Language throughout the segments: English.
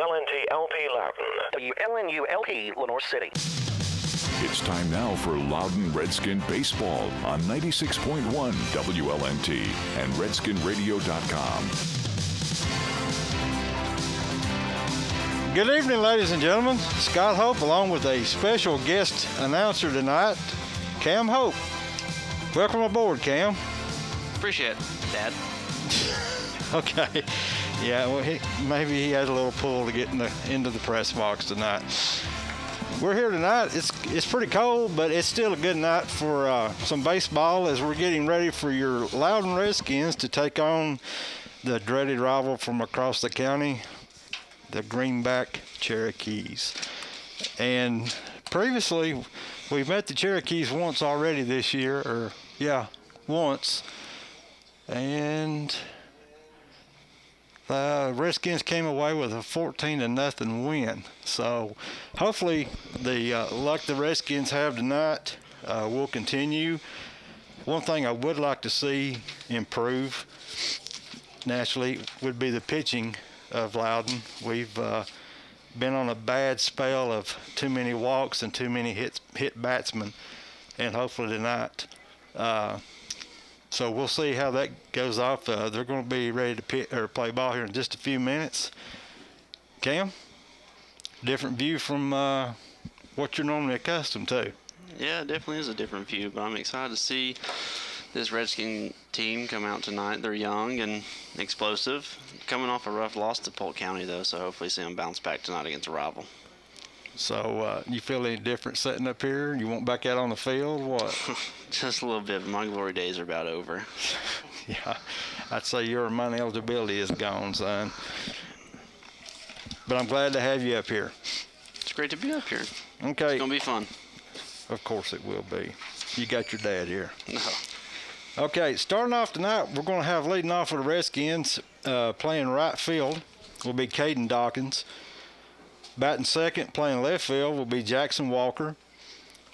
WLNT LP Loudon. WLNU-LP Lenore City. It's time now for Loudon Redskin Baseball on 96.1 WLNT and RedskinRadio.com. Good evening, ladies and gentlemen. Scott Hope, along with a special guest announcer tonight, Cam Hope. Welcome aboard, Cam. Appreciate it, Dad. Okay. Yeah, well, maybe he had a little pull to get into the press box tonight. We're here tonight. It's pretty cold, but it's still a good night for some baseball as we're getting ready for your Loudon Redskins to take on the dreaded rival from across the county, the Greenback Cherokees. And previously, we've met the Cherokees once already this year, once. And the Redskins came away with a 14-0 win. So hopefully the luck the Redskins have tonight will continue. One thing I would like to see improve, naturally, would be the pitching of Loudon. We've been on a bad spell of too many walks and too many hit batsmen, and hopefully tonight. So we'll see how that goes off. They're going to be ready to play ball here in just a few minutes. Cam, different view from what you're normally accustomed to. Yeah, it definitely is a different view, but I'm excited to see this Redskin team come out tonight. They're young and explosive. Coming off a rough loss to Polk County, though, so hopefully see them bounce back tonight against a rival. So you feel any different sitting up here? You want back out on the field? What? Just a little bit. My glory days are about over. Yeah, I'd say your money eligibility is gone, son. But I'm glad to have you up here. It's great to be up here. Okay. It's going to be fun. Of course it will be. You got your dad here. No. Okay, starting off tonight, we're going to have leading off for the Redskins playing right field will be Caden Dawkins. Batting second, playing left field, will be Jackson Walker.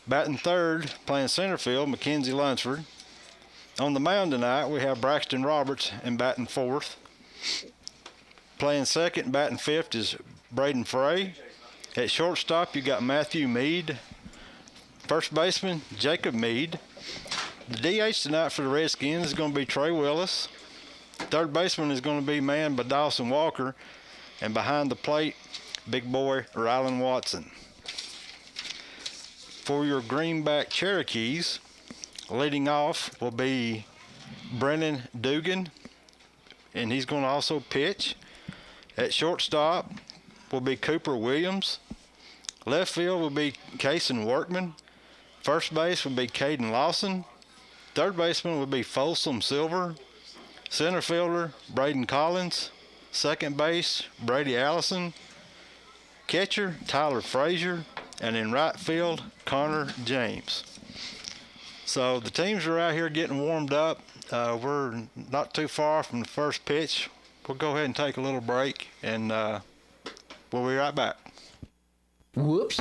Batting third, playing center field, Mackenzie Lunsford. On the mound tonight, we have Braxton Roberts, and batting fourth. Playing second, batting fifth is Braden Frey. At shortstop, you got Matthew Mead. First baseman, Jacob Mead. The DH tonight for the Redskins is going to be Trey Willis. Third baseman is going to be manned by Dawson Walker. And behind the plate, big boy Rylan Watson. For your Greenback Cherokees, leading off will be Brennan Dugan, and he's going to also pitch. At shortstop will be Cooper Williams. Left field will be Kason Workman. First base will be Caden Lawson. Third baseman will be Folsom Silver. Center fielder, Braden Collins. Second base, Brady Allison. Catcher, Tyler Frazier. And in right field, Connor James. So the teams are out here getting warmed up. We're not too far from the first pitch. We'll go ahead and take a little break, and we'll be right back. Whoops.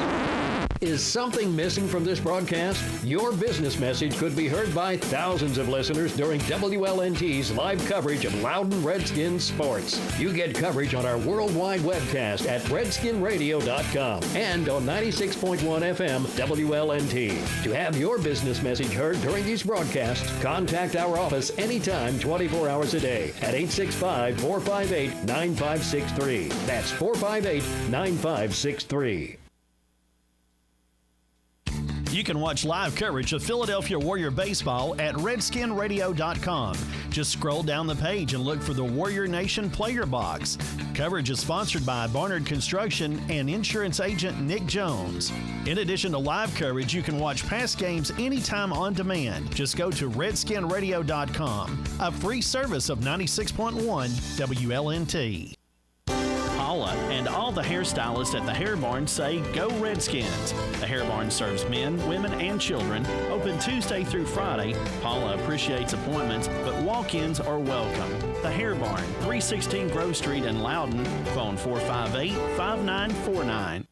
Is something missing from this broadcast? Your business message could be heard by thousands of listeners during WLNT's live coverage of Loudon Redskins sports. You get coverage on our worldwide webcast at RedskinRadio.com and on 96.1 FM WLNT. To have your business message heard during these broadcasts, contact our office anytime, 24 hours a day at 865-458-9563. That's 458-9563. You can watch live coverage of Philadelphia Warrior baseball at RedskinRadio.com. Just scroll down the page and look for the Warrior Nation player box. Coverage is sponsored by Barnard Construction and insurance agent Nick Jones. In addition to live coverage, you can watch past games anytime on demand. Just go to RedskinRadio.com, a free service of 96.1 WLNT. Paula and all the hairstylists at the Hair Barn say go Redskins. The Hair Barn serves men, women, and children. Open Tuesday through Friday. Paula appreciates appointments, but walk-ins are welcome. The Hair Barn, 316 Grove Street in Loudon. Phone 458-5949.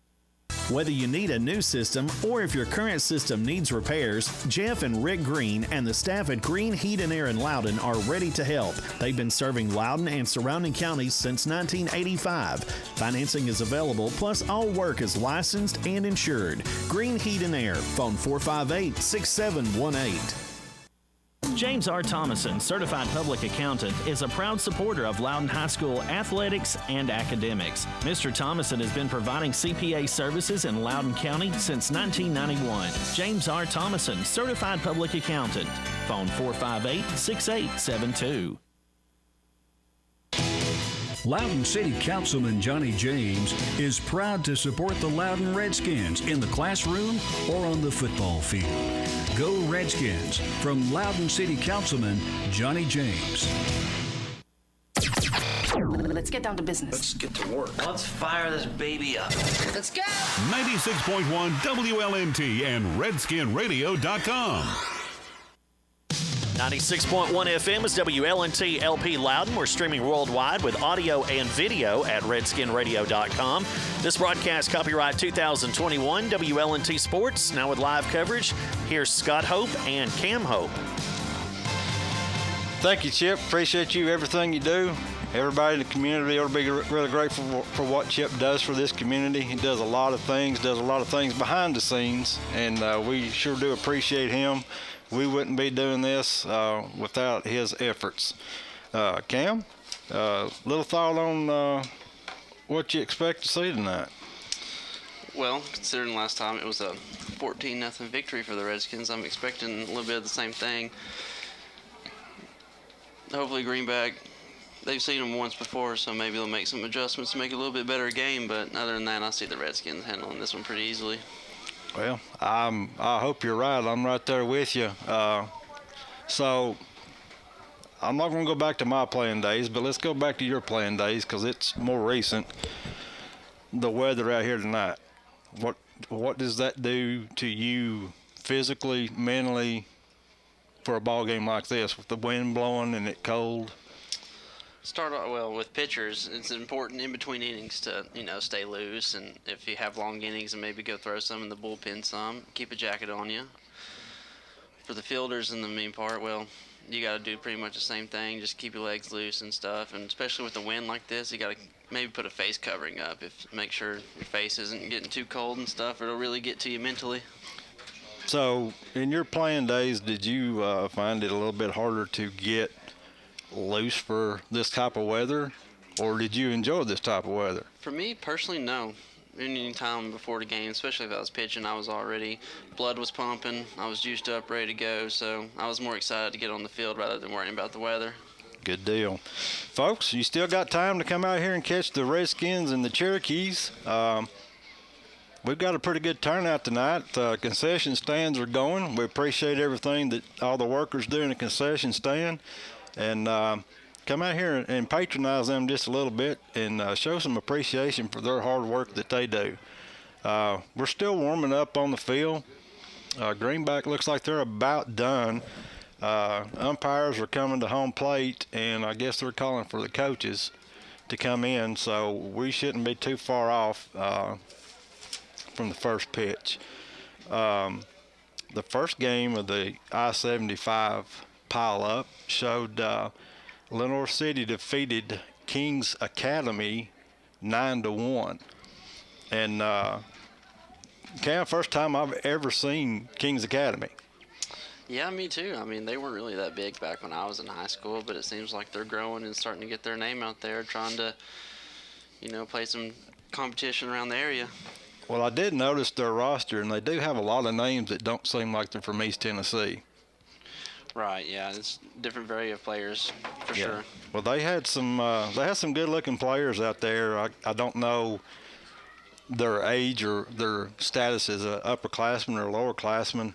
Whether you need a new system or if your current system needs repairs, Jeff and Rick Green and the staff at Green Heat and Air in Loudon are ready to help. They've been serving Loudon and surrounding counties since 1985. Financing is available, plus all work is licensed and insured. Green Heat and Air, phone 458-6718. James R. Thomason, Certified Public Accountant, is a proud supporter of Loudon High School athletics and academics. Mr. Thomason has been providing CPA services in Loudon County since 1991. James R. Thomason, Certified Public Accountant. Phone 458-6872. Loudon City Councilman Johnny James is proud to support the Loudon Redskins in the classroom or on the football field. Go Redskins from Loudon City Councilman Johnny James. Let's get down to business. Let's get to work. Let's fire this baby up. Let's go! 96.1 WLNT and RedskinRadio.com. 96.1 FM is WLNT LP Loudon. We're streaming worldwide with audio and video at RedskinRadio.com. This broadcast copyright 2021 WLNT Sports. Now with live coverage, here's Scott Hope and Cam Hope. Thank you, Chip. Appreciate you, everything you do. Everybody in the community ought to be really grateful for what Chip does for this community. He does a lot of things behind the scenes, and we sure do appreciate him. We wouldn't be doing this without his efforts. Cam, little thought on what you expect to see tonight? Well, considering last time it was a 14-0 victory for the Redskins, I'm expecting a little bit of the same thing. Hopefully Greenback, they've seen them once before, so maybe they'll make some adjustments to make it a little bit better game, but other than that, I see the Redskins handling this one pretty easily. Well, I hope you're right. I'm right there with you. So I'm not going to go back to my playing days, but let's go back to your playing days because it's more recent. The weather out here tonight, what does that do to you physically, mentally, for a ball game like this with the wind blowing and it cold? Start off well with pitchers. It's important in between innings to stay loose, and if you have long innings, and maybe go throw some in the bullpen some. Keep a jacket on you. For the fielders in the mean part, well, you got to do pretty much the same thing. Just keep your legs loose and stuff. And especially with the wind like this, you got to maybe put a face covering up. Make sure your face isn't getting too cold and stuff. It'll really get to you mentally. So in your playing days, did you find it a little bit harder to get loose for this type of weather, or did you enjoy this type of weather? For me personally, no. Any time before the game, especially if I was pitching, blood was pumping, I was juiced up, ready to go, so I was more excited to get on the field rather than worrying about the weather. Good deal. Folks, you still got time to come out here and catch the Redskins and the Cherokees. We've got a pretty good turnout tonight. Concession stands are going. We appreciate everything that all the workers do in the concession stand. And come out here and patronize them just a little bit and show some appreciation for their hard work that they do. We're still warming up on the field. Greenback looks like they're about done. Umpires are coming to home plate, and I guess they're calling for the coaches to come in, so we shouldn't be too far off from the first pitch. The first game of the I-75 pile-up showed Lenore City defeated Kings Academy 9-1. And Cam, first time I've ever seen Kings Academy. Yeah, me too. I mean, they weren't really that big back when I was in high school, but it seems like they're growing and starting to get their name out there, trying to, play some competition around the area. Well, I did notice their roster, and they do have a lot of names that don't seem like they're from East Tennessee. Right, yeah, it's different variety of players for sure. Well, they had some good-looking players out there. I don't know their age or their status as an upperclassman or lowerclassman.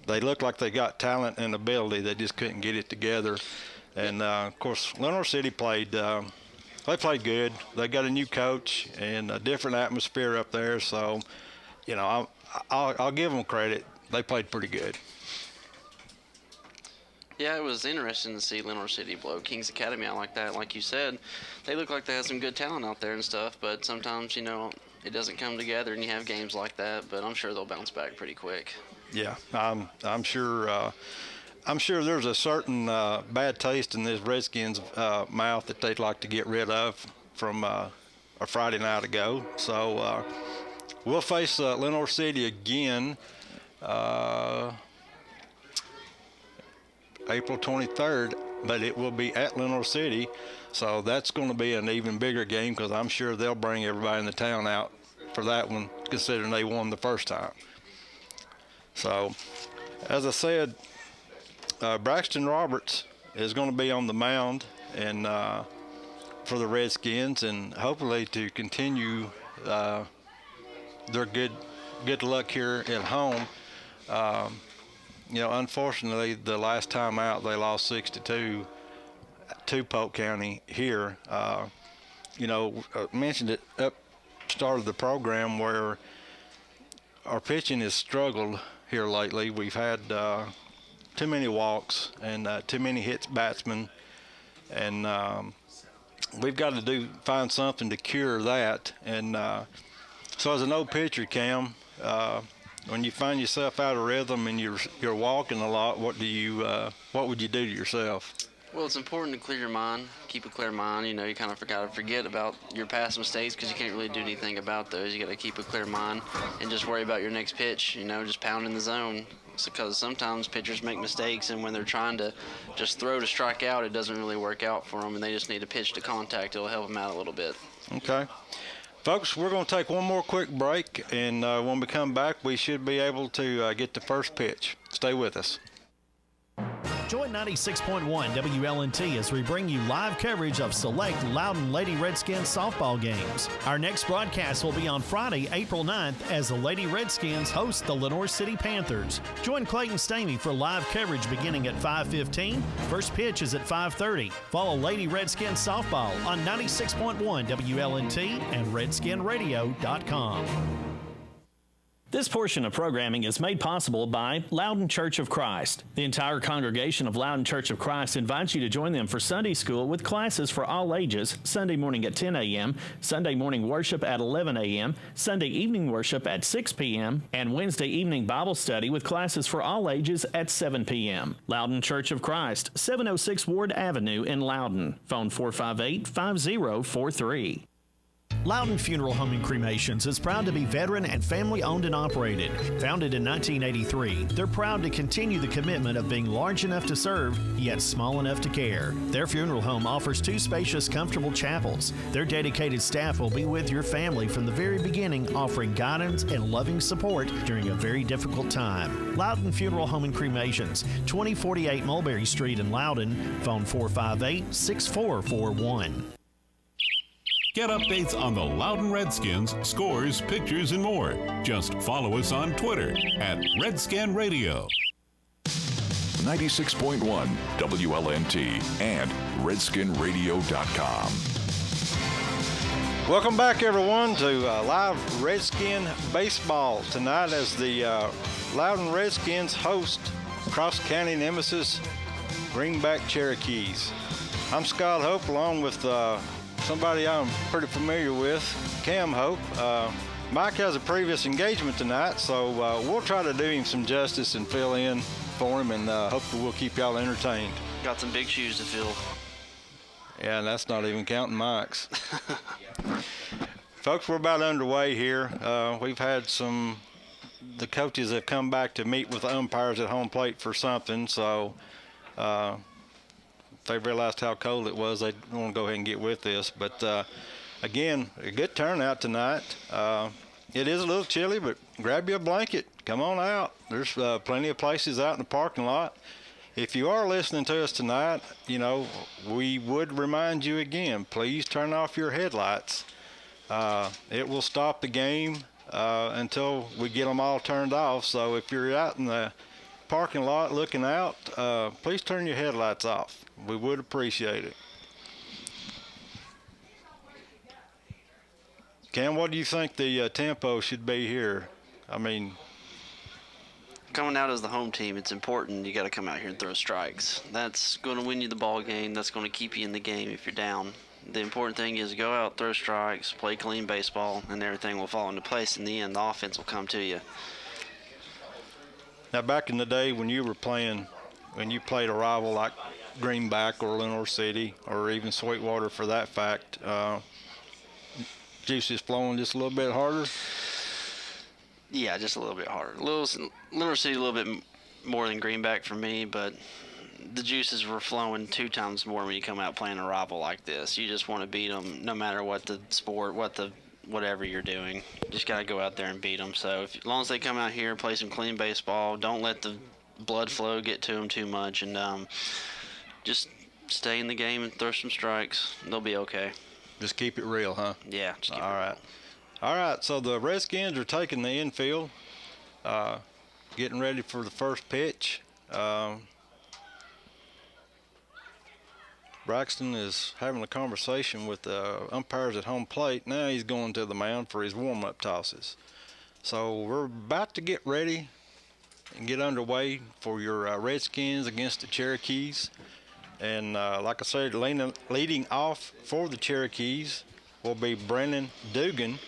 They look like they got talent and ability. They just couldn't get it together. And of course, Lenore City played. They played good. They got a new coach and a different atmosphere up there. So, I'll give them credit. They played pretty good. Yeah, it was interesting to see Lenore City blow Kings Academy out like that. Like you said, they look like they have some good talent out there and stuff, but sometimes, it doesn't come together and you have games like that, but I'm sure they'll bounce back pretty quick. Yeah, I'm sure. I'm sure there's a certain bad taste in this Redskins' mouth that they'd like to get rid of from a Friday night ago. So we'll face Lenore City again April 23rd, but it will be at Lenore City. So that's going to be an even bigger game because I'm sure they'll bring everybody in the town out for that one, considering they won the first time. So, as I said, Braxton Roberts is going to be on the mound and for the Redskins, and hopefully to continue their good luck here at home. Unfortunately, the last time out they lost 6-2 to Polk County here. I mentioned it up start of the program where our pitching has struggled here lately. We've had too many walks and too many hits batsmen, and we've got to find something to cure that. And so as an old pitcher, Cam, when you find yourself out of rhythm and you're walking a lot, what would you do to yourself? Well, it's important to clear your mind, keep a clear mind. You kind of forget about your past mistakes because you can't really do anything about those. You got to keep a clear mind and just worry about your next pitch, just pound in the zone. Because sometimes pitchers make mistakes, and when they're trying to just throw to strike out, it doesn't really work out for them, and they just need to pitch to contact. It'll help them out a little bit. Okay. Folks, we're going to take one more quick break, and when we come back, we should be able to get the first pitch. Stay with us. Join 96.1 WLNT as we bring you live coverage of select Loudon Lady Redskins softball games. Our next broadcast will be on Friday, April 9th, as the Lady Redskins host the Lenore City Panthers. Join Clayton Stamey for live coverage beginning at 5:15. First pitch is at 5:30. Follow Lady Redskins softball on 96.1 WLNT and RedskinRadio.com. This portion of programming is made possible by Loudon Church of Christ. The entire congregation of Loudon Church of Christ invites you to join them for Sunday school with classes for all ages, Sunday morning at 10 a.m., Sunday morning worship at 11 a.m., Sunday evening worship at 6 p.m., and Wednesday evening Bible study with classes for all ages at 7 p.m. Loudon Church of Christ, 706 Ward Avenue in Loudon. Phone 458-5043. Loudon Funeral Home and Cremations is proud to be veteran and family owned and operated. Founded in 1983, they're proud to continue the commitment of being large enough to serve, yet small enough to care. Their funeral home offers 2 spacious, comfortable chapels. Their dedicated staff will be with your family from the very beginning, offering guidance and loving support during a very difficult time. Loudon Funeral Home and Cremations, 2048 Mulberry Street in Loudon. Phone 458-6441. Get updates on the Loudon Redskins, scores, pictures, and more. Just follow us on Twitter at Redskin Radio. 96.1 WLNT and RedskinRadio.com. Welcome back, everyone, to live Redskin baseball tonight as the Loudon Redskins host cross-county nemesis Greenback Cherokees. I'm Scott Hope, along with somebody I'm pretty familiar with, Cam Hope. Mike has a previous engagement tonight, so we'll try to do him some justice and fill in for him, and hopefully we'll keep y'all entertained. Got some big shoes to fill. Yeah, and that's not even counting Mike's. Folks, we're about underway here. We've had the coaches have come back to meet with the umpires at home plate for something, so they realized how cold it was. They want to go ahead and get with this. But, again, a good turnout tonight. It is a little chilly, but grab you a blanket. Come on out. There's plenty of places out in the parking lot. If you are listening to us tonight, we would remind you again, please turn off your headlights. It will stop the game until we get them all turned off. So if you're out in the parking lot looking out, please turn your headlights off. We would appreciate it. Cam, what do you think the tempo should be here? I mean, coming out as the home team, it's important. You got to come out here and throw strikes. That's going to win you the ball game. That's going to keep you in the game if you're down. The important thing is go out, throw strikes, play clean baseball, and everything will fall into place. In the end, the offense will come to you. Now, back in the day when you played a rival like Greenback or Lenore City or even Sweetwater for that fact, juice is flowing just a little bit harder? Yeah, just a little bit harder. Lenore City a little bit more than Greenback for me, but the juices were flowing 2 times more when you come out playing a rival like this. You just want to beat them no matter what the sport, whatever you're doing. Just got to go out there and beat them. So as long as they come out here and play some clean baseball, don't let the blood flow get to them too much, and just stay in the game and throw some strikes. They'll be okay. Just keep it real, huh? Yeah. Just keep All it right. real. All right, so the Redskins are taking the infield, getting ready for the first pitch. Braxton is having a conversation with the umpires at home plate. Now he's going to the mound for his warm-up tosses. So we're about to get ready and get underway for your Redskins against the Cherokees. And like I said, leading off for the Cherokees will be Brennan Dugan.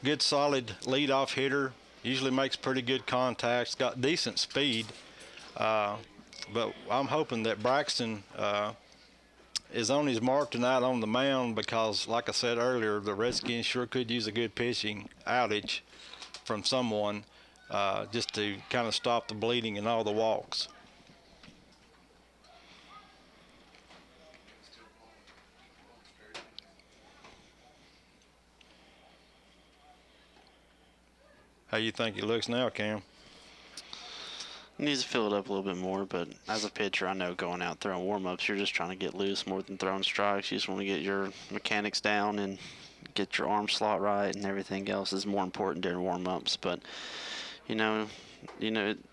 Good solid leadoff hitter. Usually makes pretty good contacts. Got decent speed. But I'm hoping that Braxton is on his mark tonight on the mound because, like I said earlier, the Redskins sure could use a good pitching outage from someone just to kind of stop the bleeding and all the walks. How you think he looks now, Cam? Needs to fill it up a little bit more, but as a pitcher, I know going out throwing warm-ups, you're just trying to get loose more than throwing strikes. You just want to get your mechanics down and get your arm slot right, and everything else is more important during warm-ups. But you know,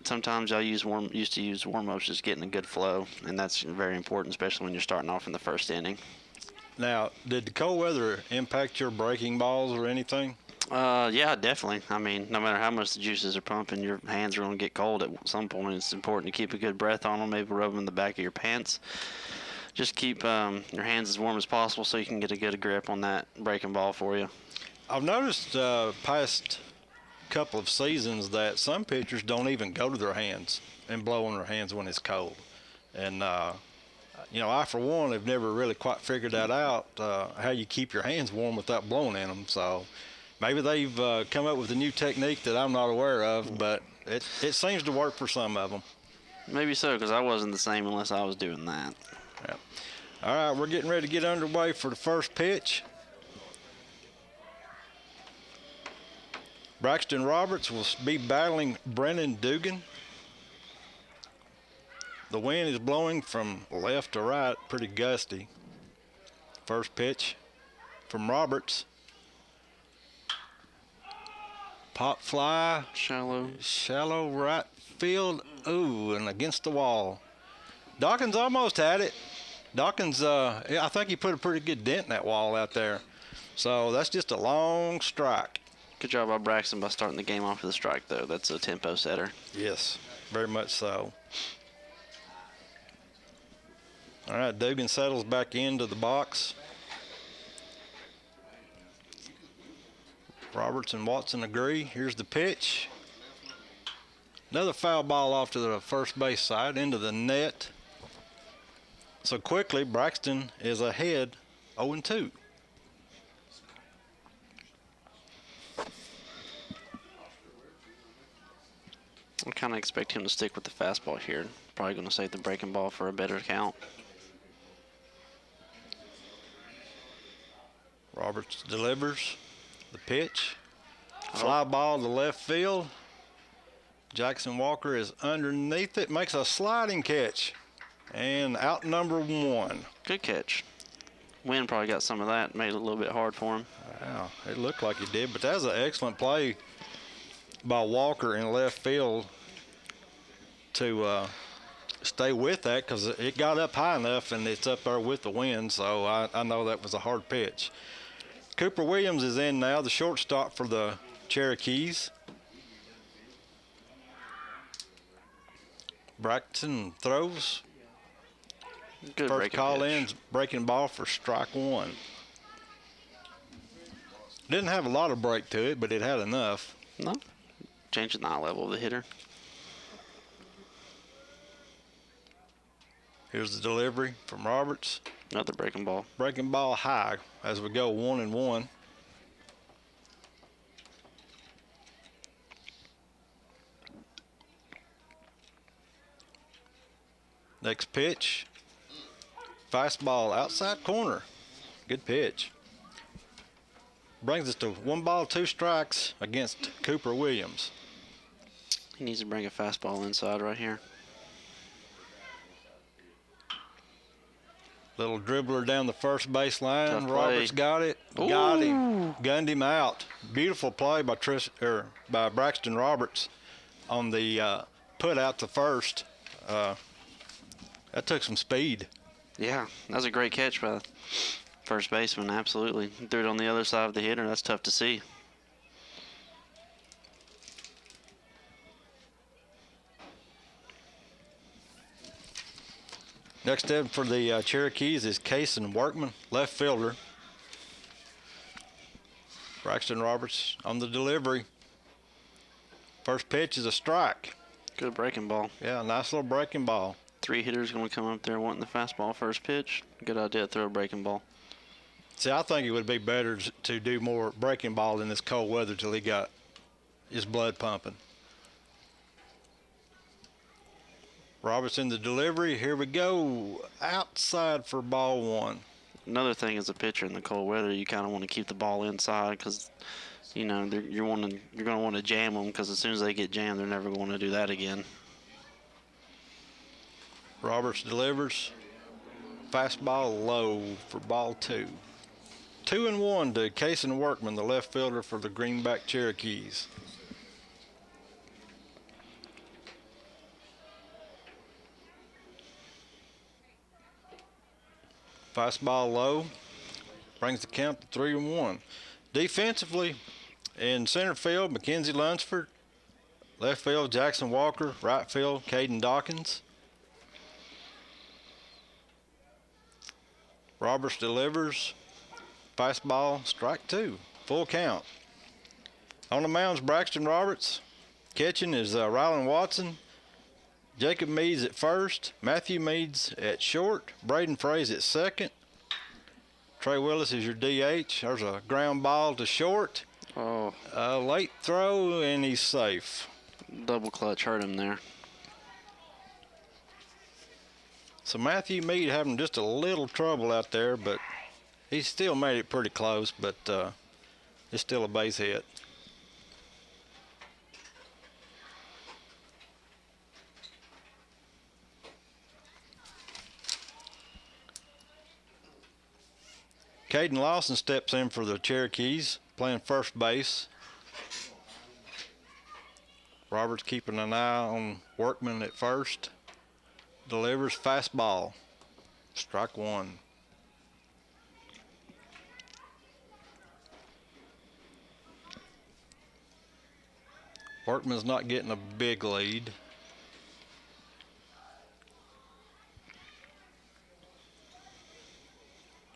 sometimes I used to use warm-ups just getting a good flow, and that's very important, especially when you're starting off in the first inning. Now, did the cold weather impact your breaking balls or anything? Yeah, definitely. I mean, no matter how much the juices are pumping, your hands are going to get cold at some point. It's important to keep a good breath on them, maybe rub them in the back of your pants. Just keep your hands as warm as possible so you can get a good grip on that breaking ball for you. I've noticed past couple of seasons that some pitchers don't even go to their hands and blow on their hands when it's cold. And, I, for one, have never really quite figured that out, how you keep your hands warm without blowing in them. So maybe they've come up with a new technique that I'm not aware of, but it seems to work for some of them. Maybe so, because I wasn't the same unless I was doing that. Yeah. All right, we're getting ready to get underway for the first pitch. Braxton Roberts will be battling Brennan Dugan. The wind is blowing from left to right, pretty gusty. First pitch from Roberts. Pop fly. Shallow right field. Ooh, and against the wall. Dawkins almost had it. Dawkins, I think he put a pretty good dent in that wall out there. So that's just a long strike. Good job by Braxton by starting the game off with a strike, though. That's a tempo setter. Yes, very much so. All right, Dugan settles back into the box. Roberts and Watson agree. Here's the pitch. Another foul ball off to the first base side into the net. So quickly, Braxton is ahead 0-2. I kind of expect him to stick with the fastball here. Probably going to save the breaking ball for a better count. Roberts delivers the pitch. Fly ball to left field. Jackson Walker is underneath it, makes a sliding catch. And out number one. Good catch. Wind probably got some of that, made it a little bit hard for him. Wow, it looked like he did, but that was an excellent play by Walker in left field to stay with that because it got up high enough and it's up there with the wind, so I know that was a hard pitch. Cooper Williams is in now, the shortstop for the Cherokees. Braxton throws. Good First breaking call pitch. in, breaking ball for strike one. Didn't have a lot of break to it, but it had enough. No. Changing the eye level of the hitter. Here's the delivery from Roberts. Another breaking ball. Breaking ball high as we go 1-1. Next pitch. Fastball outside corner. Good pitch. Brings us to 1 ball, 2 strikes against Cooper Williams. He needs to bring a fastball inside right here. Little dribbler down the first base line. Tough play. Roberts got it. Got him. Gunned him out. Beautiful play by by Braxton Roberts on the put out to first. That took some speed. Yeah, that was a great catch by the first baseman, absolutely. Threw it on the other side of the hitter. That's tough to see. Next up for the Cherokees is Cason Workman, left fielder. Braxton Roberts on the delivery. First pitch is a strike. Good breaking ball. Yeah, nice little breaking ball. 3 hitters going to come up there wanting the fastball first pitch. Good idea to throw a breaking ball. See, I think it would be better to do more breaking ball in this cold weather till he got his blood pumping. Roberts in the delivery. Here we go. Outside for ball 1. Another thing as a pitcher in the cold weather, you kind of want to keep the ball inside because, you know, you're going to want to jam them because as soon as they get jammed, they're never going to do that again. Roberts delivers. Fastball low for ball 2. 2-1 to Cason Workman, the left fielder for the Greenback Cherokees. Fastball low. Brings the count to 3-1. Defensively, in center field, Mackenzie Lunsford. Left field, Jackson Walker. Right field, Caden Dawkins. Roberts delivers. Fastball, strike 2. Full count. On the mound's Braxton Roberts. Catching is Rylan Watson. Jacob Meads at first. Matthew Meads at short. Braden Fraze at second. Trey Willis is your DH. There's a ground ball to short. Oh. Late throw, and he's safe. Double clutch hurt him there. So Matthew Mead having just a little trouble out there, but he still made it pretty close, but it's still a base hit. Caden Lawson steps in for the Cherokees, playing first base. Roberts keeping an eye on Workman at first. Delivers fastball. Strike 1. Workman's not getting a big lead.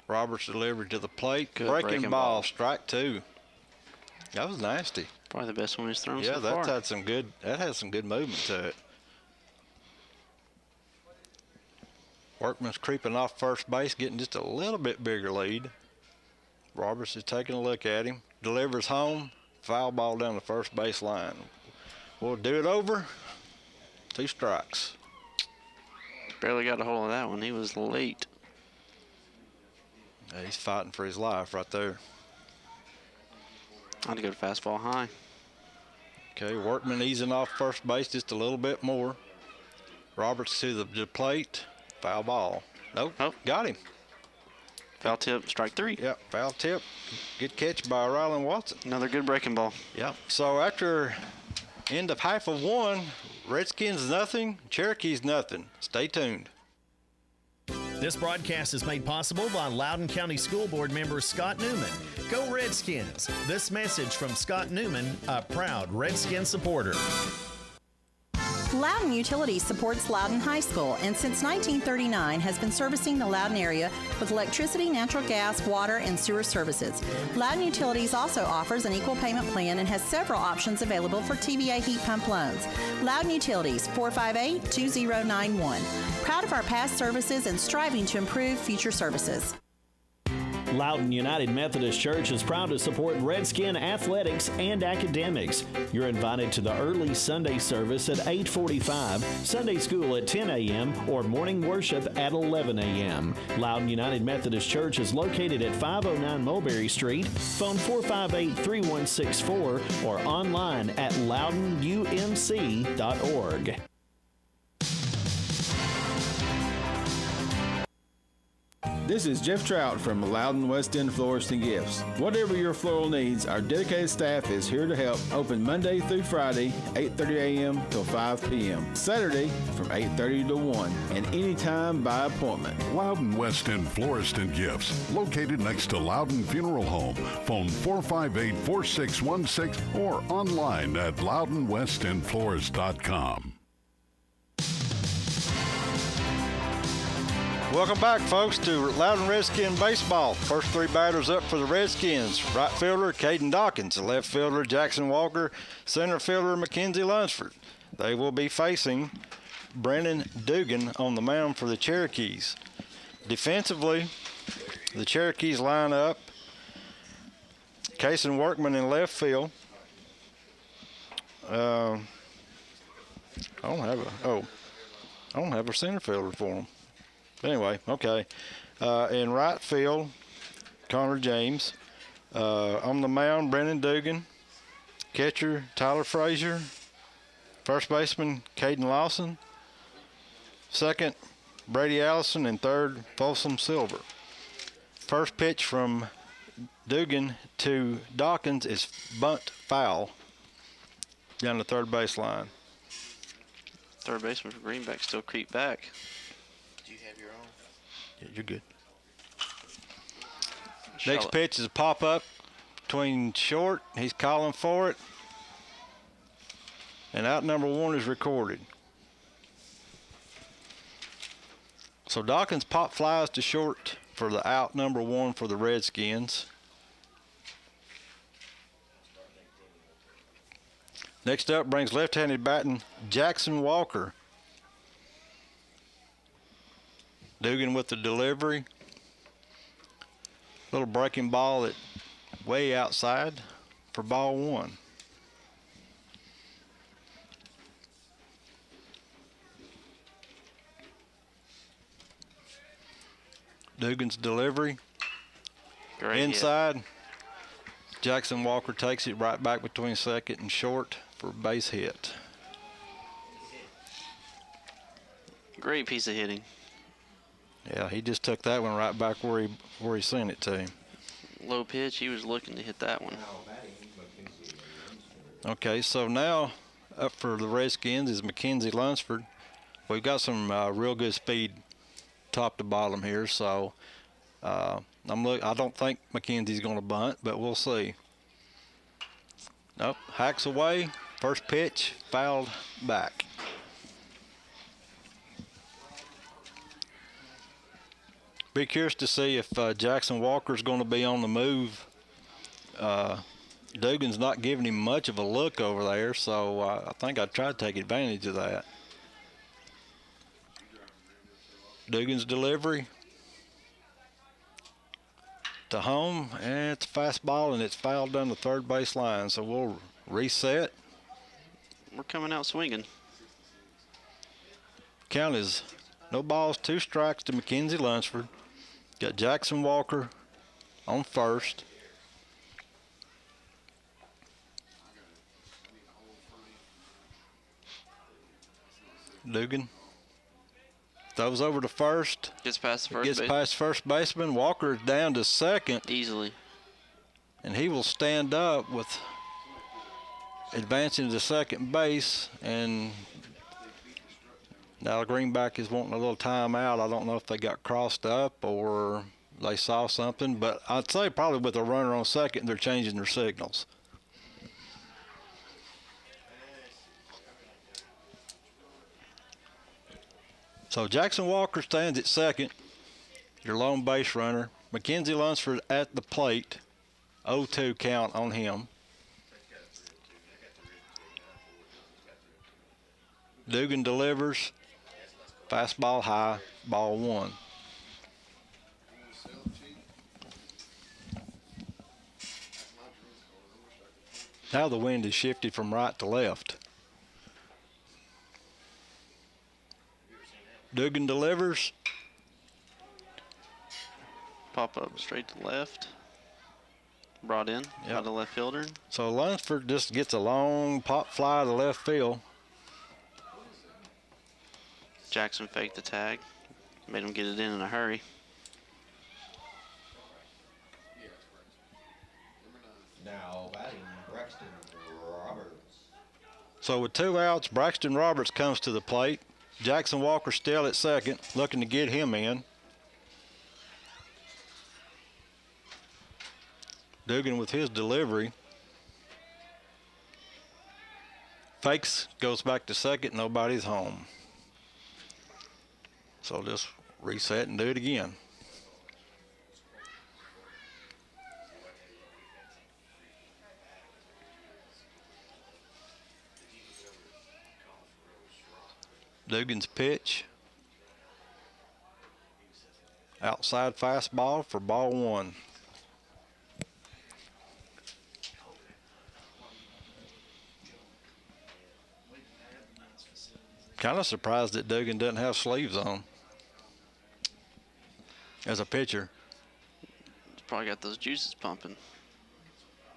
Roberts delivered to the plate. Good breaking ball. Strike 2. That was nasty. Probably the best one he's thrown yeah, so that far. had some good. That had some good movement to it. Workman's creeping off first base, getting just a little bit bigger lead. Roberts is taking a look at him. Delivers home. Foul ball down the first base line. We'll do it over. 2 strikes. Barely got a hold of that one. He was late. Yeah, he's fighting for his life right there. I'd go to fastball high. Okay, Workman easing off first base just a little bit more. Roberts to the plate. Foul ball. Nope. Oh. Got him. Foul tip, strike 3. Yep, foul tip. Good catch by Rylan Watson. Another good breaking ball. Yep. So after end of half of 1, Redskins nothing, Cherokees nothing. Stay tuned. This broadcast is made possible by Loudon County School Board member Scott Newman. Go Redskins! This message from Scott Newman, a proud Redskin supporter. Loudon Utilities supports Loudon High School and since 1939 has been servicing the Loudon area with electricity, natural gas, water, and sewer services. Loudon Utilities also offers an equal payment plan and has several options available for TVA heat pump loans. Loudon Utilities, 458-2091. Proud of our past services and striving to improve future services. Loudon United Methodist Church is proud to support Redskin athletics and academics. You're invited to the early Sunday service at 8:45, Sunday school at 10 a.m., or morning worship at 11 a.m. Loudon United Methodist Church is located at 509 Mulberry Street. Phone 458-3164 or online at loudonumc.org. This is Jeff Trout from Loudon West End Florist and Gifts. Whatever your floral needs, our dedicated staff is here to help. Open Monday through Friday, 8:30 a.m. till 5 p.m. Saturday from 8:30 to 1, and anytime by appointment. Loudon West End Florist and Gifts, located next to Loudon Funeral Home. Phone 458-4616 or online at loudonwestendflorist.com. Welcome back, folks, to Loudon Redskin Baseball. First three batters up for the Redskins. Right fielder, Caden Dawkins. Left fielder, Jackson Walker. Center fielder, Mackenzie Lunsford. They will be facing Brennan Dugan on the mound for the Cherokees. Defensively, the Cherokees line up Cason Workman in left field. I don't have a center fielder for them. Anyway, okay. In right field, Connor James. On the mound, Brennan Dugan. Catcher, Tyler Frazier. First baseman, Caden Lawson. Second, Brady Allison. And third, Folsom Silver. First pitch from Dugan to Dawkins is bunt foul down the third base line. Third baseman for Greenback still creep back. You're good. Next pitch is a pop-up between short. He's calling for it. And out number one is recorded. So Dawkins pop flies to short for the out number one for the Redskins. Next up brings left-handed batting Jackson Walker. Dugan with the delivery. Little breaking ball at way outside for ball one. Dugan's delivery. Great inside. Hit. Jackson Walker takes it right back between second and short for a base hit. Great piece of hitting. Yeah, he just took that one right back where he sent it to him. Low pitch, he was looking to hit that one. Okay, so now up for the Redskins is Mackenzie Lunsford. We've got some real good speed top to bottom here, so I don't think Mackenzie's going to bunt, but we'll see. Nope, hacks away. First pitch, fouled back. Be curious to see if Jackson Walker's going to be on the move. Dugan's not giving him much of a look over there, so I think I'd try to take advantage of that. Dugan's delivery to home, and it's a fastball, and it's fouled down the third base line, so we'll reset. We're coming out swinging. Count is no balls, 2 strikes to Mackenzie Lunsford. Got Jackson Walker on first. Dugan throws over to first. Gets past the first Gets past first baseman. Walker is down to second. Easily. And he will stand up with advancing to second base. And now Greenback is wanting a little timeout. I don't know if they got crossed up or they saw something, but I'd say probably with a runner on second, they're changing their signals. So Jackson Walker stands at second, your lone base runner. Mackenzie Lunsford at the plate, 0-2 count on him. Dugan delivers, fastball high, ball one. Now the wind is shifted from right to left. Dugan delivers. Pop up straight to left. Brought in by the left fielder. So Lunsford just gets a long pop fly to left field. Jackson faked the tag. Made him get it in a hurry. Now batting Braxton Roberts. So with 2 outs, Braxton Roberts comes to the plate. Jackson Walker still at second, looking to get him in. Dugan with his delivery. Fakes, goes back to second, nobody's home. So just reset and do it again. Dugan's pitch. Outside fastball for ball one. Kind of surprised that Dugan doesn't have sleeves on as a pitcher. He's probably got those juices pumping.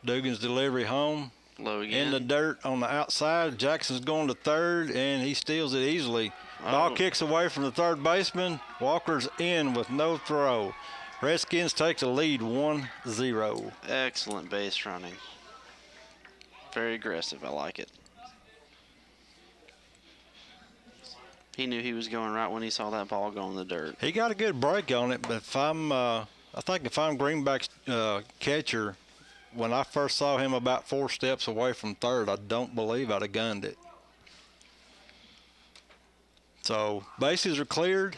Dugan's delivery home. Low again. In the dirt on the outside. Jackson's going to third, and he steals it easily. Ball kicks away from the third baseman. Walker's in with no throw. Redskins take the lead 1-0. Excellent base running. Very aggressive. I like it. He knew he was going right when he saw that ball go in the dirt. He got a good break on it, but I think if I'm Greenback's catcher, when I first saw him about 4 steps away from third, I don't believe I'd have gunned it. So bases are cleared.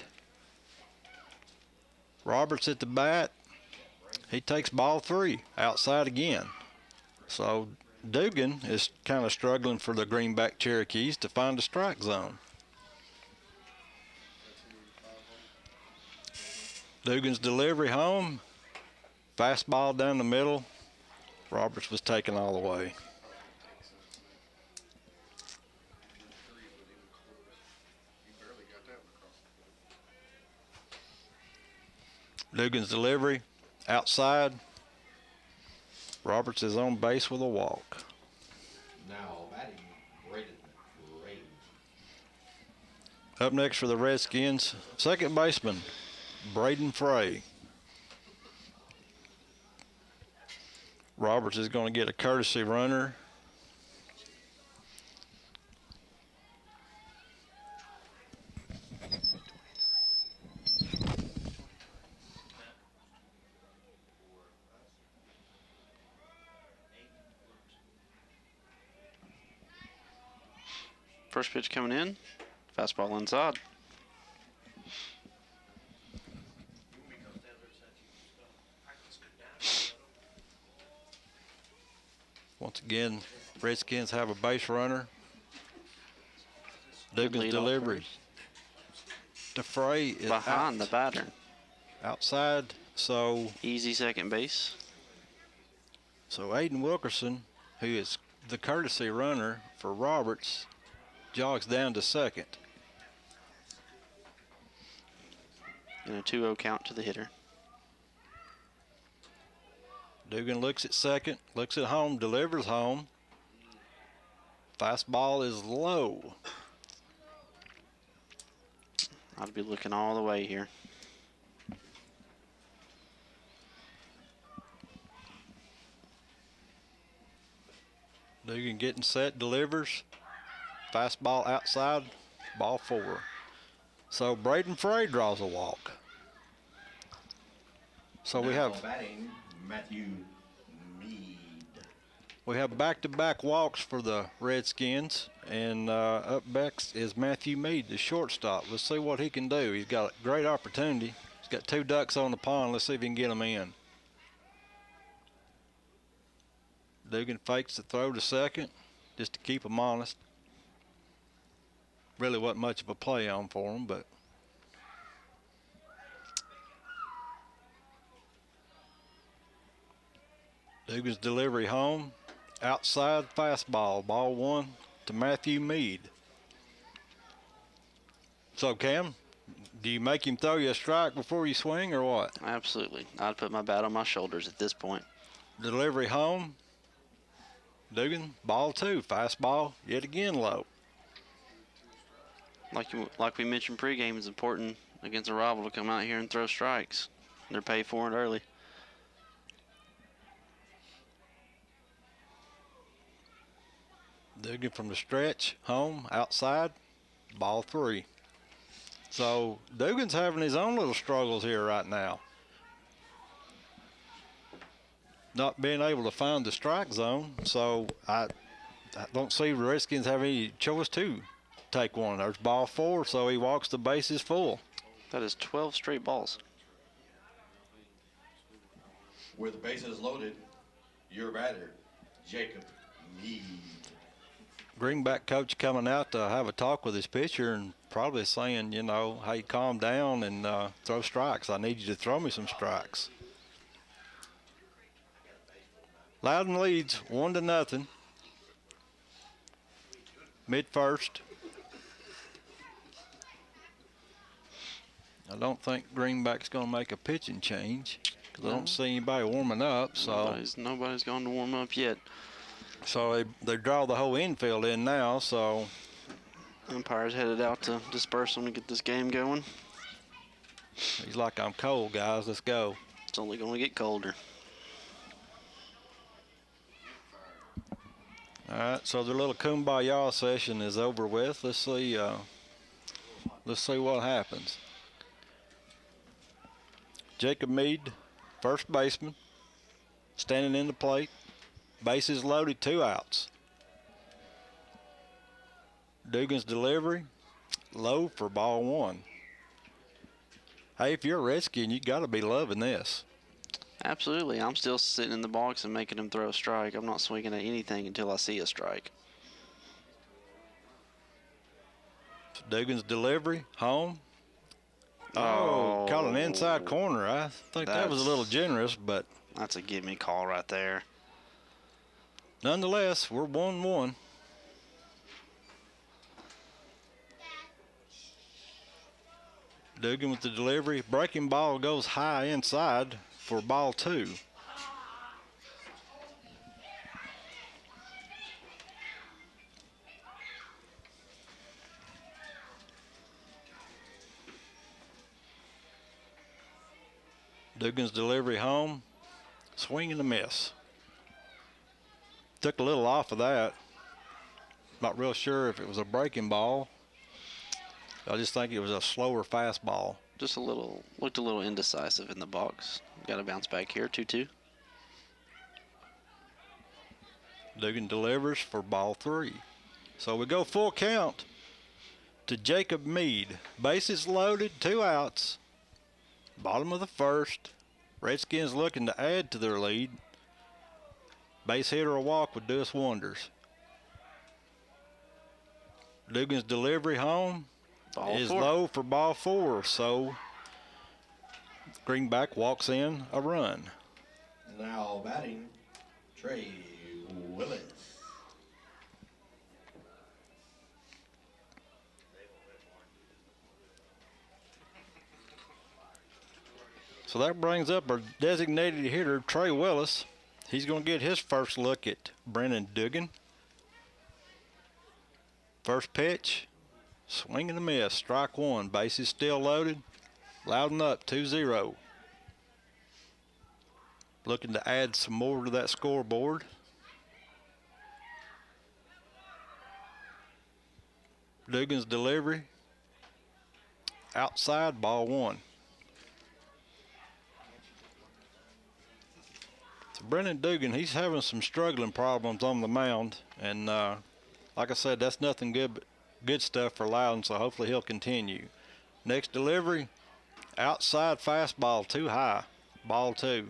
Roberts at the bat. He takes ball 3, outside again. So Dugan is kind of struggling for the Greenback Cherokees to find a strike zone. Dugan's delivery home. Fastball down the middle. Roberts was taken all the way. Dugan's delivery outside. Roberts is on base with a walk. Now batting Braden Ray. Up next for the Redskins, second baseman Braden Frey. Roberts is going to get a courtesy runner. First pitch coming in. Fastball inside. Once again, Redskins have a base runner. Dugan's delivery to Frey is behind the batter. Outside, so easy second base. So Aiden Wilkerson, who is the courtesy runner for Roberts, jogs down to second. And a 2-0 count to the hitter. Dugan looks at second, looks at home, delivers home. Fastball is low. I'd be looking all the way here. Dugan getting set, delivers. Fastball outside, ball 4. So Braden Frey draws a walk. So we have batting Matthew Mead. We have back-to-back walks for the Redskins, and up next is Matthew Mead, the shortstop. Let's see what he can do. He's got a great opportunity. He's got 2 ducks on the pond. Let's see if he can get them in. Dugan fakes the throw to second just to keep him honest. Really wasn't much of a play on for him, but Dugan's delivery home. Outside fastball, ball 1 to Matthew Mead. So, Cam, do you make him throw you a strike before you swing or what? Absolutely. I'd put my bat on my shoulders at this point. Delivery home. Dugan, ball 2, fastball, yet again low. Like we mentioned pregame, it's important against a rival to come out here and throw strikes. They're paid for it early. Dugan from the stretch, home, outside, ball 3. So Dugan's having his own little struggles here right now. Not being able to find the strike zone, so I don't see the Redskins have any choice to take one. There's ball 4, so he walks the bases full. That is 12 straight balls. With the bases loaded, your batter, Jacob Mead. Greenback coach coming out to have a talk with his pitcher and probably saying, you know, hey, calm down and throw strikes. I need you to throw me some strikes. Loudon leads 1-0. Mid-first. I don't think Greenback's going to make a pitching change because I don't see anybody warming up. So Nobody's going to warm up yet. So they draw the whole infield in now, so. Umpire's headed out to disperse them to get this game going. He's like, I'm cold, guys. Let's go. It's only going to get colder. All right, so the little kumbaya session is over with. Let's see what happens. Jacob Mead, first baseman, standing in the plate. Bases loaded, 2 outs. Dugan's delivery, low for ball 1. Hey, if you're a Redskin, you got to be loving this. Absolutely. I'm still sitting in the box and making him throw a strike. I'm not swinging at anything until I see a strike. Dugan's delivery, home. Oh, caught an inside corner. I think that was a little generous, but. That's a give me call right there. Nonetheless, we're 1-1. Dugan with the delivery. Breaking ball goes high inside for ball 2. Dugan's delivery home. Swing and a miss. Took a little off of that. Not real sure if it was a breaking ball. I just think it was a slower fastball. Just a little, looked a little indecisive in the box. Got to bounce back here, 2-2. Dugan delivers for ball 3. So we go full count to Jacob Mead. Bases loaded, 2 outs. Bottom of the first. Redskins looking to add to their lead. Base hit or a walk would do us wonders. Dugan's delivery home is low for ball 4, so Greenback walks in a run. Now batting, Trey Willis. So that brings up our designated hitter, Trey Willis. He's going to get his first look at Brennan Dugan. First pitch, swing and a miss, strike 1. Bases still loaded. Loudon up, 2-0. Looking to add some more to that scoreboard. Dugan's delivery, outside, ball 1. Brennan Dugan, he's having some struggling problems on the mound. And like I said, that's nothing good but good stuff for Loudon, so hopefully he'll continue. Next delivery, outside fastball, too high, ball 2.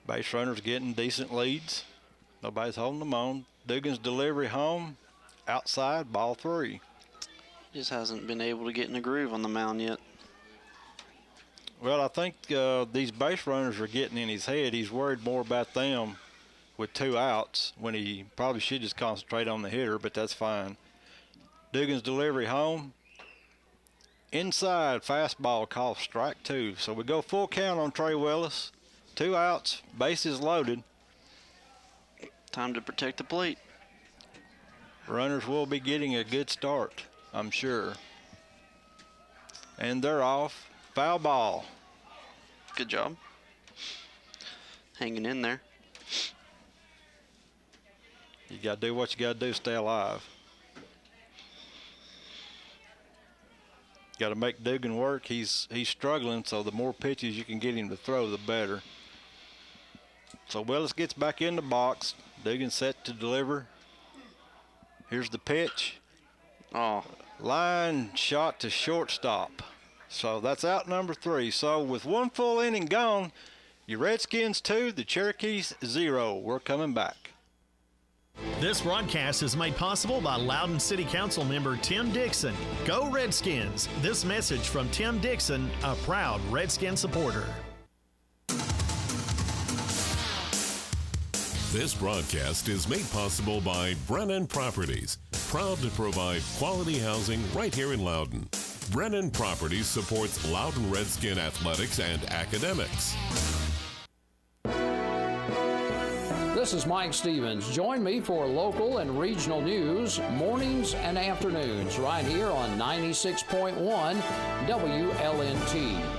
Base runners getting decent leads. Nobody's holding them on. Dugan's delivery home, outside, ball 3. Just hasn't been able to get in a groove on the mound yet. Well, I think these base runners are getting in his head. He's worried more about them with 2 outs when he probably should just concentrate on the hitter, but that's fine. Dugan's delivery home, inside, fastball, called strike 2. So we go full count on Trey Willis. 2 outs, bases loaded. Time to protect the plate. Runners will be getting a good start, I'm sure. And they're off. Foul ball. Good job. Hanging in there. You got to do what you got to do, stay alive. Got to make Dugan work. He's struggling, so the more pitches you can get him to throw, the better. So Willis gets back in the box. Dugan set to deliver. Here's the pitch. Oh. Line shot to shortstop. So that's out number 3. So with 1 full inning gone, your Redskins 2, the Cherokees 0. We're coming back. This broadcast is made possible by Loudon City Council member Tim Dixon. Go Redskins! This message from Tim Dixon, a proud Redskin supporter. This broadcast is made possible by Brennan Properties, proud to provide quality housing right here in Loudon. Brennan Properties supports Loudon Redskin athletics and academics. This is Mike Stevens. Join me for local and regional news, mornings and afternoons, right here on 96.1 WLNT.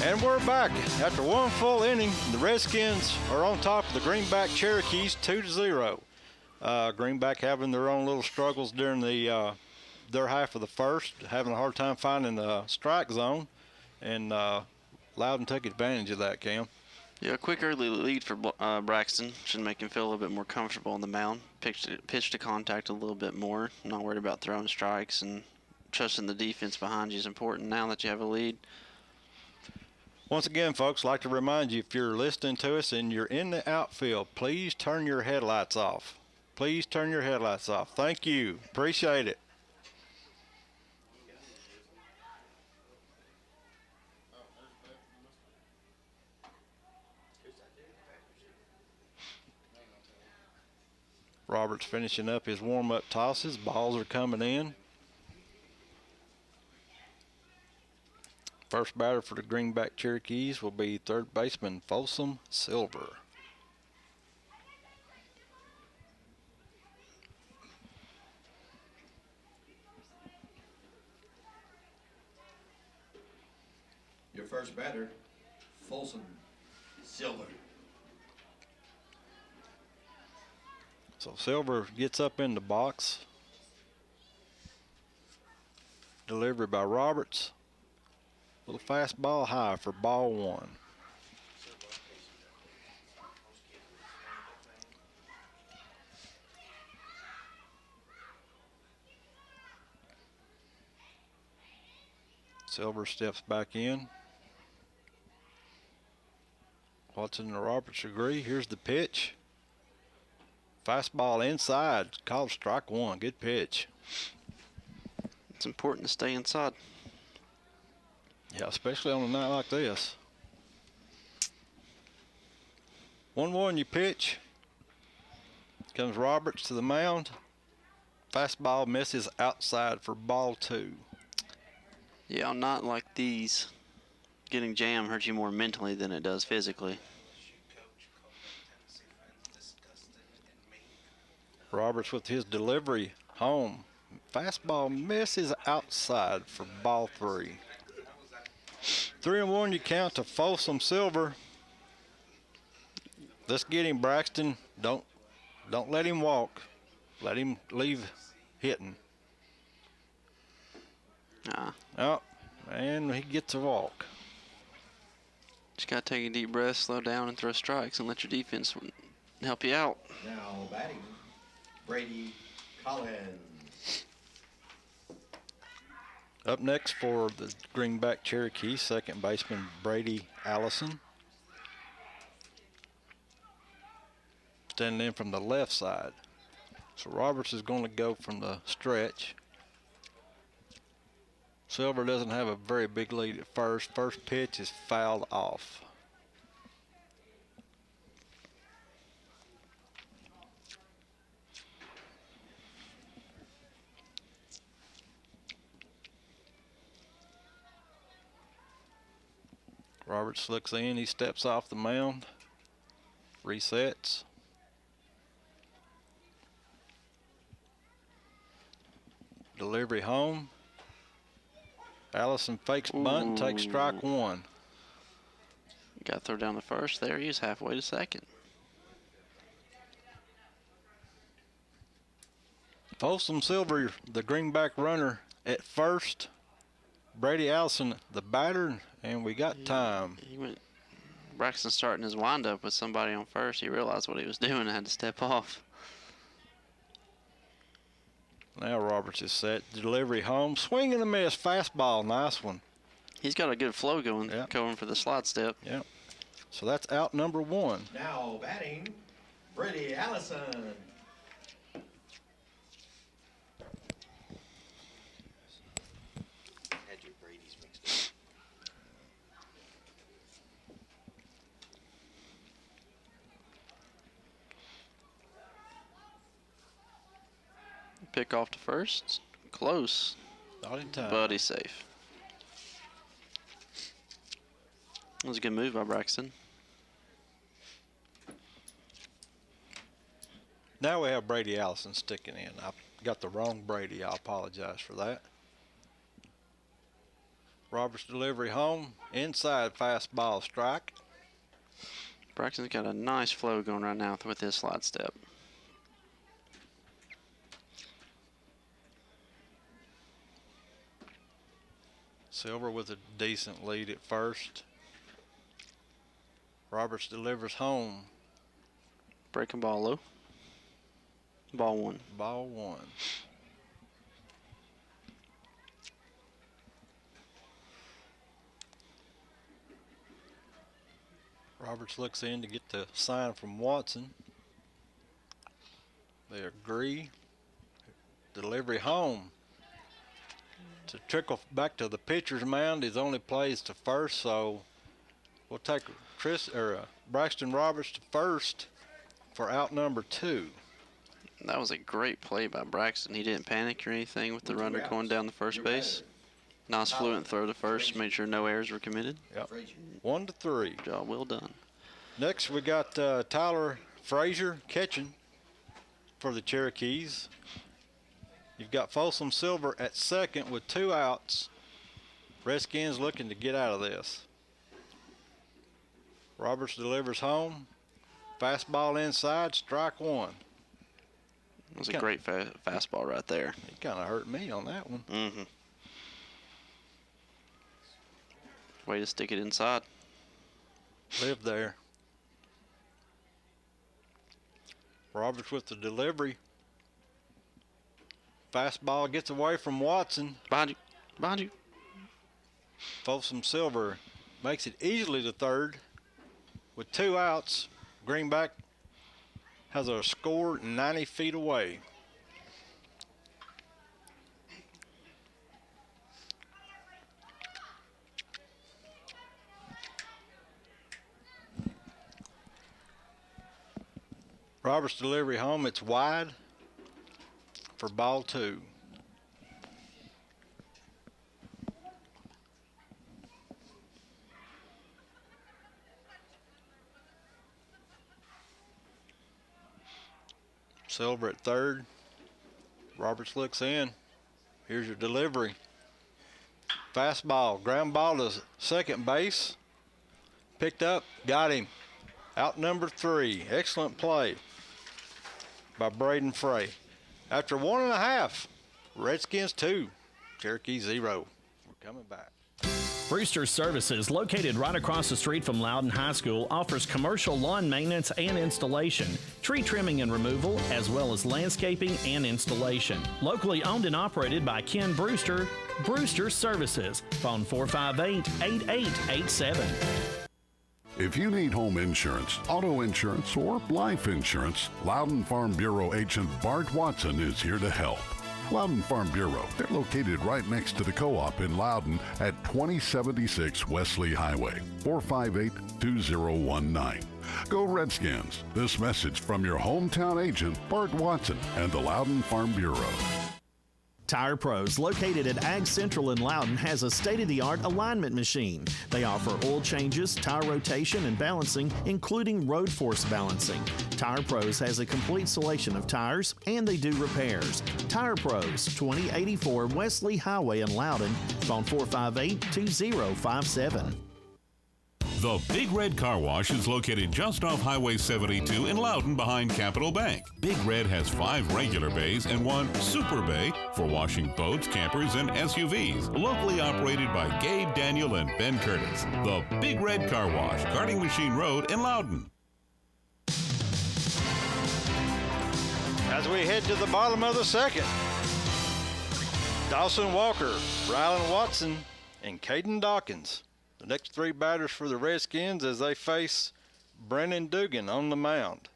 And we're back. After 1 full inning, the Redskins are on top of the Greenback Cherokees 2-0. Greenback having their own little struggles during their half of the first, having a hard time finding the strike zone, and Loudon took advantage of that, Cam. Yeah, a quick early lead for Braxton should make him feel a little bit more comfortable on the mound. Pitch to contact a little bit more. Not worried about throwing strikes, and trusting the defense behind you is important now that you have a lead. Once again, folks, I'd like to remind you, if you're listening to us and you're in the outfield, please turn your headlights off. Please turn your headlights off. Thank you. Appreciate it. Roberts finishing up his warm-up tosses. Balls are coming in. First batter for the Greenback Cherokees will be third baseman Folsom Silver. Your first batter, Folsom Silver. So Silver gets up in the box. Delivery by Roberts. Little fastball high for ball 1. Silver steps back in. Watson and Roberts agree. Here's the pitch. Fastball inside, called strike 1. Good pitch. It's important to stay inside. Yeah, especially on a night like this. 1-1 you pitch. Comes Roberts to the mound. Fastball misses outside for ball 2. Yeah, not like these. Getting jammed hurts you more mentally than it does physically. Roberts with his delivery home. Fastball misses outside for ball 3. 3-1 you count to Folsom Silver. Let's get him, Braxton. Don't let him walk. Let him leave hitting. Oh, and he gets a walk. Just got to take a deep breath, slow down, and throw strikes, and let your defense help you out. Now batting, Brady Collins. Up next for the Greenback Cherokee, second baseman Brady Allison. Standing in from the left side. So Roberts is going to go from the stretch. Silver doesn't have a very big lead at first. First pitch is fouled off. Roberts looks in, he steps off the mound, resets. Delivery home. Allison fakes bunt and takes strike one. Got to throw down the first. There he is, halfway to second. Folsom Silver, the Greenback runner at first. Brady Allison, the batter, and we got time. Braxton starting his windup with somebody on first. He realized what he was doing and had to step off. Now Roberts is set. Delivery home. Swing and a miss. Fastball. Nice one. He's got a good flow going for the slide step. Yep. So that's out number one. Now batting, Brady Allison. Had your Brady's mixed up. Pick off to first. Close. Not in time. But he's safe. That was a good move by Braxton. Now we have Brady Allison sticking in. I got the wrong Brady. I apologize for that. Roberts delivery home. Inside fastball strike. Braxton's got a nice flow going right now with his slide step. Silver with a decent lead at first. Roberts delivers home. Breaking ball low. Ball one. Ball one. Roberts looks in to get the sign from Watson. They agree. Delivery home. To trickle back to the pitcher's mound, he only plays to first, so we'll take Braxton Roberts to first for out number two. That was a great play by Braxton. He didn't panic or anything with the runner going down the first base. Nice fluent throw to first, made sure no errors were committed. Yep. 1-3. Job well done. Next, we got Tyler Frazier catching for the Cherokees. You've got Folsom Silver at second with 2 outs. Redskins looking to get out of this. Roberts delivers home. Fastball inside, strike one. That was a great fastball right there. He kind of hurt me on that one. Mm-hmm. Way to stick it inside. Lived there. Roberts with the delivery. Fastball gets away from Watson. Behind you. Behind you. Folsom Silver makes it easily to third. With 2 outs, Greenback has a score 90 feet away. Roberts delivery home, it's wide for ball 2. Silver at third. Roberts looks in. Here's your delivery. Fastball, ground ball to second base. Picked up, got him. Out number 3. Excellent play by Braden Frey. After 1.5, Redskins 2, Cherokee 0. We're coming back. Brewster Services, located right across the street from Loudon High School, offers commercial lawn maintenance and installation, tree trimming and removal, as well as landscaping and installation. Locally owned and operated by Ken Brewster, Brewster Services. Phone 458-8887. If you need home insurance, auto insurance, or life insurance, Loudon Farm Bureau agent Bart Watson is here to help. Loudon Farm Bureau, they're located right next to the co-op in Loudon at 2076 Wesley Highway, 458-2019. Go Redskins. This message from your hometown agent, Bart Watson, and the Loudon Farm Bureau. Tire Pros, located at Ag Central in Loudon, has a state-of-the-art alignment machine. They offer oil changes, tire rotation, and balancing, including road force balancing. Tire Pros has a complete selection of tires, and they do repairs. Tire Pros, 2084 Wesley Highway in Loudon. Phone 458-2057. The Big Red Car Wash is located just off Highway 72 in Loudon behind Capital Bank. Big Red has 5 regular bays and 1 super bay for washing boats, campers, and SUVs. Locally operated by Gabe, Daniel, and Ben Curtis. The Big Red Car Wash, Garden Machine Road in Loudon. As we head to the bottom of the second, Dawson Walker, Rylan Watson, and Caden Dawkins. The next 3 batters for the Redskins as they face Brennan Dugan on the mound.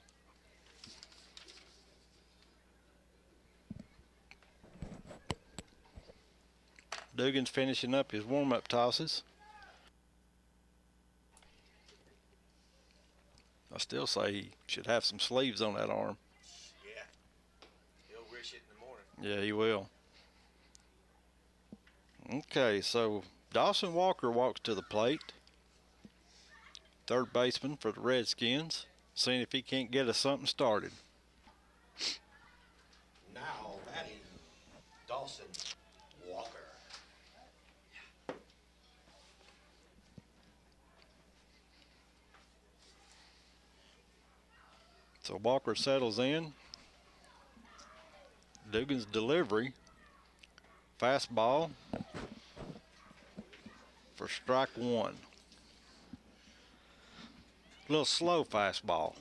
Dugan's finishing up his warm-up tosses. I still say he should have some sleeves on that arm. Yeah. He'll wish it in the morning. Yeah, he will. Okay, so Dawson Walker walks to the plate. Third baseman for the Redskins, seeing if he can't get us something started. Now batting, Dawson Walker. So Walker settles in. Dugan's delivery. Fastball for strike 1. A little slow fastball.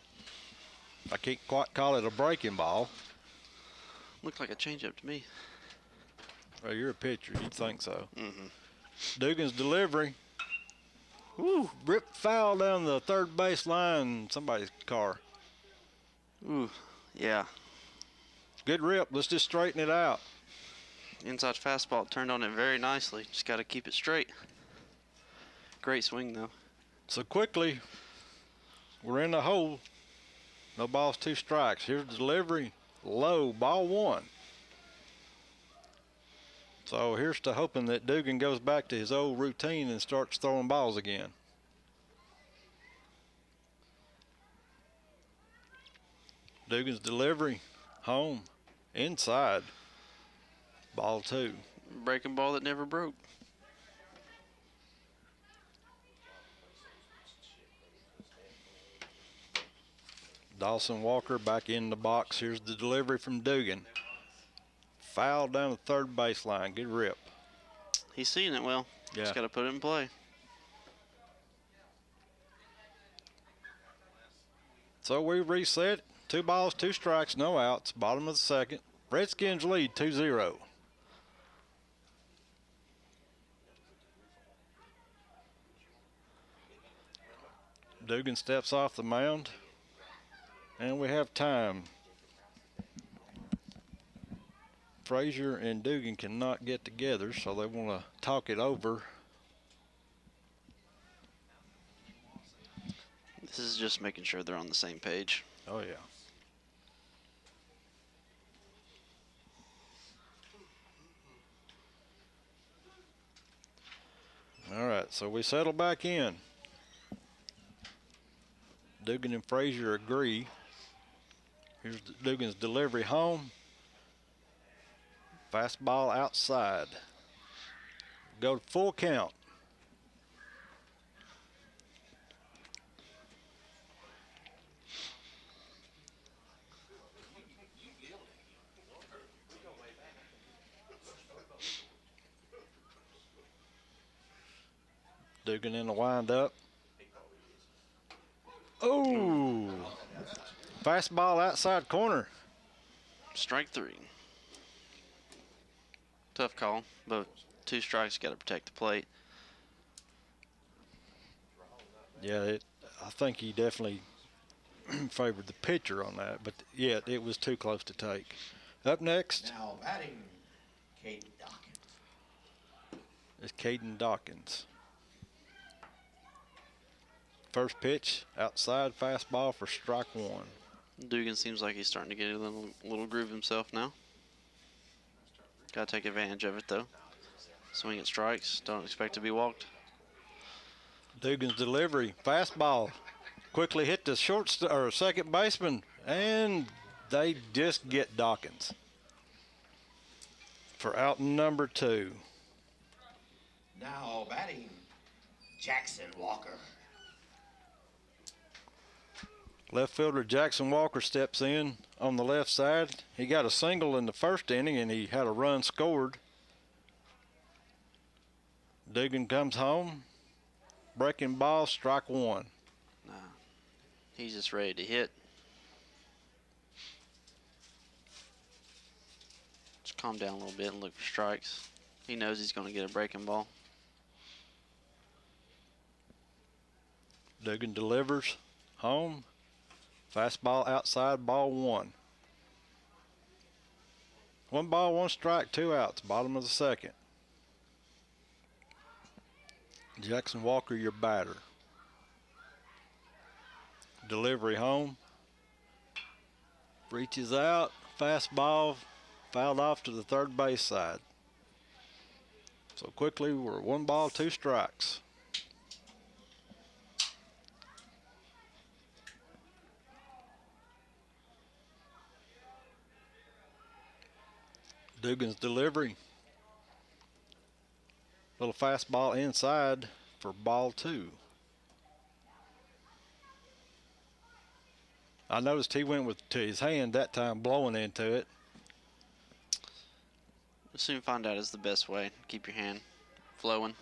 I can't quite call it a breaking ball. Looked like a changeup to me. Well, you're a pitcher. You'd think so. Mm-hmm. Dugan's delivery. Woo! Ripped foul down the third base line. Somebody's car. Ooh, yeah. Good rip. Let's just straighten it out. Inside fastball turned on it very nicely. Just got to keep it straight. Great swing, though. So quickly, we're in the hole. No balls, 2 strikes. Here's the delivery. Low, ball 1. So here's to hoping that Dugan goes back to his old routine and starts throwing balls again. Dugan's delivery, home, inside. Ball 2. Breaking ball that never broke. Dawson Walker back in the box. Here's the delivery from Dugan. Foul down the third baseline. Good rip. He's seeing it well. Yeah. Just got to put it in play. So we reset. 2 balls, 2 strikes, no outs. Bottom of the second. Redskins lead 2-0. Dugan steps off the mound, and we have time. Frazier and Dugan cannot get together, so they want to talk it over. This is just making sure they're on the same page. Oh, yeah. All right, so we settle back in. Dugan and Frazier agree. Here's Dugan's delivery home. Fastball outside. Go to full count. Dugan in the wind-up. Oh! Fastball outside corner. Strike 3. Tough call, but 2 strikes, got to protect the plate. Yeah, I think he definitely favored the pitcher on that, but yeah, it was too close to take. Up next. Now batting, Caden Dawkins. Is Caden Dawkins. First pitch, outside fastball for strike 1. Dugan seems like he's starting to get a little groove himself now. Got to take advantage of it, though. Swing at strikes. Don't expect to be walked. Dugan's delivery, fastball, quickly hit the second baseman, and they just get Dawkins for out number 2. Now batting, Jackson Walker. Left fielder Jackson Walker steps in on the left side. He got a single in the first inning, and he had a run scored. Dugan comes home. Breaking ball, strike 1. Nah, he's just ready to hit. Just calm down a little bit and look for strikes. He knows he's going to get a breaking ball. Dugan delivers home. Fastball outside, ball 1. 1 ball, 1 strike, 2 outs, bottom of the second. Jackson Walker, your batter. Delivery home. Reaches out, fastball, fouled off to the third base side. So quickly, we're 1 ball, 2 strikes. Dugan's delivery. Little fastball inside for ball 2. I noticed he went to his hand that time, blowing into it. We'll soon find out is the best way. Keep your hand flowing.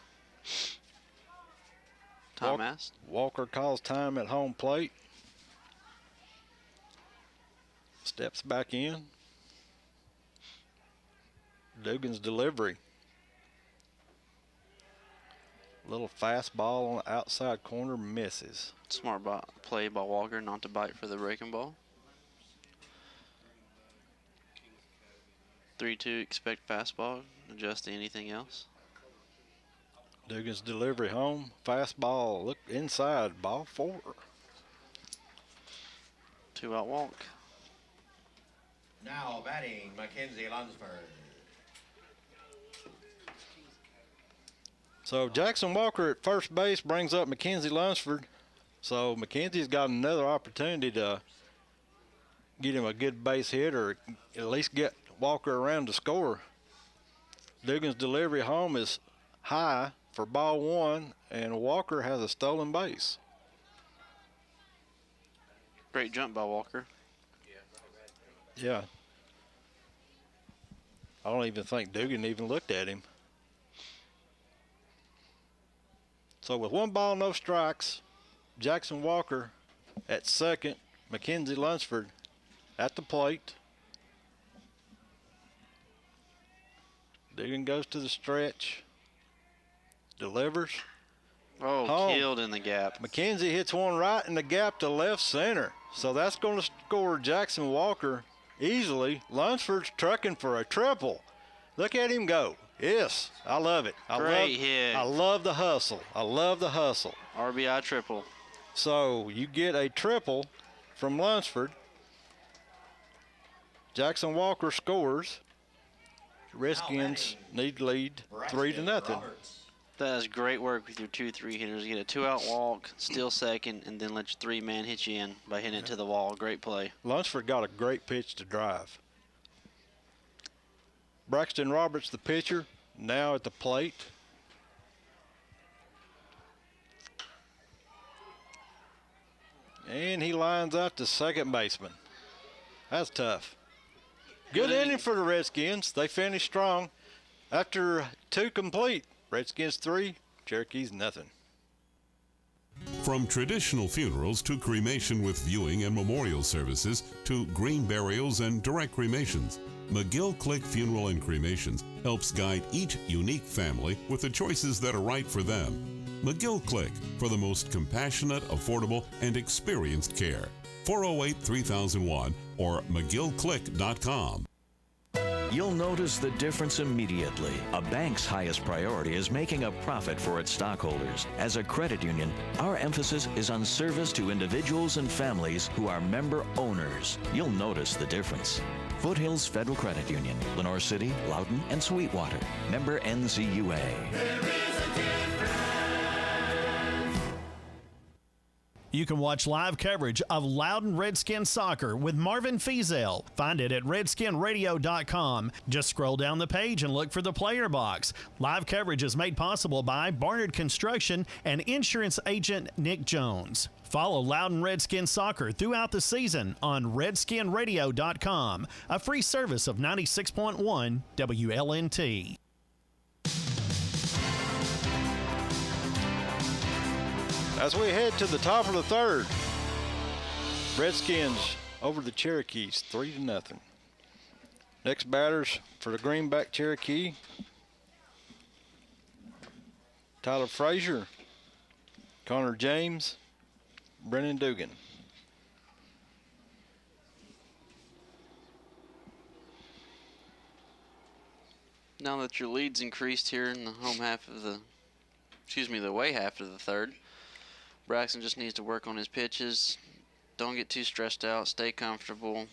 Time asked. Walker calls time at home plate. Steps back in. Dugan's delivery. Little fastball on the outside corner, misses. Smart play by Walker not to bite for the breaking ball. 3-2, expect fastball, adjust to anything else. Dugan's delivery home, fastball, look inside, ball 4. 2-out walk. Now batting, Mackenzie Lunsford. So Jackson Walker at first base brings up Mackenzie Lunsford. So Mackenzie's got another opportunity to get him a good base hit or at least get Walker around to score. Dugan's delivery home is high for ball 1, and Walker has a stolen base. Great jump by Walker. Yeah. I don't even think Dugan even looked at him. So with 1 ball, no strikes, Jackson Walker at second, Mackenzie Lunsford at the plate. Dugan goes to the stretch, delivers. Oh, home. Killed in the gap. Mackenzie hits one right in the gap to left center. So that's going to score Jackson Walker easily. Lunsford's trucking for a triple. Look at him go. Yes, I love it. Great hit. I love the hustle. I love the hustle. RBI triple. So you get a triple from Lunsford. Jackson Walker scores. Redskins need to lead 3-0. That is great work with your 2-3 hitters. You get a 2-out walk, steal second, and then let your 3-man hit you in by hitting it to the wall. Great play. Lunsford got a great pitch to drive. Braxton Roberts, the pitcher, now at the plate. And he lines out to second baseman. That's tough. Good inning for the Redskins. They finished strong. After 2 complete, Redskins 3, Cherokees nothing. From traditional funerals to cremation with viewing and memorial services to green burials and direct cremations, McGill Click Funeral and Cremations helps guide each unique family with the choices that are right for them. McGill Click, for the most compassionate, affordable, and experienced care. 408-3001 or McGillClick.com. You'll notice the difference immediately. A bank's highest priority is making a profit for its stockholders. As a credit union, our emphasis is on service to individuals and families who are member owners. You'll notice the difference. Foothills Federal Credit Union, Lenore City, Loudon, and Sweetwater. Member NCUA. You can watch live coverage of Loudon Redskins soccer with Marvin Fiesel. Find it at redskinradio.com. Just scroll down the page and look for the player box. Live coverage is made possible by Barnard Construction and insurance agent Nick Jones. Follow Loudon Redskins soccer throughout the season on redskinradio.com, a free service of 96.1 WLNT. As we head to the top of the third, Redskins over the Cherokees, 3-0. Next batters for the Greenback Cherokee, Tyler Frazier, Connor James, Brennan Dugan. Now that your lead's increased here in the the away half of the third, Braxton just needs to work on his pitches. Don't get too stressed out. Stay comfortable.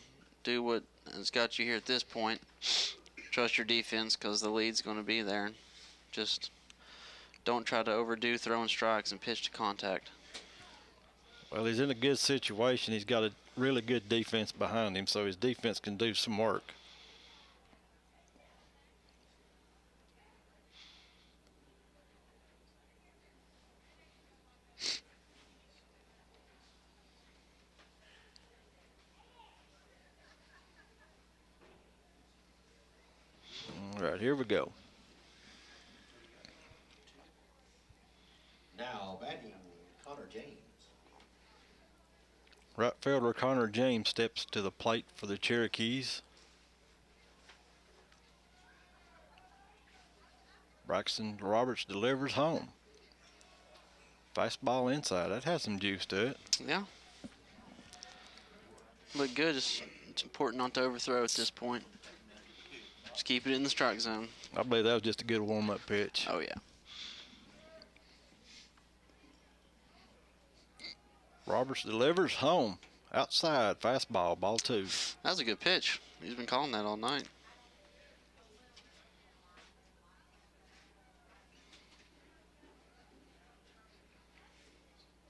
Do what has got you here at this point. Trust your defense because the lead's going to be there. Just don't try to overdo throwing strikes and pitch to contact. Well, he's in a good situation. He's got a really good defense behind him, so his defense can do some work. All right, here we go. Now batting, Connor James. Right fielder Connor James steps to the plate for the Cherokees. Braxton Roberts delivers home. Fastball inside. That has some juice to it. Yeah. Look good. It's important not to overthrow at this point. Just keep it in the strike zone. I believe that was just a good warm-up pitch. Oh, yeah. Roberts delivers home. Outside, fastball, ball 2. That was a good pitch. He's been calling that all night.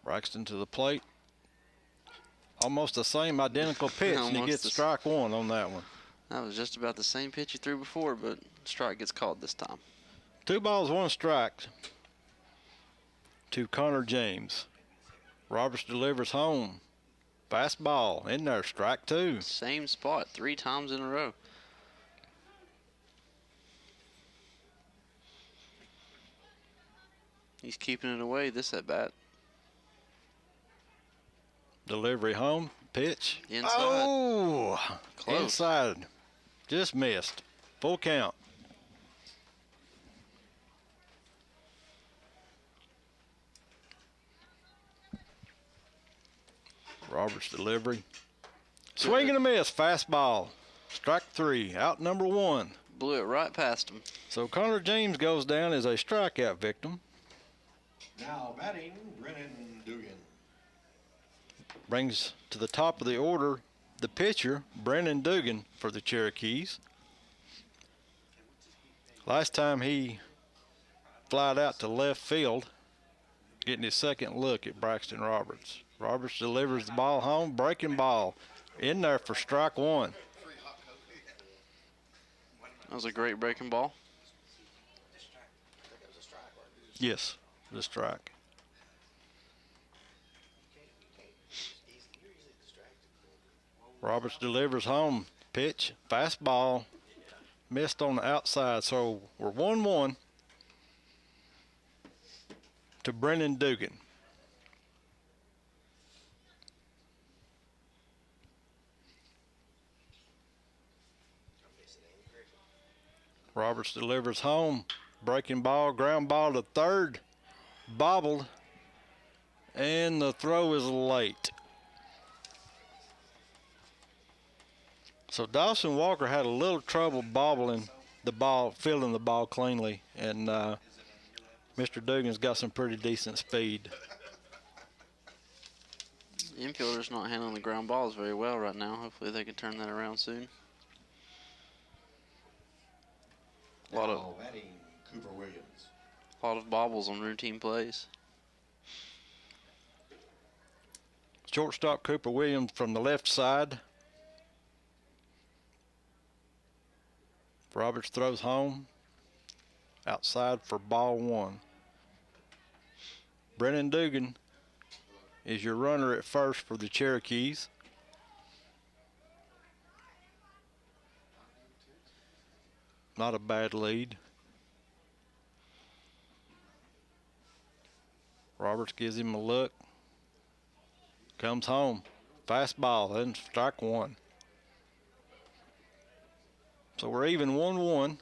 Braxton to the plate. Almost the same identical pitch, and he gets strike 1 on that one. That was just about the same pitch he threw before, but strike gets called this time. 2 balls, 1 strike to Connor James. Roberts delivers home. Fastball in there, strike 2. Same spot 3 times in a row. He's keeping it away this at bat. Delivery home, pitch. Inside. Oh, close. Inside. Just missed. Full count. Roberts delivery. Swing and a miss. Fastball. Strike 3. Out number 1. Blew it right past him. So Connor James goes down as a strikeout victim. Now batting, Brennan Dugan. Brings to the top of the order the pitcher, Brennan Dugan, for the Cherokees. Last time he flied out to left field, getting his second look at Braxton Roberts. Roberts delivers the ball home, breaking ball in there for strike 1. That was a great breaking ball. Yes, the strike. Roberts delivers home, pitch, fastball, missed on the outside, so we're 1-1 to Brennan Dugan. Roberts delivers home. Breaking ball, ground ball to third. Bobbled. And the throw is late. So Dawson Walker had a little trouble bobbling the ball, fielding the ball cleanly. And Mr. Dugan's got some pretty decent speed. The infielder's not handling the ground balls very well right now. Hopefully they can turn that around soon. A lot of Cooper Williams. A lot of bobbles on routine plays. Shortstop Cooper Williams from the left side. Roberts throws home. Outside for ball one. Brennan Dugan is your runner at first for the Cherokees. Not a bad lead. Roberts gives him a look. Comes home. Fastball, and strike one. So we're even 1-1.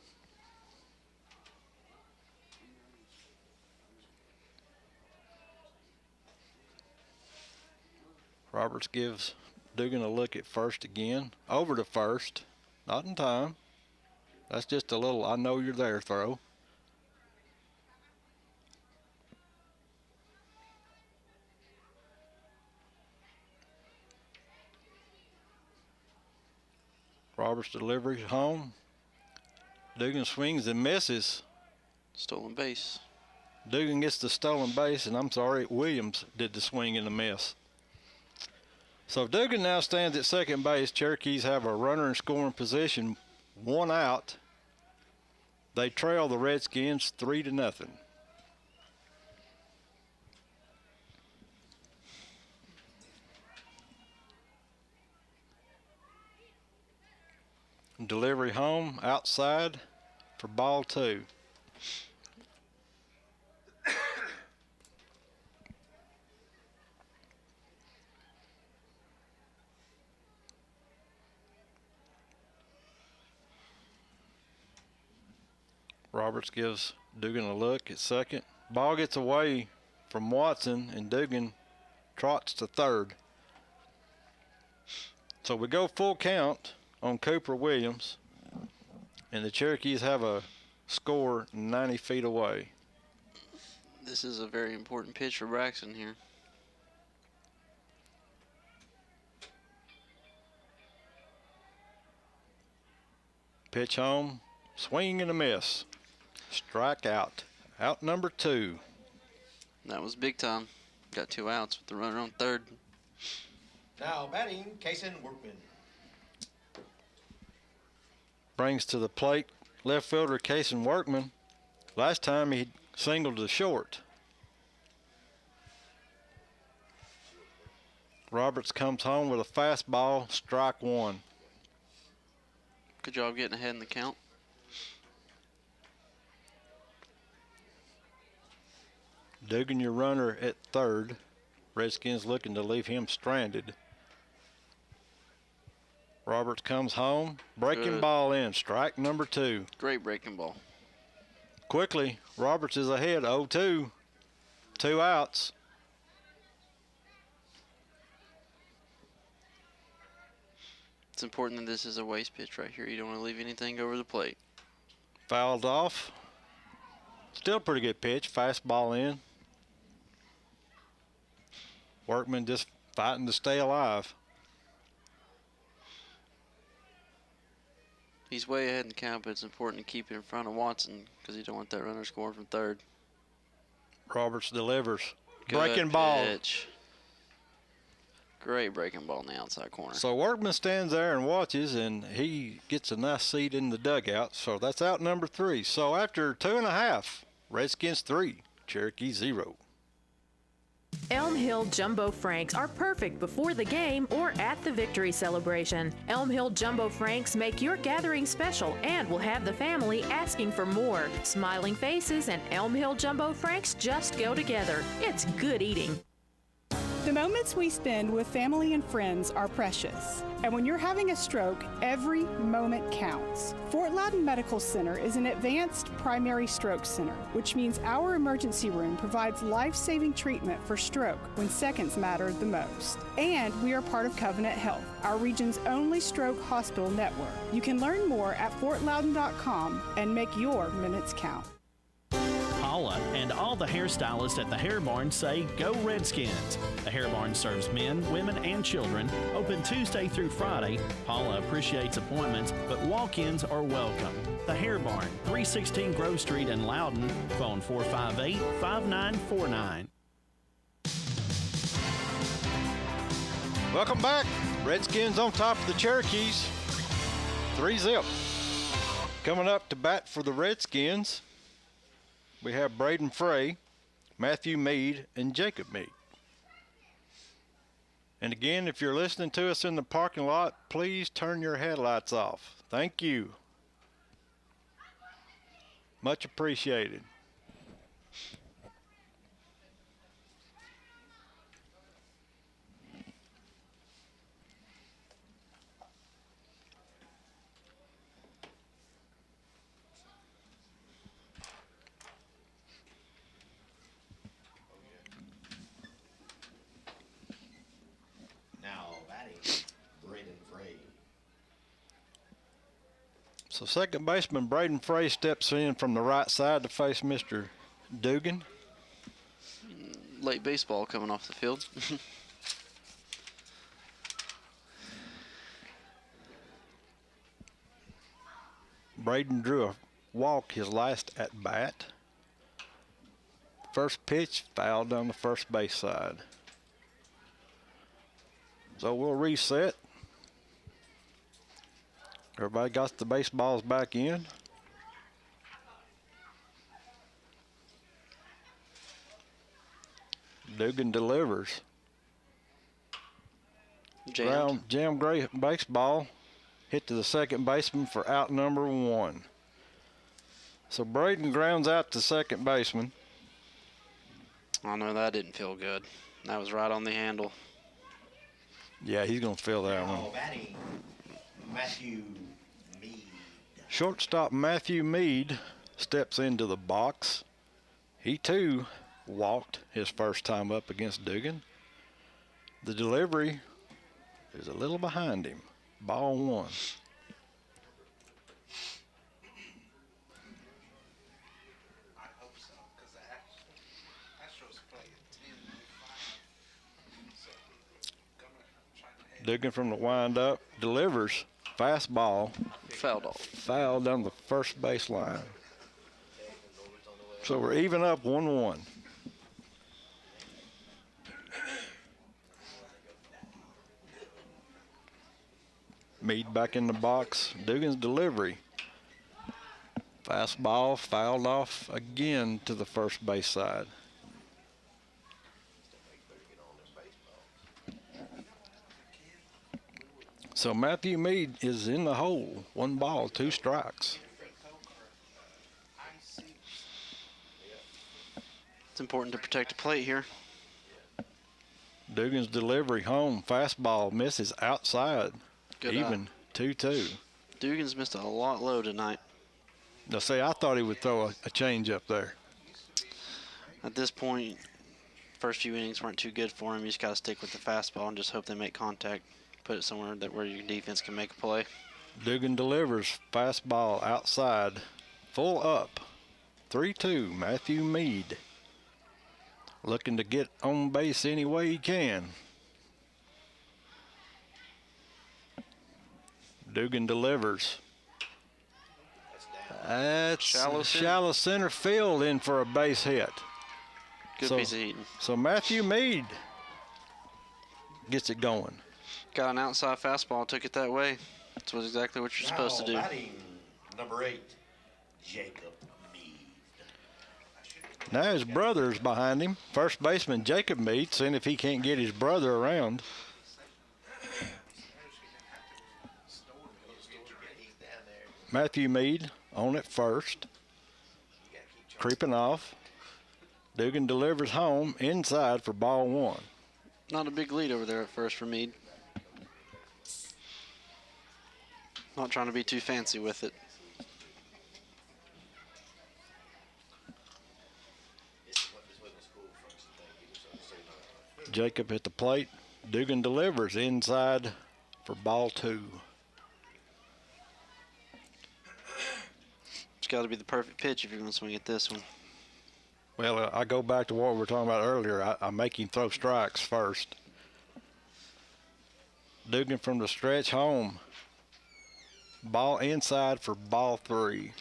Roberts gives Dugan a look at first again. Over to first. Not in time. That's just a little I know you're there throw. Roberts delivery home. Dugan swings and misses. Stolen base. Dugan gets the stolen base, and I'm sorry, Williams did the swing and the miss. So Dugan now stands at second base. Cherokees have a runner in scoring position, one out. They trail the Redskins 3-0. Delivery home, outside for ball two. Roberts gives Dugan a look at second. Ball gets away from Watson, and Dugan trots to third. So we go full count on Cooper Williams, and the Cherokees have a score 90 feet away. This is a very important pitch for Braxton here. Pitch home, swing and a miss. Strike out. Out number two. That was big time. Got 2 outs with the runner on third. Now batting, Kason Workman. Brings to the plate left fielder Kason Workman. Last time he singled to short. Roberts comes home with a fastball, strike one. Good job getting ahead in the count. Dugan, your runner at third. Redskins looking to leave him stranded. Roberts comes home. Breaking ball in. Strike number two. Great breaking ball. Quickly, Roberts is ahead. 0-2. 2 outs. It's important that this is a waste pitch right here. You don't want to leave anything over the plate. Fouled off. Still a pretty good pitch. Fastball in. Workman just fighting to stay alive. He's way ahead in the count, but it's important to keep it in front of Watson because you don't want that runner scoring from third. Roberts delivers. Good breaking ball. Pitch. Great breaking ball in the outside corner. So Workman stands there and watches, and he gets a nice seat in the dugout. So that's out number 3. So after 2.5, Redskins 3, Cherokee 0. Elm Hill Jumbo Franks are perfect before the game or at the victory celebration. Elm Hill Jumbo Franks make your gathering special and will have the family asking for more. Smiling faces and Elm Hill Jumbo Franks just go together. It's good eating. The moments we spend with family and friends are precious. And when you're having a stroke, every moment counts. Fort Loudon Medical Center is an advanced primary stroke center, which means our emergency room provides life-saving treatment for stroke when seconds matter the most. And we are part of Covenant Health, our region's only stroke hospital network. You can learn more at fortloudon.com and make your minutes count. Paula and all the hairstylists at the Hair Barn say go Redskins. The Hair Barn serves men, women, and children. Open Tuesday through Friday. Paula appreciates appointments, but walk-ins are welcome. The Hair Barn, 316 Grove Street in Loudon. Phone 458-5949. Welcome back. Redskins on top of the Cherokees. 3-0. Coming up to bat for the Redskins, we have Braden Frey, Matthew Mead, and Jacob Mead. And again, if you're listening to us in the parking lot, please turn your headlights off. Thank you. Much appreciated. So second baseman Braden Frey steps in from the right side to face Mr. Dugan. Late baseball coming off the field. Braden drew a walk his last at bat. First pitch fouled on the first base side. So we'll reset. Everybody got the baseballs back in. Dugan delivers. Jam Gray baseball hit to the second baseman for out number 1. So Braden grounds out to second baseman. I know that didn't feel good. That was right on the handle. Yeah, he's going to feel that one. Batting, Matthew Mead. Shortstop Matthew Mead steps into the box. He too walked his first time up against Dugan. The delivery is a little behind him. Ball 1. Dugan from the windup delivers. Fastball. Fouled off. Fouled down the first base line. So we're even up 1-1. Mead back in the box. Dugan's delivery. Fastball fouled off again to the first base side. So Matthew Mead is in the hole. 1 ball, 2 strikes. It's important to protect the plate here. Dugan's delivery home. Fastball misses outside. Good even 2-2. Dugan's missed a lot low tonight. Now, see, I thought he would throw a change up there. At this point, first few innings weren't too good for him. You just got to stick with the fastball and just hope they make contact. Put it somewhere where your defense can make a play. Dugan delivers. Fastball outside. Full up. 3-2. Matthew Mead. Looking to get on base any way he can. Dugan delivers. That's shallow center field in for a base hit. Good piece of heating. So Matthew Mead gets it going. Got an outside fastball, took it that way. That's exactly what you're supposed to do. Batting number 8, Jacob Mead. Now his brother's behind him. First baseman Jacob Mead, seeing if he can't get his brother around. Matthew Mead on at first. Creeping off. Dugan delivers home inside for ball 1. Not a big lead over there at first for Meade. Not trying to be too fancy with it. Jacob at the plate. Dugan delivers inside for ball 2. It's got to be the perfect pitch if you're going to swing at this one. Well, I go back to what we were talking about earlier. I make him throw strikes first. Dugan from the stretch home. Ball inside for ball 3.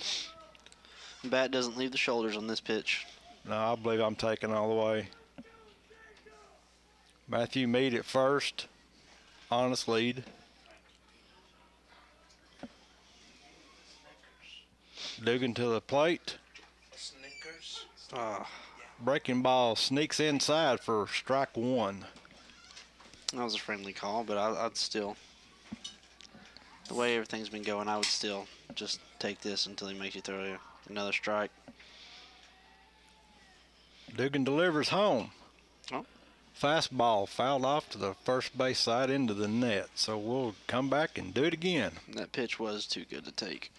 Bat doesn't leave the shoulders on this pitch. No, I believe I'm taking all the way. Matthew Meade at first. Honest lead. Dugan to the plate. Snickers. Breaking ball sneaks inside for strike 1. That was a friendly call, but I'd still, the way everything's been going, I would still just take this until he makes you throw another strike. Dugan delivers home. Oh. Fastball fouled off to the first base side into the net. So we'll come back and do it again. That pitch was too good to take.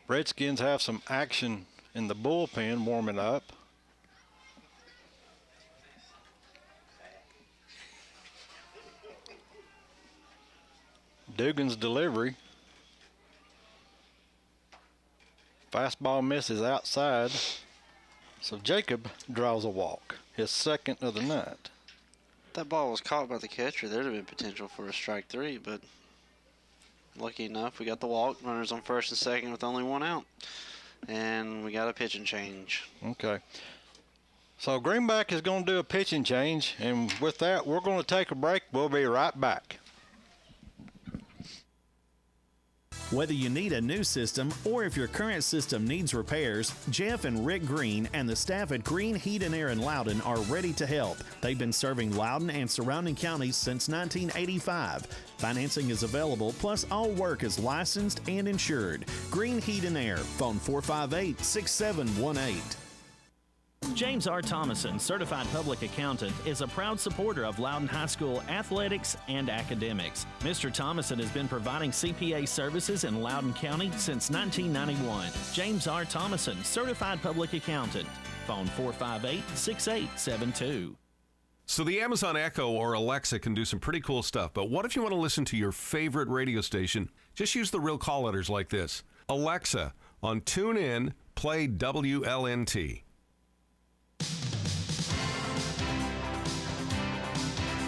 Redskins have some action in the bullpen warming up. Dugan's delivery. Fastball misses outside. So Jacob draws a walk, his second of the night. That ball was caught by the catcher. There'd have been potential for a strike 3, but lucky enough, we got the walk. Runners on first and second with only 1 out. And we got a pitching change. Okay. So Greenback is going to do a pitching change, and with that, we're going to take a break. We'll be right back. Whether you need a new system or if your current system needs repairs, Jeff and Rick Green and the staff at Green Heat and Air in Loudon are ready to help. They've been serving Loudon and surrounding counties since 1985. Financing is available, plus all work is licensed and insured. Green Heat and Air, phone 458-6718. James R. Thomason, Certified Public Accountant, is a proud supporter of Loudon High School athletics and academics. Mr. Thomason has been providing CPA services in Loudon County since 1991. James R. Thomason, Certified Public Accountant. Phone 458-6872. So the Amazon Echo or Alexa can do some pretty cool stuff, but what if you want to listen to your favorite radio station? Just use the real call letters like this. Alexa, on TuneIn, play WLNT.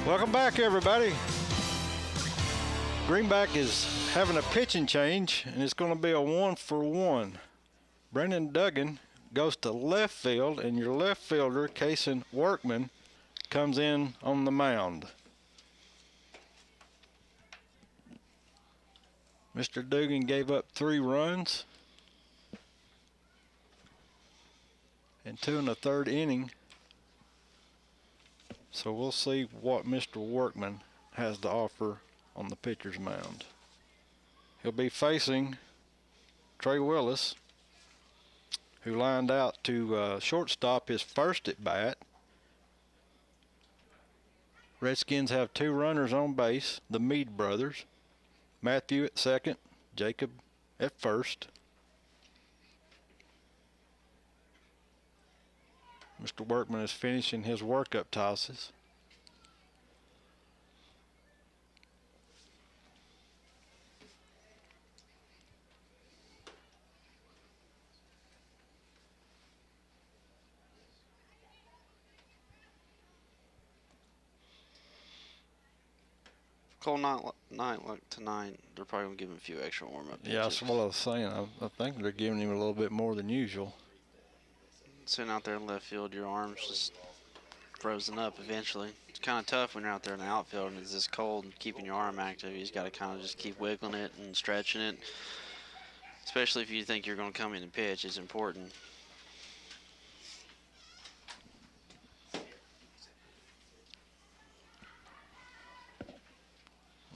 Welcome back, everybody. Greenback is having a pitching change, and it's going to be a 1-for-1. Brendan Duggan goes to left field, and your left fielder, Kason Workman, comes in on the mound. Mr. Dugan gave up 3 runs and 2 in the 3rd inning. So we'll see what Mr. Workman has to offer on the pitcher's mound. He'll be facing Trey Willis, who lined out to shortstop his first at bat. Redskins have 2 runners on base, the Meade brothers. Matthew at second, Jacob at first. Mr. Workman is finishing his workup tosses. Cold night like tonight, they're probably going to give him a few extra warm-up pitches. Yeah, that's what I was saying. I think they're giving him a little bit more than usual. Sitting out there in left field, your arms just frozen up eventually. It's kind of tough when you're out there in the outfield and it's this cold and keeping your arm active. You just got to kind of just keep wiggling it and stretching it, especially if you think you're going to come in and pitch. It's important.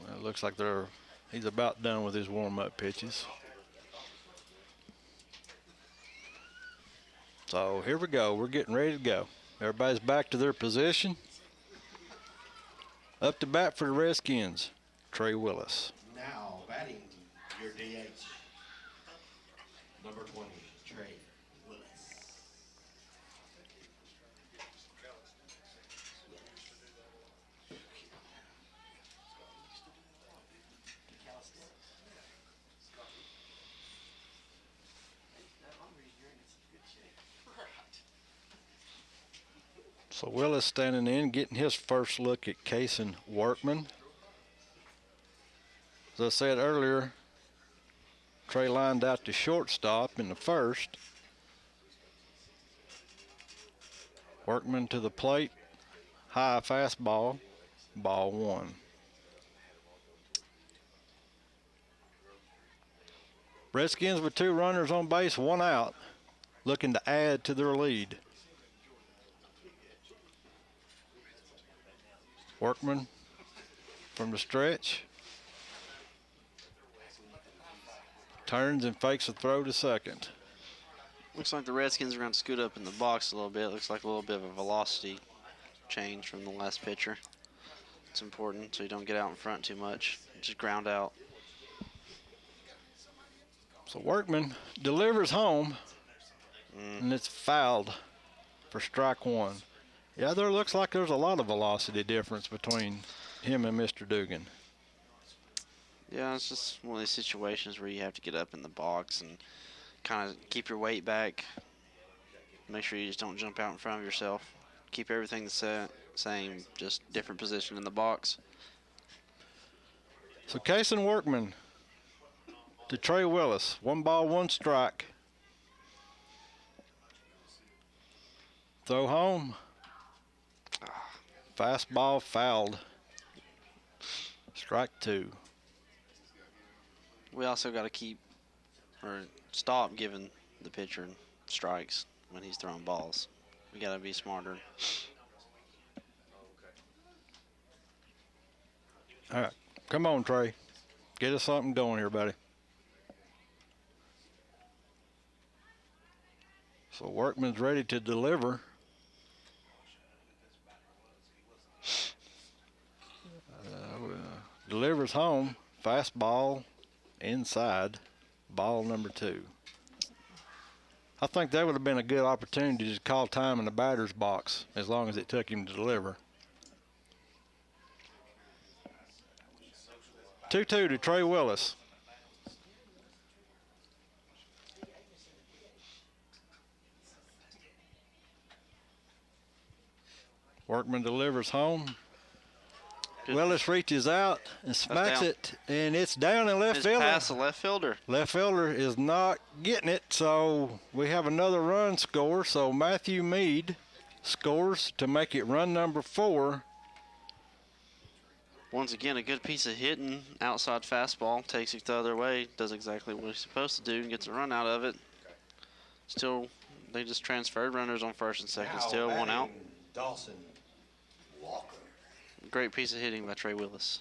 Well, it looks like he's about done with his warm-up pitches. So here we go. We're getting ready to go. Everybody's back to their position. Up to bat for the Redskins, Trey Willis. Now batting your DH, number 20, Trey Willis. So Willis standing in, getting his first look at Cason Workman. As I said earlier, Trey lined out to shortstop in the first. Workman to the plate, high fastball, ball one. Redskins with 2 runners on base, 1 out, looking to add to their lead. Workman from the stretch. Turns and fakes a throw to second. Looks like the Redskins are going to scoot up in the box a little bit. Looks like a little bit of a velocity change from the last pitcher. It's important so you don't get out in front too much. Just ground out. So Workman delivers home, and it's fouled for strike 1. Yeah, there looks like there's a lot of velocity difference between him and Mr. Dugan. Yeah, it's just one of these situations where you have to get up in the box and kind of keep your weight back. Make sure you just don't jump out in front of yourself. Keep everything the same, just different position in the box. So Cason Workman to Trey Willis. 1 ball, 1 strike. Throw home. Fastball fouled. Strike 2. We also got to keep or stop giving the pitcher strikes when he's throwing balls. We got to be smarter. All right. Come on, Trey. Get us something going here, buddy. So Workman's ready to deliver. Delivers home. Fastball inside. Ball number 2. I think that would have been a good opportunity to call time in the batter's box as long as it took him to deliver. 2-2 to Trey Willis. Workman delivers home. Willis reaches out and smacks it, and it's down in left field. It's past the left fielder. Left fielder is not getting it, so we have another run score. So Matthew Mead scores to make it run number 4. Once again, a good piece of hitting. Outside fastball takes it the other way, does exactly what he's supposed to do, and gets a run out of it. Still, they just transferred runners on first and second. Still 1 out. Dawson Walker. Great piece of hitting by Trey Willis.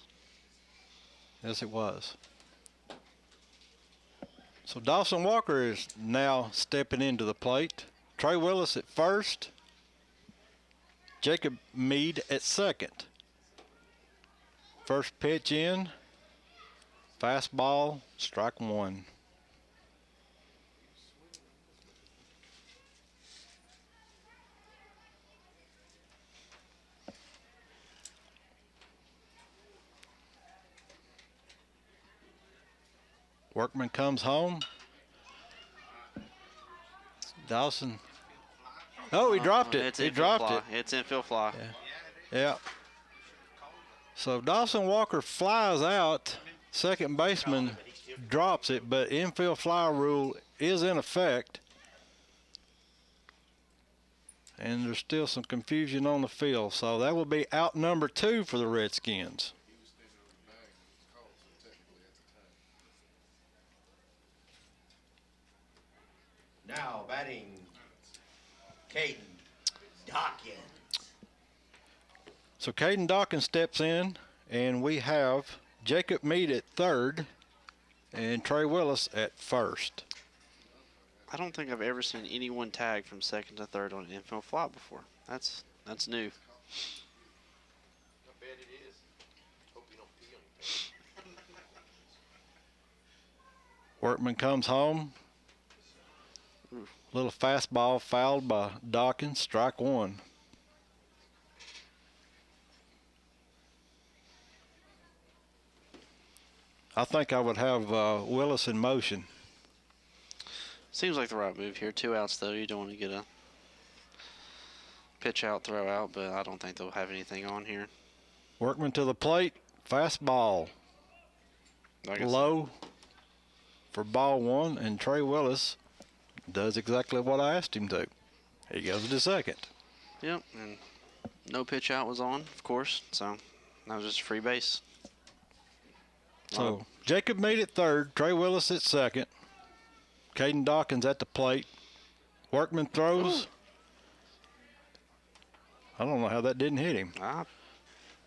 Yes, it was. So Dawson Walker is now stepping into the plate. Trey Willis at first. Jacob Mead at second. First pitch in. Fastball, strike 1. Workman comes home. Dawson. Oh, he dropped it. He dropped it. It's infield fly. Yeah. So Dawson Walker flies out. Second baseman drops it, but infield fly rule is in effect. And there's still some confusion on the field. So that will be out number 2 for the Redskins. Now batting, Caden Dawkins. So Caden Dawkins steps in, and we have Jacob Mead at third and Trey Willis at first. I don't think I've ever seen anyone tag from second to third on an infield fly before. That's new. I bet it is. Hope you don't pee on your pants. Workman comes home. Little fastball fouled by Dawkins. Strike one. I think I would have Willis in motion. Seems like the right move here. 2 outs, though. You don't want to get a pitch out, throw out, but I don't think they'll have anything on here. Workman to the plate. Fastball. Low for ball one, and Trey Willis does exactly what I asked him to. He goes to second. Yep, and no pitch out was on, of course, so that was just a free base. So Jacob made it third, Trey Willis at second, Caden Dawkins at the plate. Workman throws. I don't know how that didn't hit him.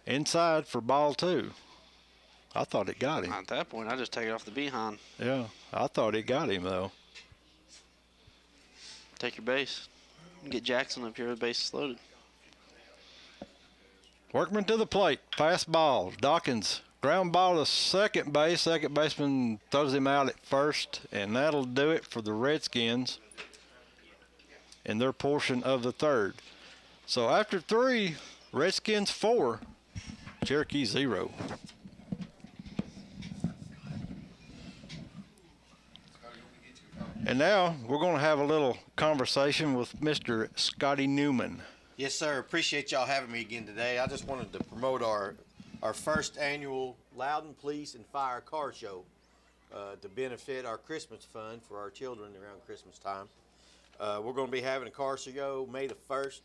Inside for ball two. I thought it got him. At that point, I just take it off the behind. Yeah, I thought it got him, though. Take your base. Get Jackson up here with bases loaded. Workman to the plate. Fastball. Dawkins. Ground ball to second base. Second baseman throws him out at first, and that'll do it for the Redskins in their portion of the third. So after 3, Redskins 4, Cherokee 0. And now we're going to have a little conversation with Mr. Scotty Newman. Yes, sir. Appreciate y'all having me again today. I just wanted to promote our first annual Loudon Police and Fire Car Show to benefit our Christmas fund for our children around Christmas time. We're going to be having a car show May the 1st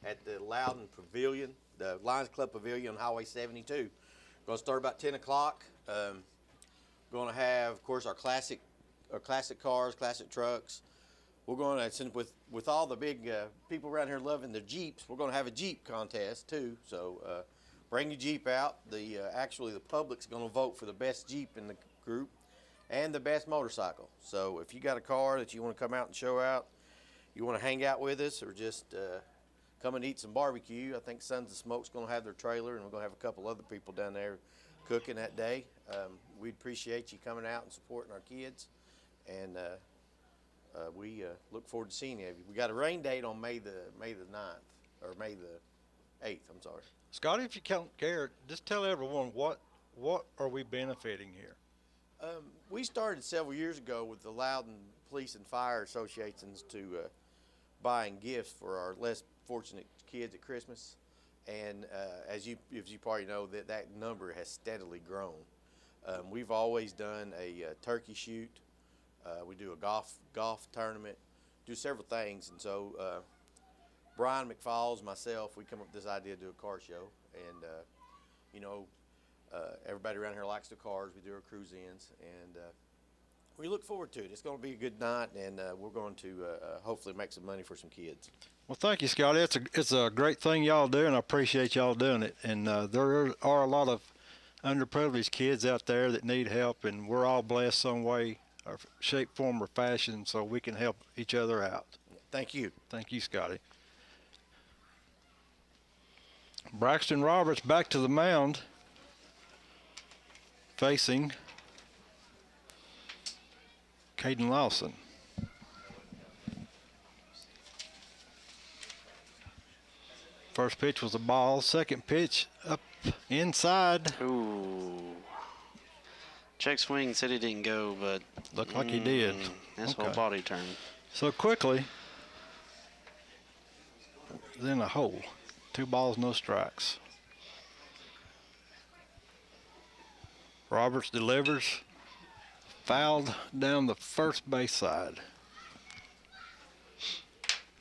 at the Loudon Pavilion, the Lions Club Pavilion on Highway 72. Going to start about 10 o'clock. Going to have, of course, our classic cars, classic trucks. We're going to, since with all the big people around here loving their Jeeps, we're going to have a Jeep contest too. So bring your Jeep out. Actually, the public's going to vote for the best Jeep in the group and the best motorcycle. So if you got a car that you want to come out and show out, you want to hang out with us, or just come and eat some barbecue. I think Sons of Smoke's going to have their trailer, and we're going to have a couple other people down there cooking that day. We'd appreciate you coming out and supporting our kids, and we look forward to seeing you. We got a rain date on May the 9th, or May the 8th, I'm sorry. Scotty, if you don't care, just tell everyone what are we benefiting here? We started several years ago with the Loudon Police and Fire Associations to buying gifts for our less fortunate kids at Christmas, and as you probably know, that number has steadily grown. We've always done a turkey shoot. We do a golf tournament, do several things, and so Brian McFalls, myself, we come up with this idea to do a car show, and everybody around here likes the cars. We do our cruise-ins, and we look forward to it. It's going to be a good night, and we're going to hopefully make some money for some kids. Well, thank you, Scotty. It's a great thing y'all do, and I appreciate y'all doing it. And there are a lot of underprivileged kids out there that need help, and we're all blessed some way, or shape, form, or fashion, so we can help each other out. Thank you. Thank you, Scotty. Braxton Roberts back to the mound, facing Caden Lawson. First pitch was a ball. Second pitch up inside. Ooh. Check swing said he didn't go, but looked like he did. His whole body turned. So quickly, then a hole. 2 balls, no strikes. Roberts delivers. Fouled down the first base side.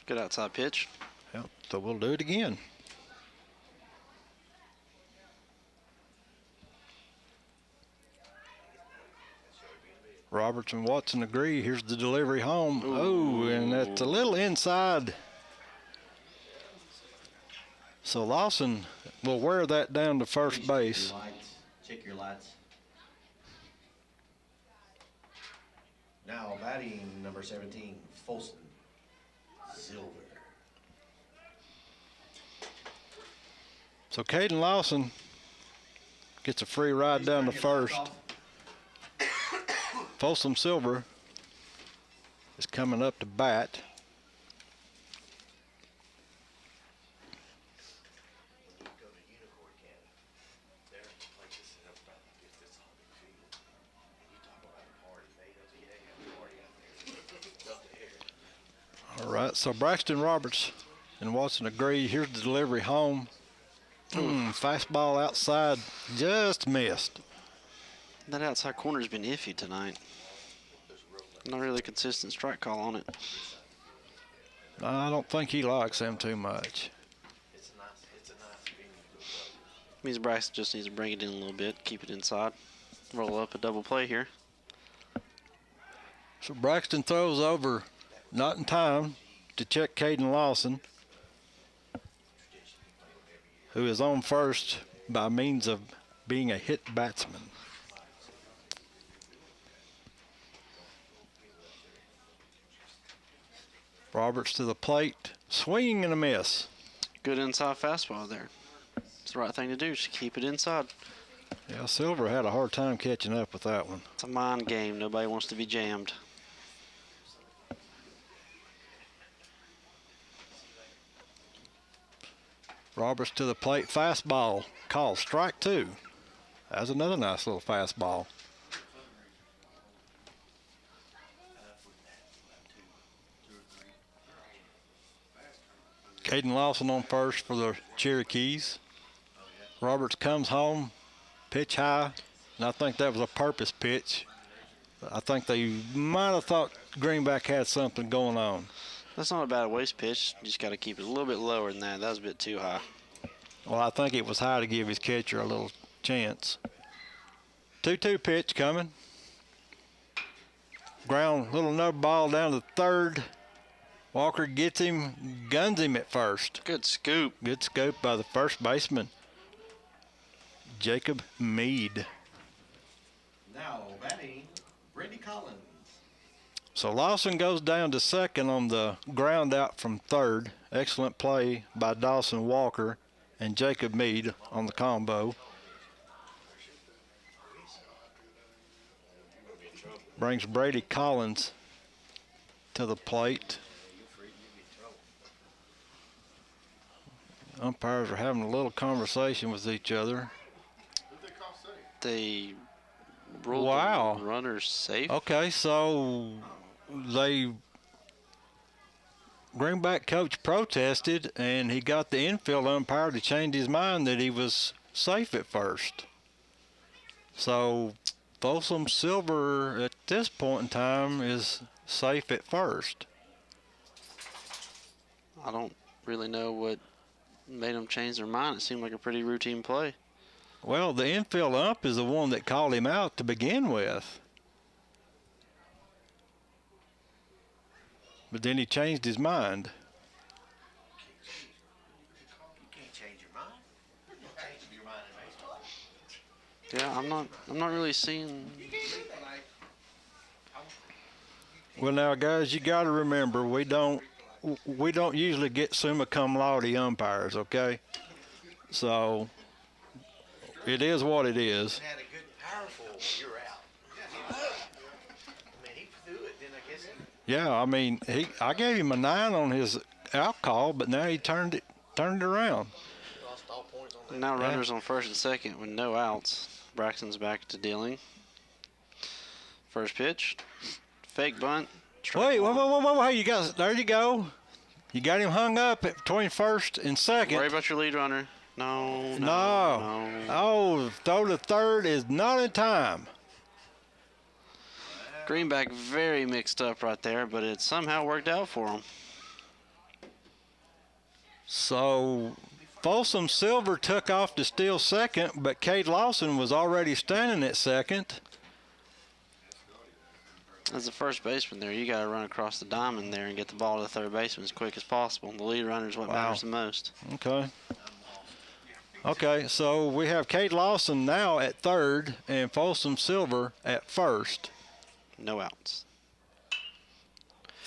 Good outside pitch. Yep, so we'll do it again. Roberts and Watson agree. Here's the delivery home. Ooh. Oh, and that's a little inside. So Lawson will wear that down to first base. Check your lights. Now batting number 17, Folsom Silver. So Caden Lawson gets a free ride down to first. Folsom Silver is coming up to bat. All right, so Braxton Roberts and Watson agree. Here's the delivery home. Fastball outside, just missed. That outside corner's been iffy tonight. Not really consistent strike call on it. I don't think he likes them too much. Means Braxton just needs to bring it in a little bit, keep it inside. Roll up a double play here. So Braxton throws over, not in time, to check Caden Lawson, who is on first by means of being a hit batsman. Roberts to the plate, swinging and a miss. Good inside fastball there. It's the right thing to do, just keep it inside. Yeah, Silver had a hard time catching up with that one. It's a mind game. Nobody wants to be jammed. Roberts to the plate, fastball, called strike two. That's another nice little fastball. Caden Lawson on first for the Cherokees. Roberts comes home, pitch high, and I think that was a purpose pitch. I think they might have thought Greenback had something going on. That's not a bad waist pitch. You just got to keep it a little bit lower than that. That was a bit too high. Well, I think it was high to give his catcher a little chance. 2-2 pitch coming. Ground, little nub ball down to third. Walker gets him, guns him at first. Good scoop. Good scoop by the first baseman, Jacob Mead. Now batting, Brady Collins. So Lawson goes down to second on the ground out from third. Excellent play by Dawson Walker and Jacob Mead on the combo. Brings Brady Collins to the plate. Umpires are having a little conversation with each other. They ruled the runners safe. Okay, so Greenback coach protested, and he got the infield umpire to change his mind that he was safe at first. So Folsom Silver at this point in time is safe at first. I don't really know what made them change their mind. It seemed like a pretty routine play. Well, the infield ump is the one that called him out to begin with. But then he changed his mind. You can't change your mind. You can't change your mind in baseball. Yeah, I'm not really seeing. Well, now, guys, you got to remember we don't usually get summa cum laude umpires, okay? So it is what it is. Had a good, powerful, you're out. I mean, he threw it, then I guess. Yeah, I mean, I gave him a 9 on his out call, but now he turned it around. Lost all points on that. Now runners on first and second with no outs. Braxton's back to dealing. First pitch, fake bunt. Wait, whoa, you got, there you go. You got him hung up between first and second. Worry about your lead runner. No. Oh, throw to third is not in time. Greenback very mixed up right there, but it somehow worked out for him. So Folsom Silver took off to steal second, but Cade Lawson was already standing at second. As the first baseman there, you got to run across the diamond there and get the ball to the third baseman as quick as possible. The lead runner is what matters the most. Okay, so we have Cade Lawson now at third and Folsom Silver at first. No outs.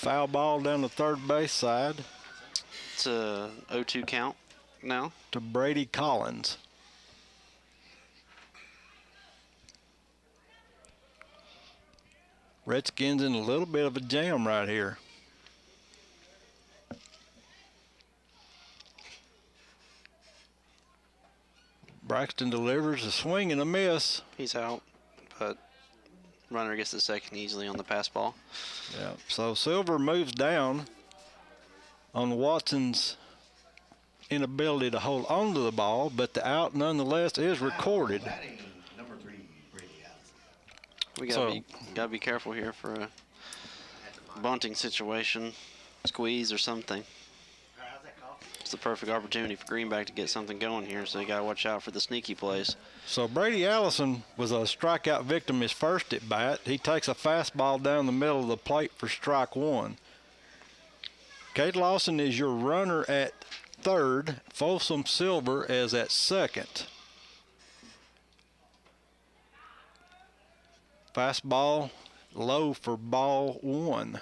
Foul ball down the third base side. It's a 0-2 count now. To Brady Collins. Redskins in a little bit of a jam right here. Braxton delivers a swing and a miss. He's out, but runner gets the second easily on the pass ball. Yeah, so Silver moves down on Watson's inability to hold on to the ball, but the out nonetheless is recorded. We gotta be careful here for a bunting situation, squeeze or something. It's the perfect opportunity for Greenback to get something going here, so you gotta watch out for the sneaky plays. So Brady Allison was a strikeout victim his first at bat. He takes a fastball down the middle of the plate for strike one. Cade Lawson is your runner at third. Folsom Silver is at second. Fastball low for ball one.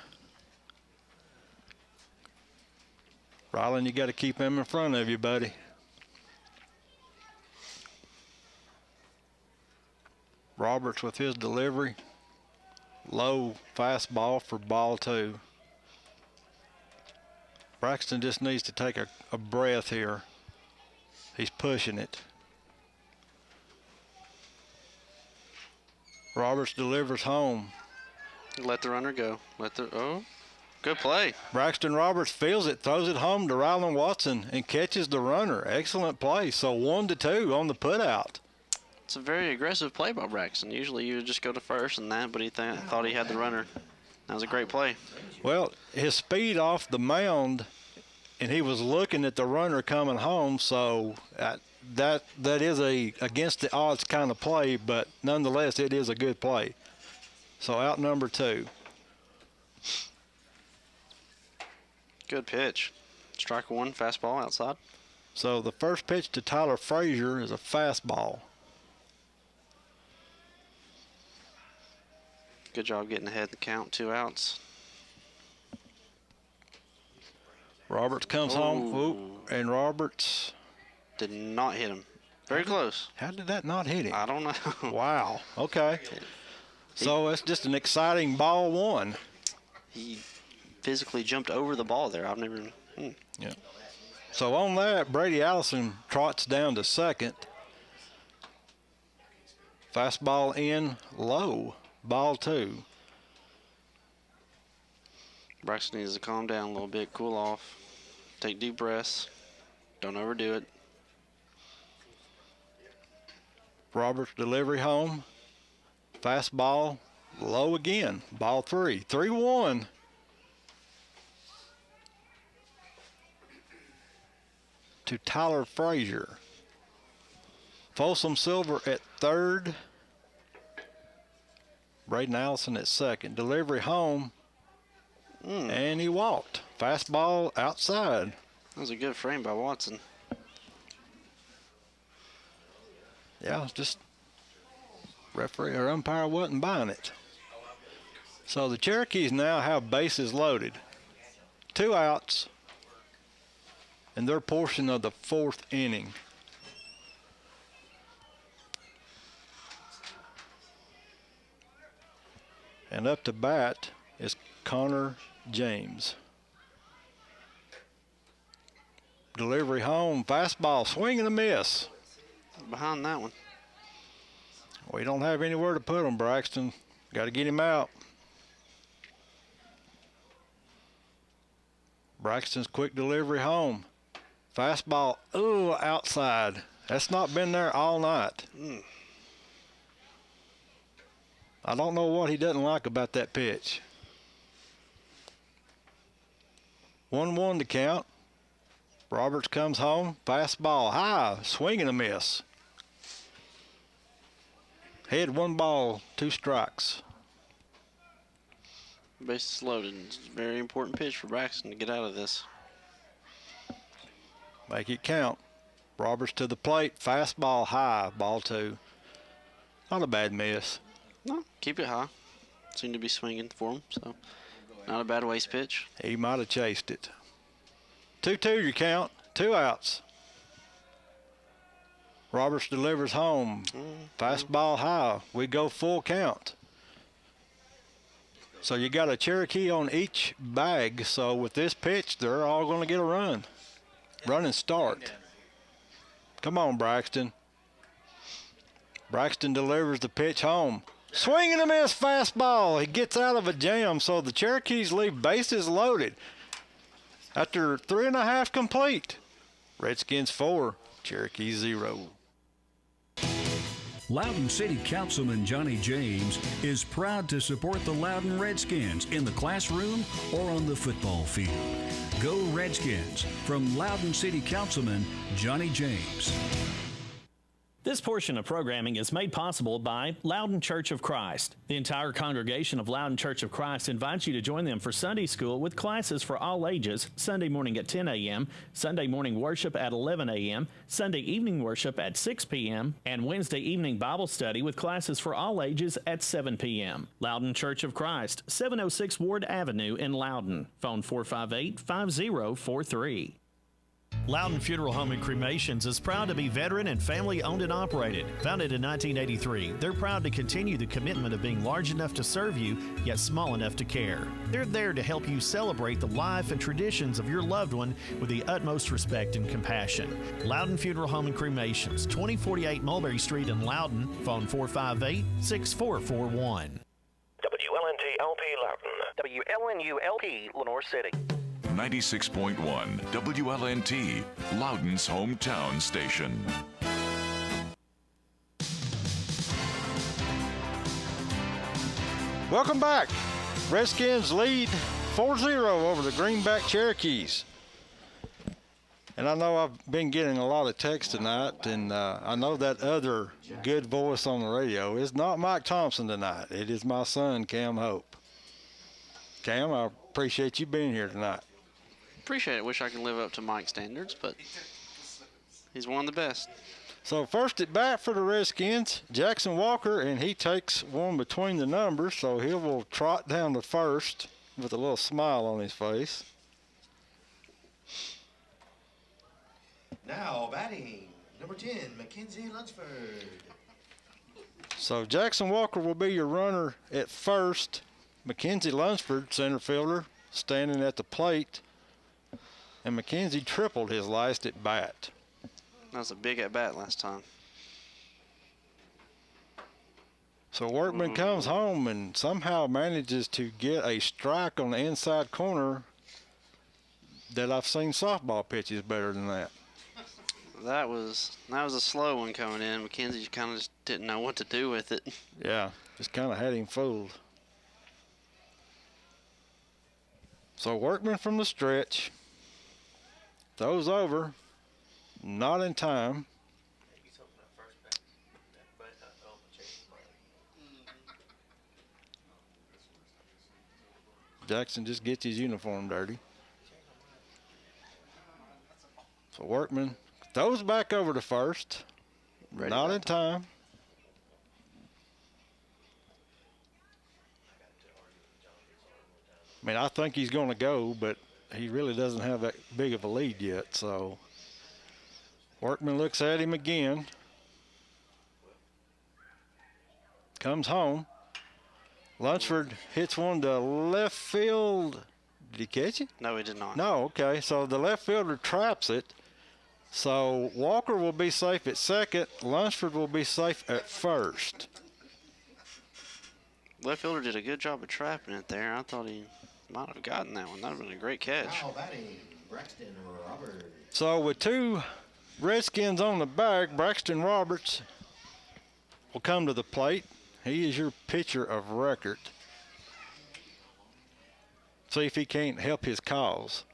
Ryland, you got to keep him in front of you, buddy. Roberts with his delivery. Low fastball for ball two. Braxton just needs to take a breath here. He's pushing it. Roberts delivers home. Let the runner go. Good play. Braxton Roberts feels it, throws it home to Ryland Watson, and catches the runner. Excellent play. So 1-2 on the putout. It's a very aggressive play by Braxton. Usually you would just go to first and that, but he thought he had the runner. That was a great play. Well, his speed off the mound, and he was looking at the runner coming home, so that is a against the odds kind of play, but nonetheless it is a good play. So out number two. Good pitch. Strike one, fastball outside. So the first pitch to Tyler Frazier is a fastball. Good job getting ahead of the count, 2 outs. Roberts comes home. Ooh, and Roberts did not hit him. Very close. How did that not hit him? I don't know. Wow. Okay. So it's just an exciting ball one. He physically jumped over the ball there. I've never. Yeah. So on that, Brady Allison trots down to second. Fastball in low. Ball two. Braxton needs to calm down a little bit, cool off, take deep breaths, don't overdo it. Roberts delivery home. Fastball low again. Ball three. 3-1. To Tyler Frazier. Folsom Silver at third. Braden Allison at second. Delivery home. And he walked. Fastball outside. That was a good frame by Watson. Yeah, just referee or umpire wasn't buying it. So the Cherokees now have bases loaded. 2 outs in their portion of the 4th inning. And up to bat is Connor James. Delivery home, fastball, swing and a miss. Behind that one. We don't have anywhere to put him, Braxton. Got to get him out. Braxton's quick delivery home. Fastball, outside. That's not been there all night. I don't know what he doesn't like about that pitch. 1-1 to count. Roberts comes home. Fastball high. Swing and a miss. Head 1 ball, 2 strikes. Bases loaded. It's a very important pitch for Braxton to get out of this. Make it count. Roberts to the plate. Fastball high. Ball 2. Not a bad miss. No, keep it high. Seemed to be swinging for him, so Not a bad waste pitch. He might have chased it. 2-2 your count, 2 outs. Roberts delivers home. Fastball high. We go full count. So you got a Cherokee on each bag. So with this pitch, they're all going to get a run. Run and start. Come on, Braxton. Braxton delivers the pitch home. Swing and a miss fastball. He gets out of a jam, so the Cherokees leave bases loaded. After 3.5 complete, Redskins 4, Cherokee 0. Loudon City Councilman Johnny James is proud to support the Loudon Redskins in the classroom or on the football field. Go Redskins from Loudon City Councilman Johnny James. This portion of programming is made possible by Loudon Church of Christ. The entire congregation of Loudon Church of Christ invites you to join them for Sunday school with classes for all ages, Sunday morning at 10 a.m., Sunday morning worship at 11 a.m., Sunday evening worship at 6 p.m., and Wednesday evening Bible study with classes for all ages at 7 p.m. Loudon Church of Christ, 706 Ward Avenue in Loudon. Phone 458-5043. Loudon Funeral Home and Cremations is proud to be veteran and family owned and operated. Founded in 1983, they're proud to continue the commitment of being large enough to serve you, yet small enough to care. They're there to help you celebrate the life and traditions of your loved one with the utmost respect and compassion. Loudon Funeral Home and Cremations, 2048 Mulberry Street in Loudon. Phone 458-6441. WLNT LP Loudon. WLNULP Lenore City. 96.1 WLNT, Loudon's hometown station. Welcome back. Redskins lead 4-0 over the Greenback Cherokees. And I know I've been getting a lot of text tonight, and I know that other good voice on the radio is not Mike Thompson tonight. It is my son, Cam Hope. Cam, I appreciate you being here tonight. Appreciate it. Wish I could live up to Mike's standards, but he's one of the best. So first at bat for the Redskins, Jackson Walker, and he takes one between the numbers, so he will trot down to first with a little smile on his face. Now batting, number 10, Mackenzie Lunsford. So Jackson Walker will be your runner at first. Mackenzie Lunsford, center fielder, standing at the plate. And McKenzie tripled his last at bat. That was a big at bat last time. So Workman comes home and somehow manages to get a strike on the inside corner that I've seen softball pitches better than that. That was a slow one coming in. McKenzie kind of just didn't know what to do with it. Yeah, just kind of had him fooled. So Workman from the stretch. Throws over, not in time. Jackson just gets his uniform dirty. So Workman throws back over to first, not in time. I mean, I think he's going to go, but he really doesn't have that big of a lead yet, so Workman looks at him again. Comes home. Lunsford hits one to left field. Did he catch it? No, he did not. No, okay. So the left fielder traps it. So Walker will be safe at second. Lunsford will be safe at first. Left fielder did a good job of trapping it there. I thought he might have gotten that one. That would have been a great catch. Now batting, Braxton Roberts. So with two Redskins on the bag, Braxton Roberts will come to the plate. He is your pitcher of record. See if he can't help his cause.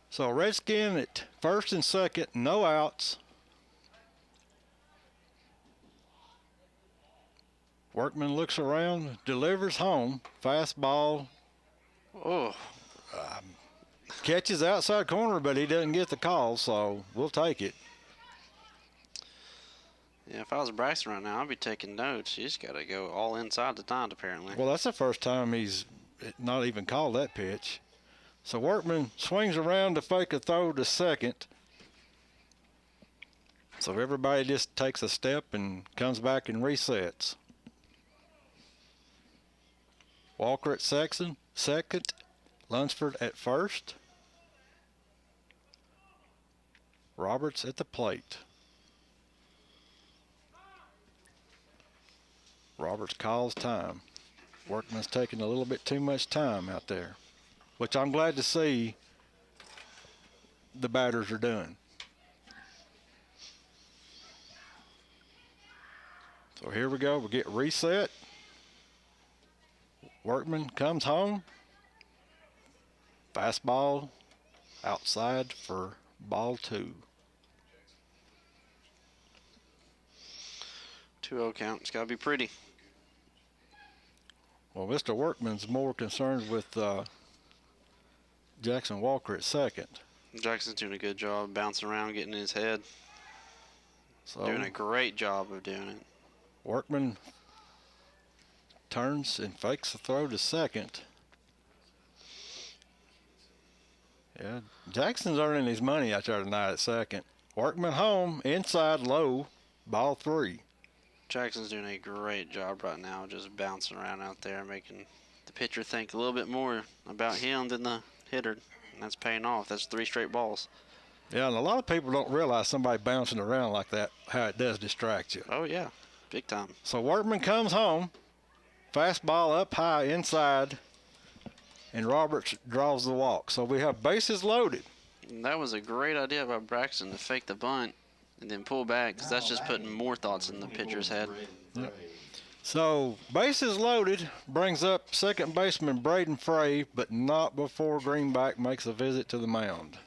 So Redskin at first and second, no outs. Workman looks around, delivers home, fastball. Oh. Catches outside corner, but he doesn't get the call, so we'll take it. Yeah, if I was Braxton right now, I'd be taking notes. He's got to go all inside tonight, apparently. Well, that's the first time he's not even called that pitch. So Workman swings around to fake a throw to second. So everybody just takes a step and comes back and resets. Walker at second, Lunsford at first. Roberts at the plate. Roberts calls time. Workman's taking a little bit too much time out there, which I'm glad to see the batters are doing. So here we go. We get reset. Workman comes home. Fastball outside for ball 2. 2-0 count. It's got to be pretty. Well, Mr. Workman's more concerned with Jackson Walker at second. Jackson's doing a good job bouncing around, getting in his head. So Doing a great job of doing it. Workman turns and fakes the throw to second. Yeah, Jackson's earning his money out there tonight at second. Workman home, inside low, ball 3. Jackson's doing a great job right now, just bouncing around out there, making the pitcher think a little bit more about him than the hitter, and that's paying off. That's 3 straight balls. Yeah, and a lot of people don't realize somebody bouncing around like that, how it does distract you. Oh, yeah, big time. So Workman comes home, fastball up high inside, and Roberts draws the walk. So we have bases loaded. And that was a great idea by Braxton to fake the bunt and then pull back, because that's just putting more thoughts in the pitcher's head. Yep. So bases loaded brings up second baseman Braden Frey, but not before Greenback makes a visit to the mound.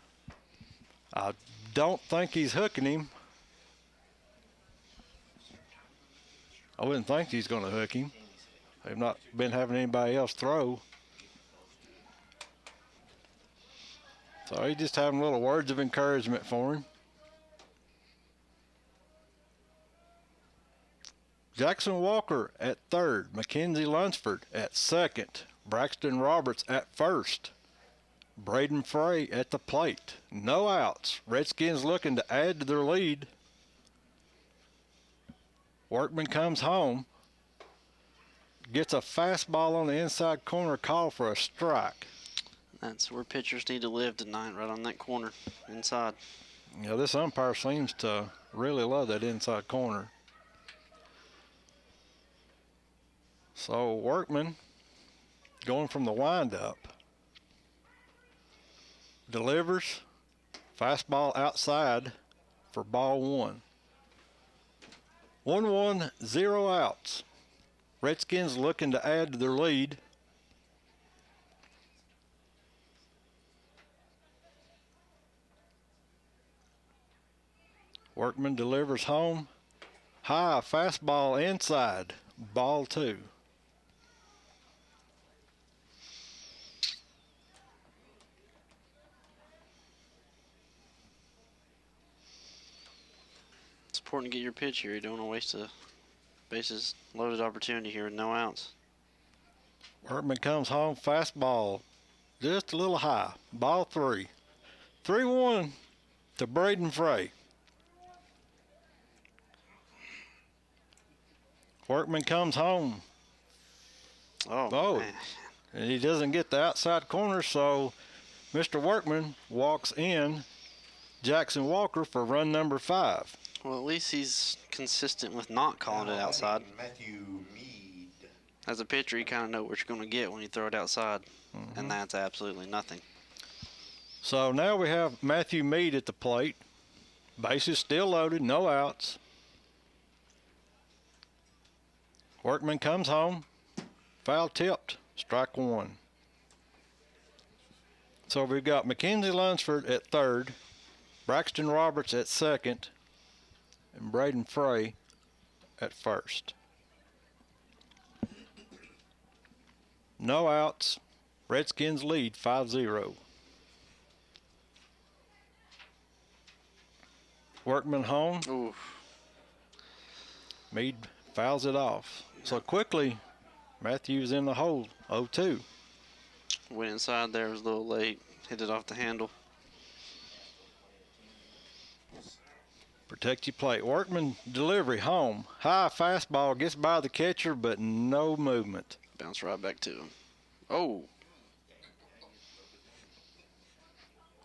I don't think he's hooking him. I wouldn't think he's going to hook him. They've not been having anybody else throw. So he's just having little words of encouragement for him. Jackson Walker at third, Mackenzie Lunsford at second, Braxton Roberts at first, Braden Frey at the plate. No outs. Redskins looking to add to their lead. Workman comes home, gets a fastball on the inside corner, call for a strike. That's where pitchers need to live tonight, right on that corner, inside. Yeah, this umpire seems to really love that inside corner. So Workman going from the windup. Delivers. Fastball outside for ball 1. 1-1, 0 outs. Redskins looking to add to their lead. Workman delivers home. High fastball inside. Ball 2. It's important to get your pitch here. You don't want to waste a bases loaded opportunity here with no outs. Workman comes home, fastball just a little high. Ball 3. 3-1 to Braden Frey. Workman comes home. Oh, man. And he doesn't get the outside corner, so Mr. Workman walks in Jackson Walker for run number 5. Well, at least he's consistent with not calling it outside. Matthew Mead. As a pitcher, you kind of know what you're going to get when you throw it outside, and that's absolutely nothing. So now we have Matthew Mead at the plate. Bases still loaded, no outs. Workman comes home, foul tipped, strike 1. So we've got Mackenzie Lunsford at third, Braxton Roberts at second, and Braden Frey at first. No outs. Redskins lead 5-0. Workman home. Ooh. Meade fouls it off. So quickly, Matthews in the hole, 0-2. Went inside there, was a little late. Hit it off the handle. Protect your plate. Workman delivery home. High fastball gets by the catcher, but no movement. Bounce right back to him. Oh.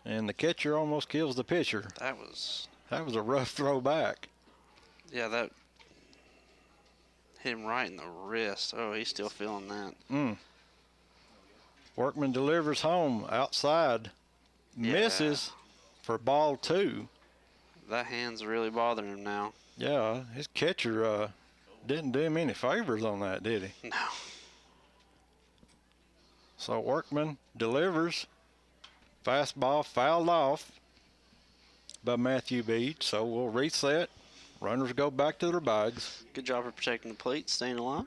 And the catcher almost kills the pitcher. That was a rough throw back. Yeah, that hit him right in the wrist. Oh, he's still feeling that. Workman delivers home outside. Yeah. Misses for ball 2. That hand's really bothering him now. Yeah, his catcher didn't do him any favors on that, did he? No. So Workman delivers. Fastball fouled off by Matthew Meade. So we'll reset. Runners go back to their bags. Good job of protecting the plate, staying alive.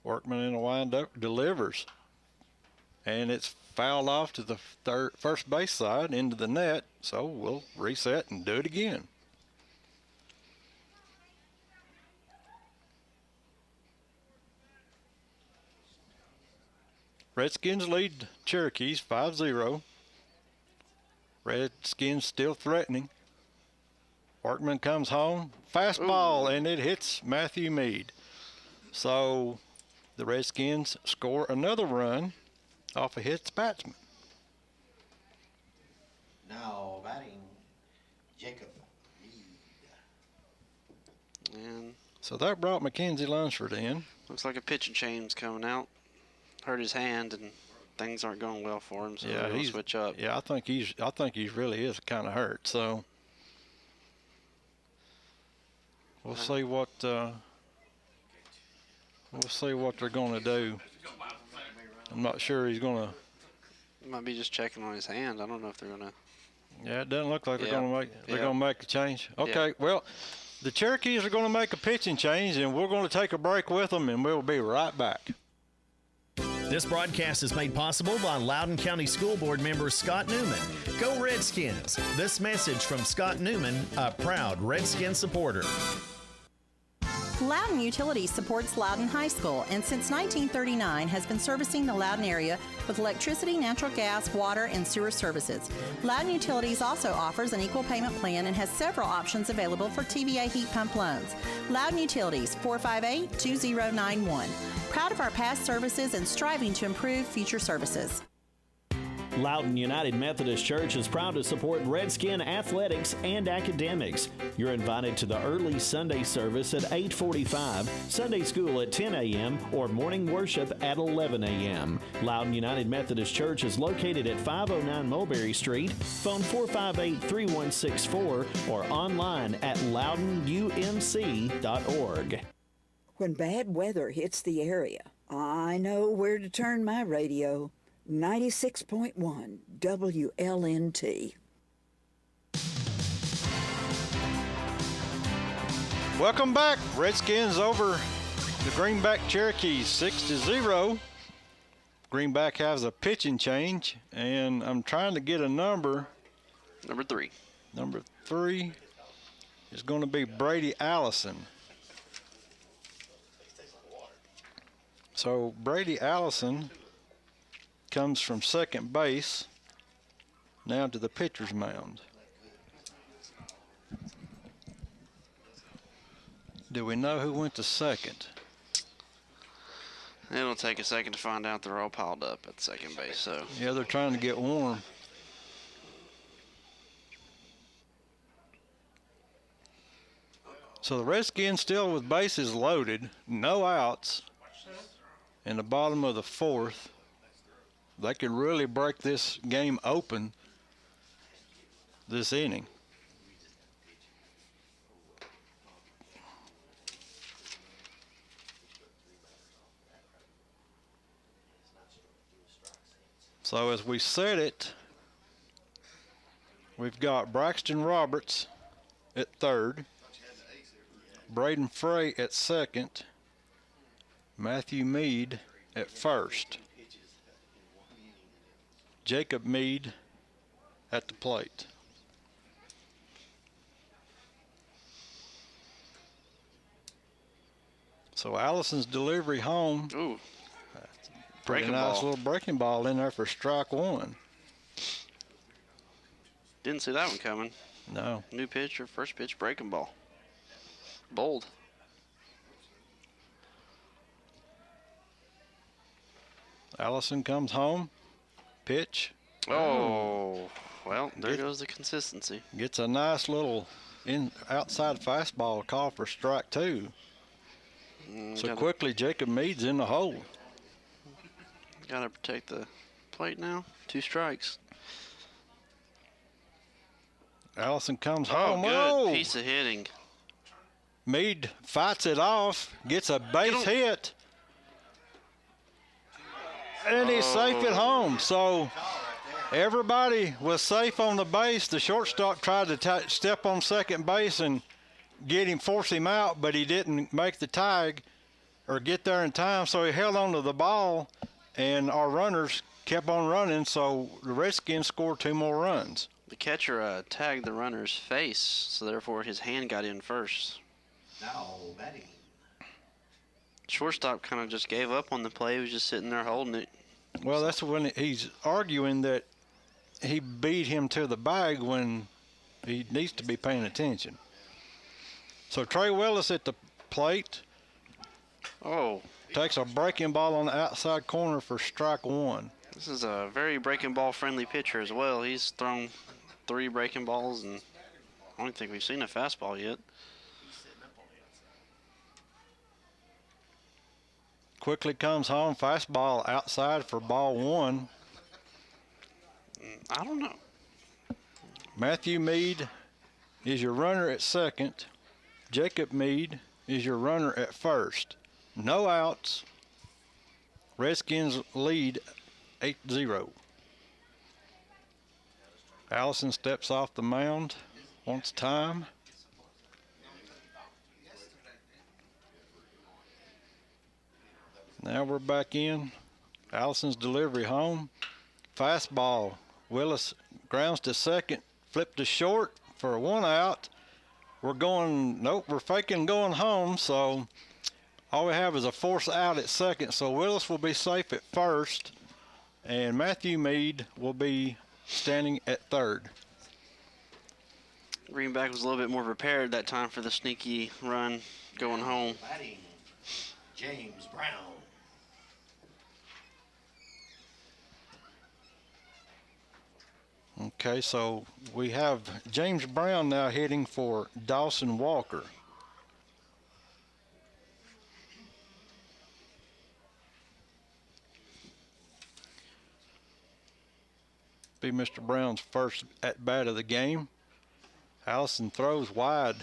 Workman in a windup delivers. And it's fouled off to the first base side into the net. So we'll reset and do it again. Redskins lead Cherokees 5-0. Redskins still threatening. Workman comes home. Fastball, and it hits Matthew Meade. So the Redskins score another run off a hit batsman. Now batting, Jacob Meade. And so that brought Mackenzie Lunsford in. Looks like a pitching change coming out. Hurt his hand, and things aren't going well for him, so he'll switch up. Yeah, I think he really is kind of hurt. So we'll see what they're going to do. I'm not sure he's going to. Might be just checking on his hand. I don't know if they're going to. Yeah, it doesn't look like they're going to make. They're going to make a change. Okay, Yeah. well, the Cherokees are going to make a pitching change, and we're going to take a break with them, and we'll be right back. This broadcast is made possible by Loudon County School Board member Scott Newman. Go Redskins! This message from Scott Newman, a proud Redskin supporter. Loudon Utilities supports Loudon High School and since 1939 has been servicing the Loudon area with electricity, natural gas, water, and sewer services. Loudon Utilities also offers an equal payment plan and has several options available for TVA heat pump loans. Loudon Utilities, 458-2091. Proud of our past services and striving to improve future services. Loudon United Methodist Church is proud to support Redskin athletics and academics. You're invited to the early Sunday service at 8:45, Sunday school at 10 a.m., or morning worship at 11 a.m. Loudon United Methodist Church is located at 509 Mulberry Street, phone 458-3164, or online at loudonumc.org. When bad weather hits the area, I know where to turn my radio. 96.1 WLNT. Welcome back. Redskins over the Greenback Cherokees 6-0. Greenback has a pitching change, and I'm trying to get a number. Number 3. Number 3 is going to be Brady Allison. So Brady Allison comes from second base now to the pitcher's mound. Do we know who went to second? It'll take a second to find out. They're all piled up at second base. So Yeah, they're trying to get warm. So the Redskins still with bases loaded, no outs in the bottom of the 4th. They could really break this game open this inning. So as we set it, we've got Braxton Roberts at third, Braden Frey at second, Matthew Meade at first. Jacob Mead at the plate. So Allison's delivery home. Ooh. Pretty nice little breaking ball in there for strike one. Didn't see that one coming. No. New pitch or first pitch breaking ball. Bold. Allison comes home. Pitch. Oh, well, there goes the consistency. Gets a nice little outside fastball call for strike two. So quickly, Jacob Mead's in the hole. Got to protect the plate now. 2 strikes. Allison comes home. Good Whoa. piece of hitting. Mead fights it off, gets a base hit, and he's safe at home. So everybody was safe on the base. The shortstop tried to step on second base and force him out, but he didn't make the tag or get there in time. So he held on to the ball, and our runners kept on running. So the Redskins scored 2 more runs. The catcher tagged the runner's face, so therefore his hand got in first. Now batting. Shortstop kind of just gave up on the play. He was just sitting there holding it. Well, that's when he's arguing that he beat him to the bag when he needs to be paying attention. So Trey Willis at the plate. Oh. Takes a breaking ball on the outside corner for strike one. This is a very breaking ball friendly pitcher as well. He's thrown 3 breaking balls, and I don't think we've seen a fastball yet. Quickly comes home, fastball outside for ball one. I don't know. Matthew Mead is your runner at second. Jacob Mead is your runner at first. No outs. Redskins lead 8-0. Allison steps off the mound, wants time. Now we're back in. Allison's delivery home. Fastball. Willis grounds to second, flipped to short for 1 out. We're faking going home, so all we have is a force out at second. So Willis will be safe at first, and Matthew Mead will be standing at third. Greenback was a little bit more prepared that time for the sneaky run going home. Batting. James Brown. Okay, so we have James Brown now hitting for Dawson Walker. Be Mr. Brown's first at bat of the game. Allison throws wide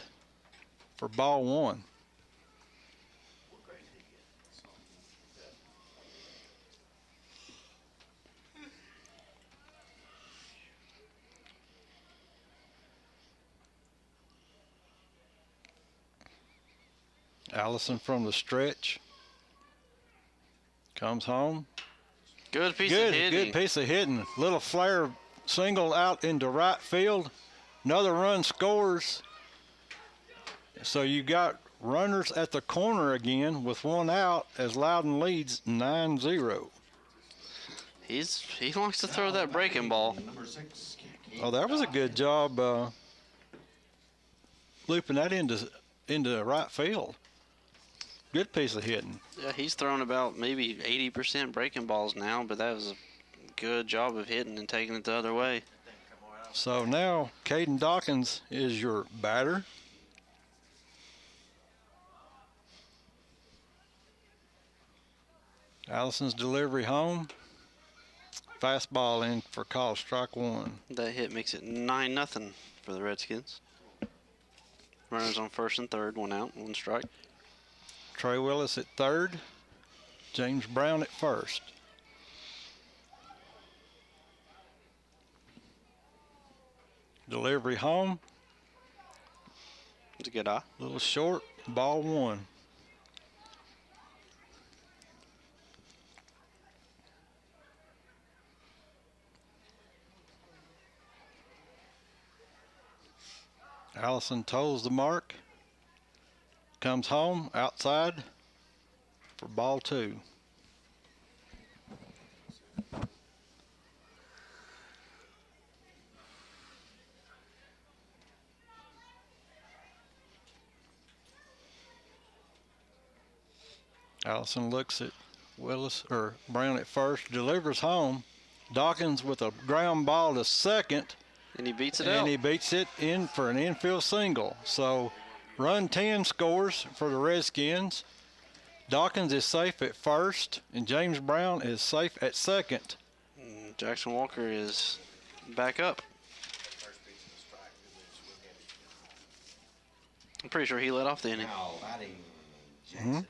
for ball one. Allison from the stretch comes home. Good piece of hitting. Good piece of hitting. Little flare single out into right field. Another run scores. So you got runners at the corner again with 1 out as Loudon leads 9-0. He likes to throw that breaking ball. Oh, that was a good job looping that into right field. Good piece of hitting. Yeah, he's thrown about maybe 80% breaking balls now, but that was a good job of hitting and taking it the other way. So now Caden Dawkins is your batter. Allison's delivery home. Fastball in for call, strike one. That hit makes it 9-0 for the Redskins. Runners on first and third, 1 out, 1 strike. Trey Willis at third. James Brown at first. Delivery home. It's a good eye. Little short, ball one. Allison toes the mark. Comes home outside for ball 2. Allison looks at Brown at first, delivers home. Dawkins with a ground ball to second. And he beats it out. out. And he beats it in for an infield single. So run 10 scores for the Redskins. Dawkins is safe at first, and James Brown is safe at second. Jackson Walker is back up. I'm pretty sure he led off the inning. Mm-hmm.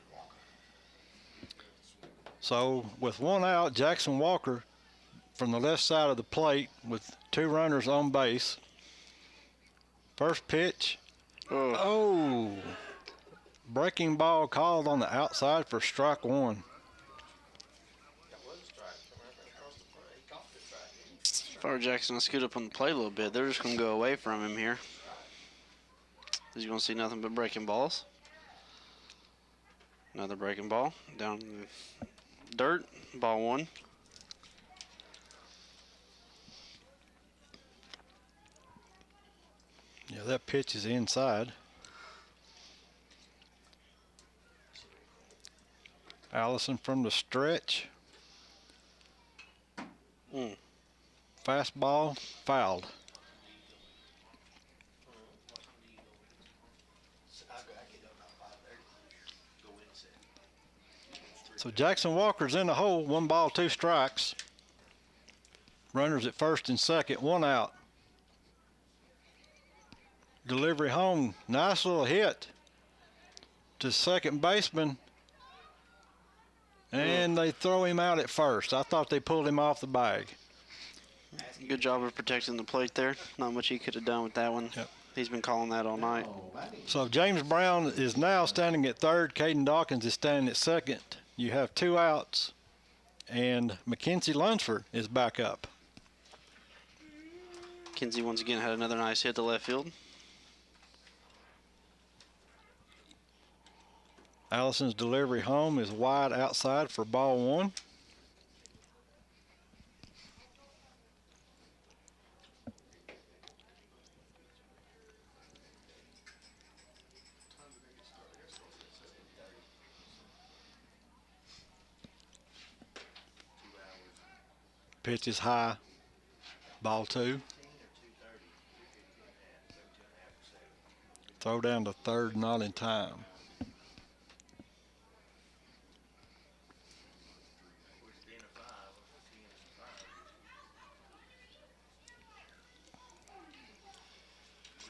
So with one out, Jackson Walker from the left side of the plate with 2 runners on base. First pitch. Oh. Breaking ball called on the outside for strike 1. If I were Jackson, I'd scoot up on the plate a little bit. They're just going to go away from him here. He's going to see nothing but breaking balls. Another breaking ball. Down in the dirt. Ball 1. Yeah, that pitch is inside. Allison from the stretch. Fastball fouled. So Jackson Walker's in the hole, 1 ball, 2 strikes. Runners at first and second, 1 out. Delivery home, nice little hit to second baseman. And they throw him out at first. I thought they pulled him off the bag. Good job of protecting the plate there. Not much he could have done with that one. Yep. He's been calling that all night. So James Brown is now standing at third. Caden Dawkins is standing at second. You have 2 outs. And Mackenzie Lunsford is back up. Kinsey once again had another nice hit to left field. Allison's delivery home is wide outside for ball 1. Pitch is high, ball 2. Throw down to third, not in time.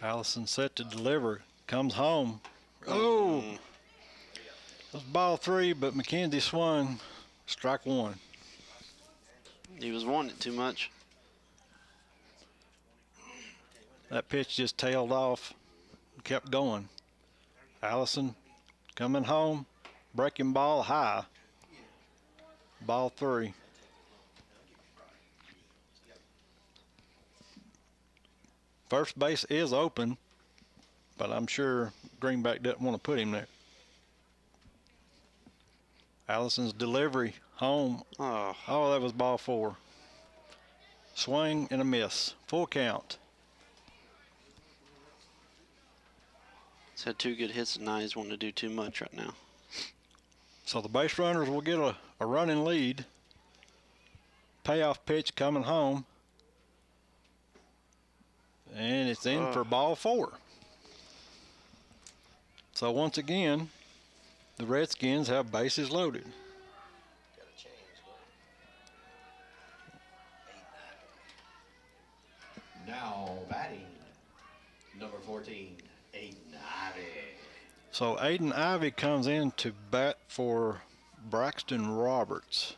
Allison set to deliver, comes home. Oh, that's ball 3, but McKenzie swung, strike 1. He was wanting it too much. That pitch just tailed off, kept going. Allison coming home, breaking ball high, ball 3. First base is open, but I'm sure Greenback doesn't want to put him there. Allison's delivery home. Oh, that was ball 4. Swing and a miss. Full count. He's had 2 good hits tonight. He's wanting to do too much right now. So the base runners will get a running lead. Payoff pitch coming home. And it's in for ball 4. So once again, the Redskins have bases loaded. Now batting, number 14, Aiden Ivy. So Aiden Ivy comes in to bat for Braxton Roberts.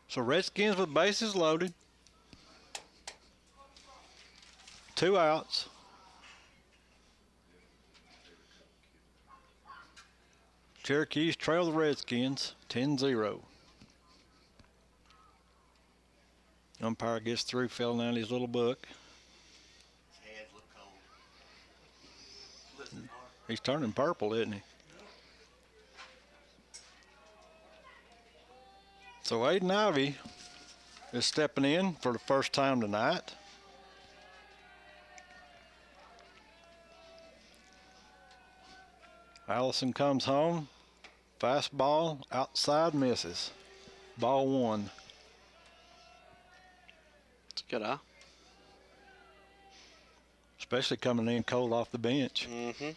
So Redskins with bases loaded. 2 outs. Cherokees trail the Redskins 10-0. Umpire gets through, fell down his little book. His hands look cold. He's turning purple, isn't he? So Aiden Ivy is stepping in for the first time tonight. Allison comes home. Fastball outside, misses. Ball 1. It's a good eye. Especially coming in cold off the bench. Mm-hmm.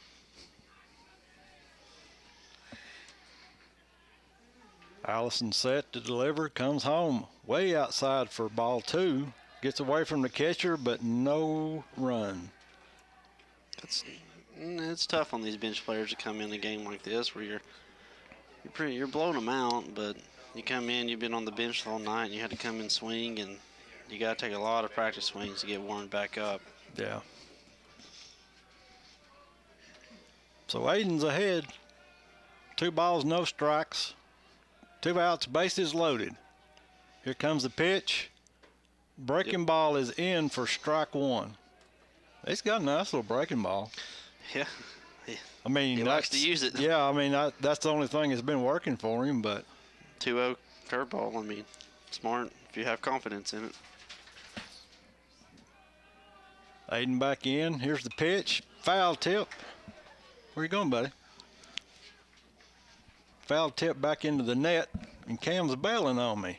Allison set to deliver, comes home. Way outside for ball 2. Gets away from the catcher, but no run. It's tough on these bench players to come in a game like this where you're blowing them out, but you come in, you've been on the bench all night, and you had to come and swing, and you got to take a lot of practice swings to get warmed back up. Yeah. So Aiden's ahead. 2 balls, no strikes. 2 outs, bases loaded. Here comes the pitch. Breaking ball is in for strike 1. He's got a nice little breaking ball. Yeah. I mean, he likes to use it. Yeah, I mean, that's the only thing that's been working for him, but 2-0 curveball, I mean, smart if you have confidence in it. Aiden back in. Here's the pitch. Foul tip. Where you going, buddy? Foul tip back into the net, and Cam's bailing on me.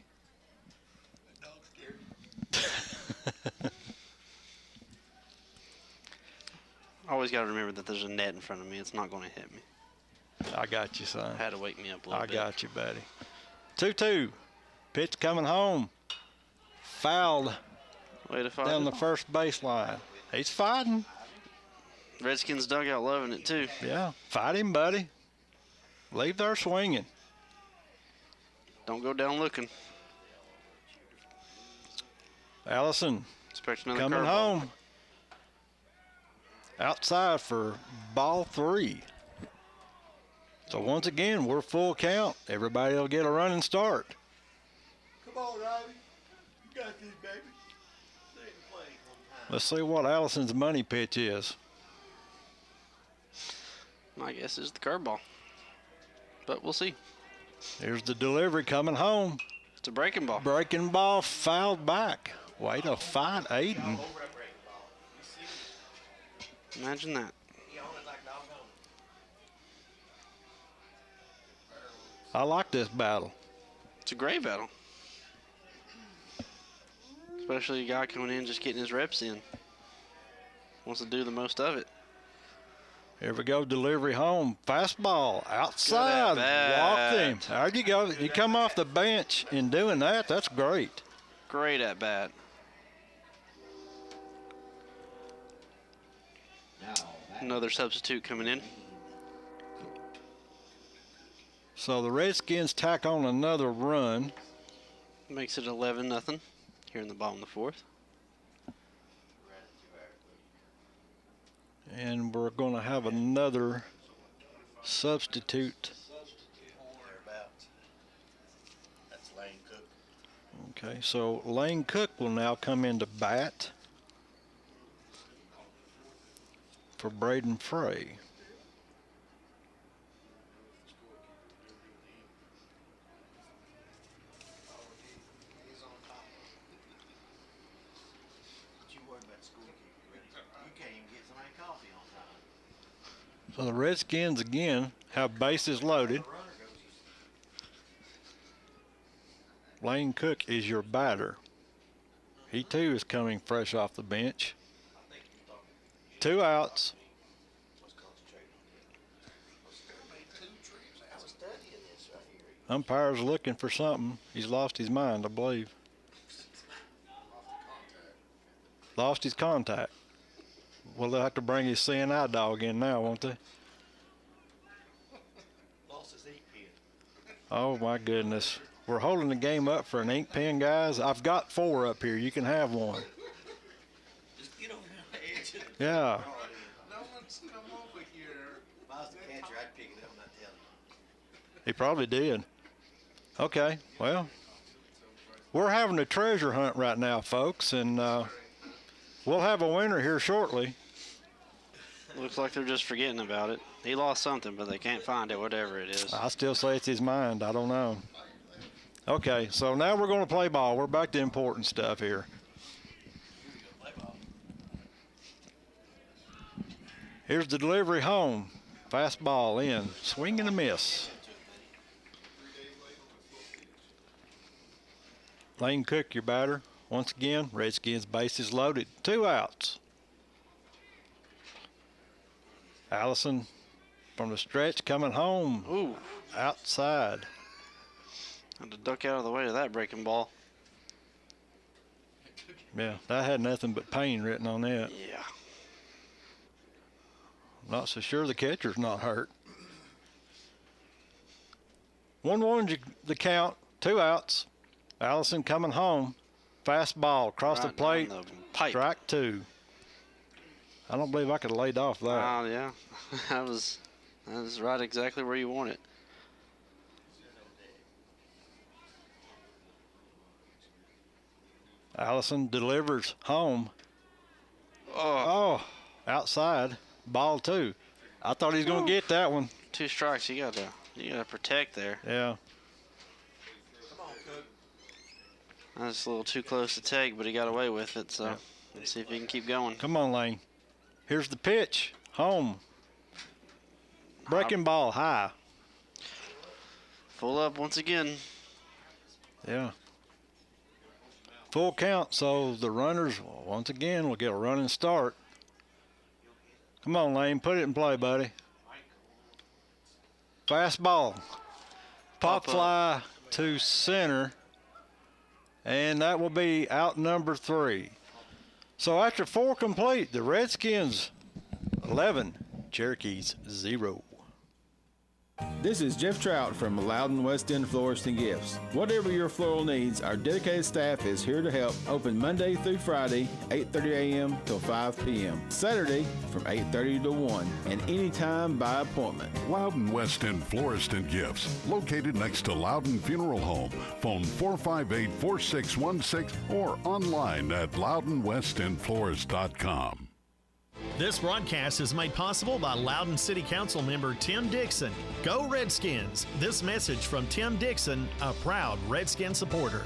Always got to remember that there's a net in front of me. It's not going to hit me. I got you, son. Had to wake me up a little bit. I got you, buddy. 2-2. Pitch coming home. Fouled Way to fight down the first baseline. He's fighting. Redskins dugout loving it, too. Yeah. Fight him, buddy. Leave there swinging. Don't go down looking. Allison Expect another coming curveball. home. Outside for ball 3. So once again, we're full count. Everybody will get a running start. Come on, Ivy. You got this, baby. Stay in the plate one time. Let's see what Allison's money pitch is. My guess is the curveball. But we'll see. Here's the delivery coming home. It's a breaking ball. Breaking ball fouled back. Way to fight Aiden. Imagine that. I like this battle. It's a great battle. Especially a guy coming in just getting his reps in. Wants to do the most of it. Here we go, delivery home. Fastball outside. Walked him. There you go. You come off the bench in doing that, that's great. Great at bat. Another substitute coming in. So the Redskins tack on another run. Makes it 11-0 here in the bottom of the 4th. And we're going to have another substitute. That's Lane Cook. Okay, so Lane Cook will now come into bat for Braden Frey. So the Redskins again have bases loaded. Lane Cook is your batter. He too is coming fresh off the bench. 2 outs. Umpire's looking for something. He's lost his mind, I believe. Lost his contact. Well, they'll have to bring his CNI dog in now, won't they? Lost his ink pen. Oh, my goodness. We're holding the game up for an ink pen, guys. I've got 4 up here. You can have one. Just get over the edge of it. Yeah. No one's come over here. If I was the catcher, I'd pick it up and I'd tell him. He probably did. Okay, well, we're having a treasure hunt right now, folks, and we'll have a winner here shortly. Looks like they're just forgetting about it. He lost something, but they can't find it, whatever it is. I still say it's his mind. I don't know. Okay, so now we're going to play ball. We're back to important stuff here. Here's the delivery home. Fastball in. Swing and a miss. Lane Cook, your batter. Once again, Redskins bases loaded. 2 outs. Allison from the stretch coming home. Ooh. Outside. Had to duck out of the way of that breaking ball. Yeah, that had nothing but pain written on it. Yeah. Not so sure the catcher's not hurt. 1-1 the count. 2 outs. Allison coming home. Fastball across the plate. Strike 2. I don't believe I could have laid off that. Wow, yeah. that was right exactly where you want it. Allison delivers home. Oh, outside. Ball 2. I thought he was going to get that one. 2 strikes. You gotta protect there. Yeah. That's a little too close to take, but he got away with it. So let's see if he can keep going. Come on, Lane. Here's the pitch. Home. Breaking ball high. Full up once again. Yeah. Full count, so the runners, once again, will get a running start. Come on, Lane. Put it in play, buddy. Fastball. Pop fly to center. And that will be out number 3. So after 4 complete, the Redskins 11, Cherokees 0. This is Jeff Trout from Loudon West End Florist and Gifts. Whatever your floral needs, our dedicated staff is here to help. Open Monday through Friday, 8:30 a.m. till 5 p.m. Saturday from 8:30 to 1, and anytime by appointment. Loudon West End Florist and Gifts, located next to Loudon Funeral Home. Phone 458-4616 or online at loudonwestendflorist.com. This broadcast is made possible by Loudon City Council member Tim Dixon. Go Redskins! This message from Tim Dixon, a proud Redskin supporter.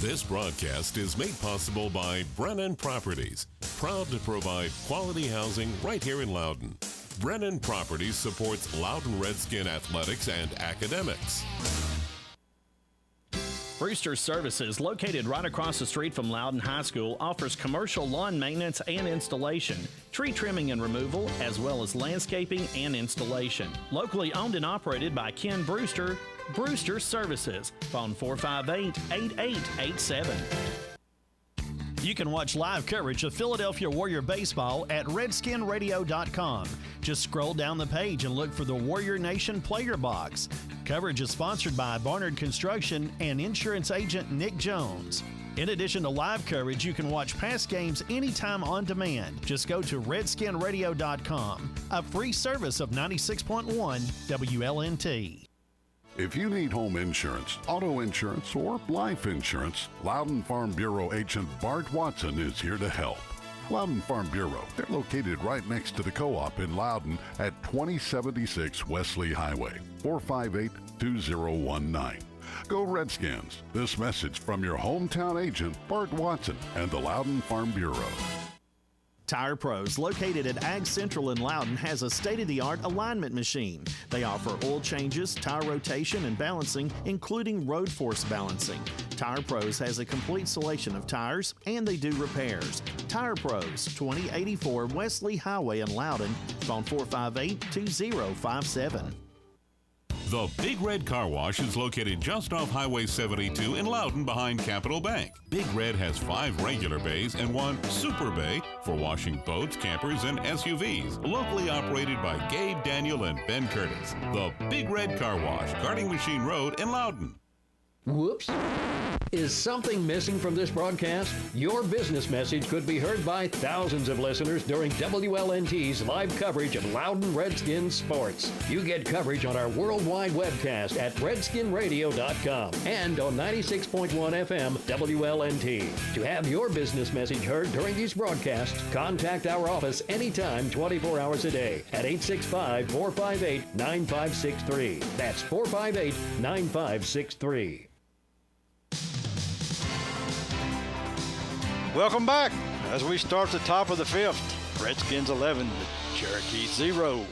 This broadcast is made possible by Brennan Properties, proud to provide quality housing right here in Loudon. Brennan Properties supports Loudon Redskin athletics and academics. Brewster Services, located right across the street from Loudon High School, offers commercial lawn maintenance and installation, tree trimming and removal, as well as landscaping and installation. Locally owned and operated by Ken Brewster, Brewster Services. Phone 458-8887. You can watch live coverage of Philadelphia Warrior baseball at redskinradio.com. Just scroll down the page and look for the Warrior Nation player box. Coverage is sponsored by Barnard Construction and insurance agent Nick Jones. In addition to live coverage, you can watch past games anytime on demand. Just go to redskinradio.com, a free service of 96.1 WLNT. If you need home insurance, auto insurance, or life insurance, Loudon Farm Bureau agent Bart Watson is here to help. Loudon Farm Bureau, they're located right next to the co-op in Loudon at 2076 Wesley Highway, 458-2019. Go Redskins! This message from your hometown agent, Bart Watson, and the Loudon Farm Bureau. Tire Pros, located at Ag Central in Loudon, has a state-of-the-art alignment machine. They offer oil changes, tire rotation, and balancing, including road force balancing. Tire Pros has a complete selection of tires, and they do repairs. Tire Pros, 2084 Wesley Highway in Loudon. Phone 458-2057. The Big Red Car Wash is located just off Highway 72 in Loudon behind Capital Bank. Big Red has 5 regular bays and 1 super bay for washing boats, campers, and SUVs. Locally operated by Gabe, Daniel, and Ben Curtis. The Big Red Car Wash, Guarding Machine Road in Loudon. Whoops. Is something missing from this broadcast? Your business message could be heard by thousands of listeners during WLNT's live coverage of Loudon Redskins sports. You get coverage on our worldwide webcast at redskinradio.com and on 96.1 FM WLNT. To have your business message heard during these broadcasts, contact our office anytime 24 hours a day at 865-458-9563. That's 458-9563. Welcome back as we start the top of the fifth. Redskins 11, Cherokee 0.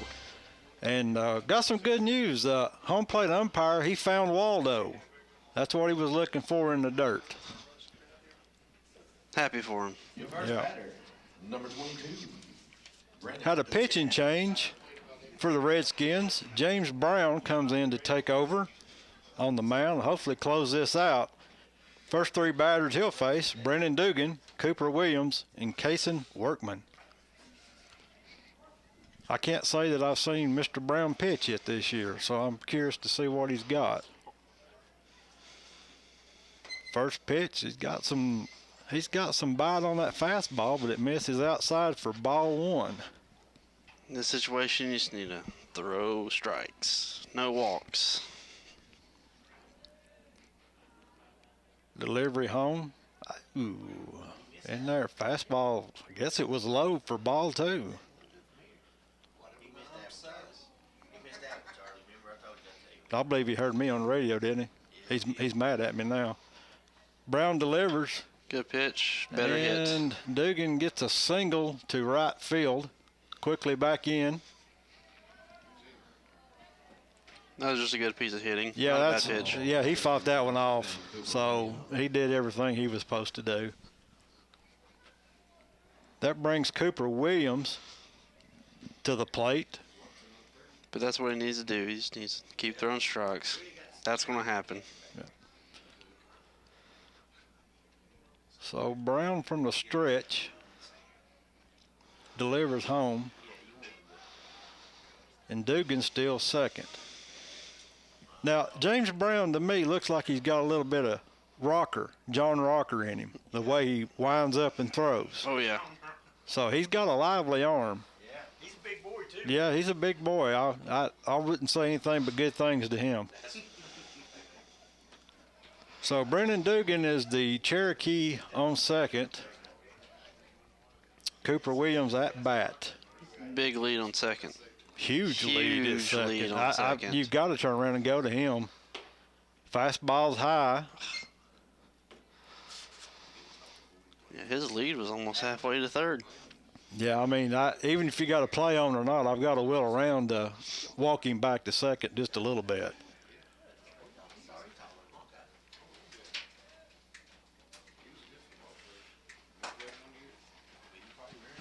And got some good news. Home plate umpire, he found Waldo. That's what he was looking for in the dirt. Happy for him. Yeah. Number 22. Had a pitching change for the Redskins. James Brown comes in to take over on the mound, hopefully close this out. First three batters he'll face: Brennan Dugan, Cooper Williams, and Kason Workman. I can't say that I've seen Mr. Brown pitch yet this year, so I'm curious to see what he's got. First pitch, he's got some bite on that fastball, but it misses outside for ball one. In this situation, you just need to throw strikes, no walks. Delivery home. Ooh, in there, fastball. I guess it was low for ball two. I believe he heard me on the radio, didn't he? He's mad at me now. Brown delivers. Good pitch, better hit. And Dugan gets a single to right field. Quickly back in. That was just a good piece of hitting. Yeah, that's pitch. Yeah, he fought that one off. So he did everything he was supposed to do. That brings Cooper Williams to the plate. But that's what he needs to do. He just needs to keep throwing strikes. That's going to happen. Yeah. So Brown from the stretch delivers home. And Dugan still second. Now, James Brown, to me, looks like he's got a little bit of John Rocker in him, the way he winds up and throws. Oh, yeah. So he's got a lively arm. Yeah, he's a big boy, too. Yeah, he's a big boy. I wouldn't say anything but good things to him. So Brennan Dugan is the Cherokee on second. Second. Williams at bat. Big lead on second. Huge lead at second. Lead on second. You've got to turn around and go to him. Fastball's high. Yeah, his lead was almost halfway to third. Yeah, I mean, even if you got a play on or not, I've got to wheel around to walk him back to second just a little bit.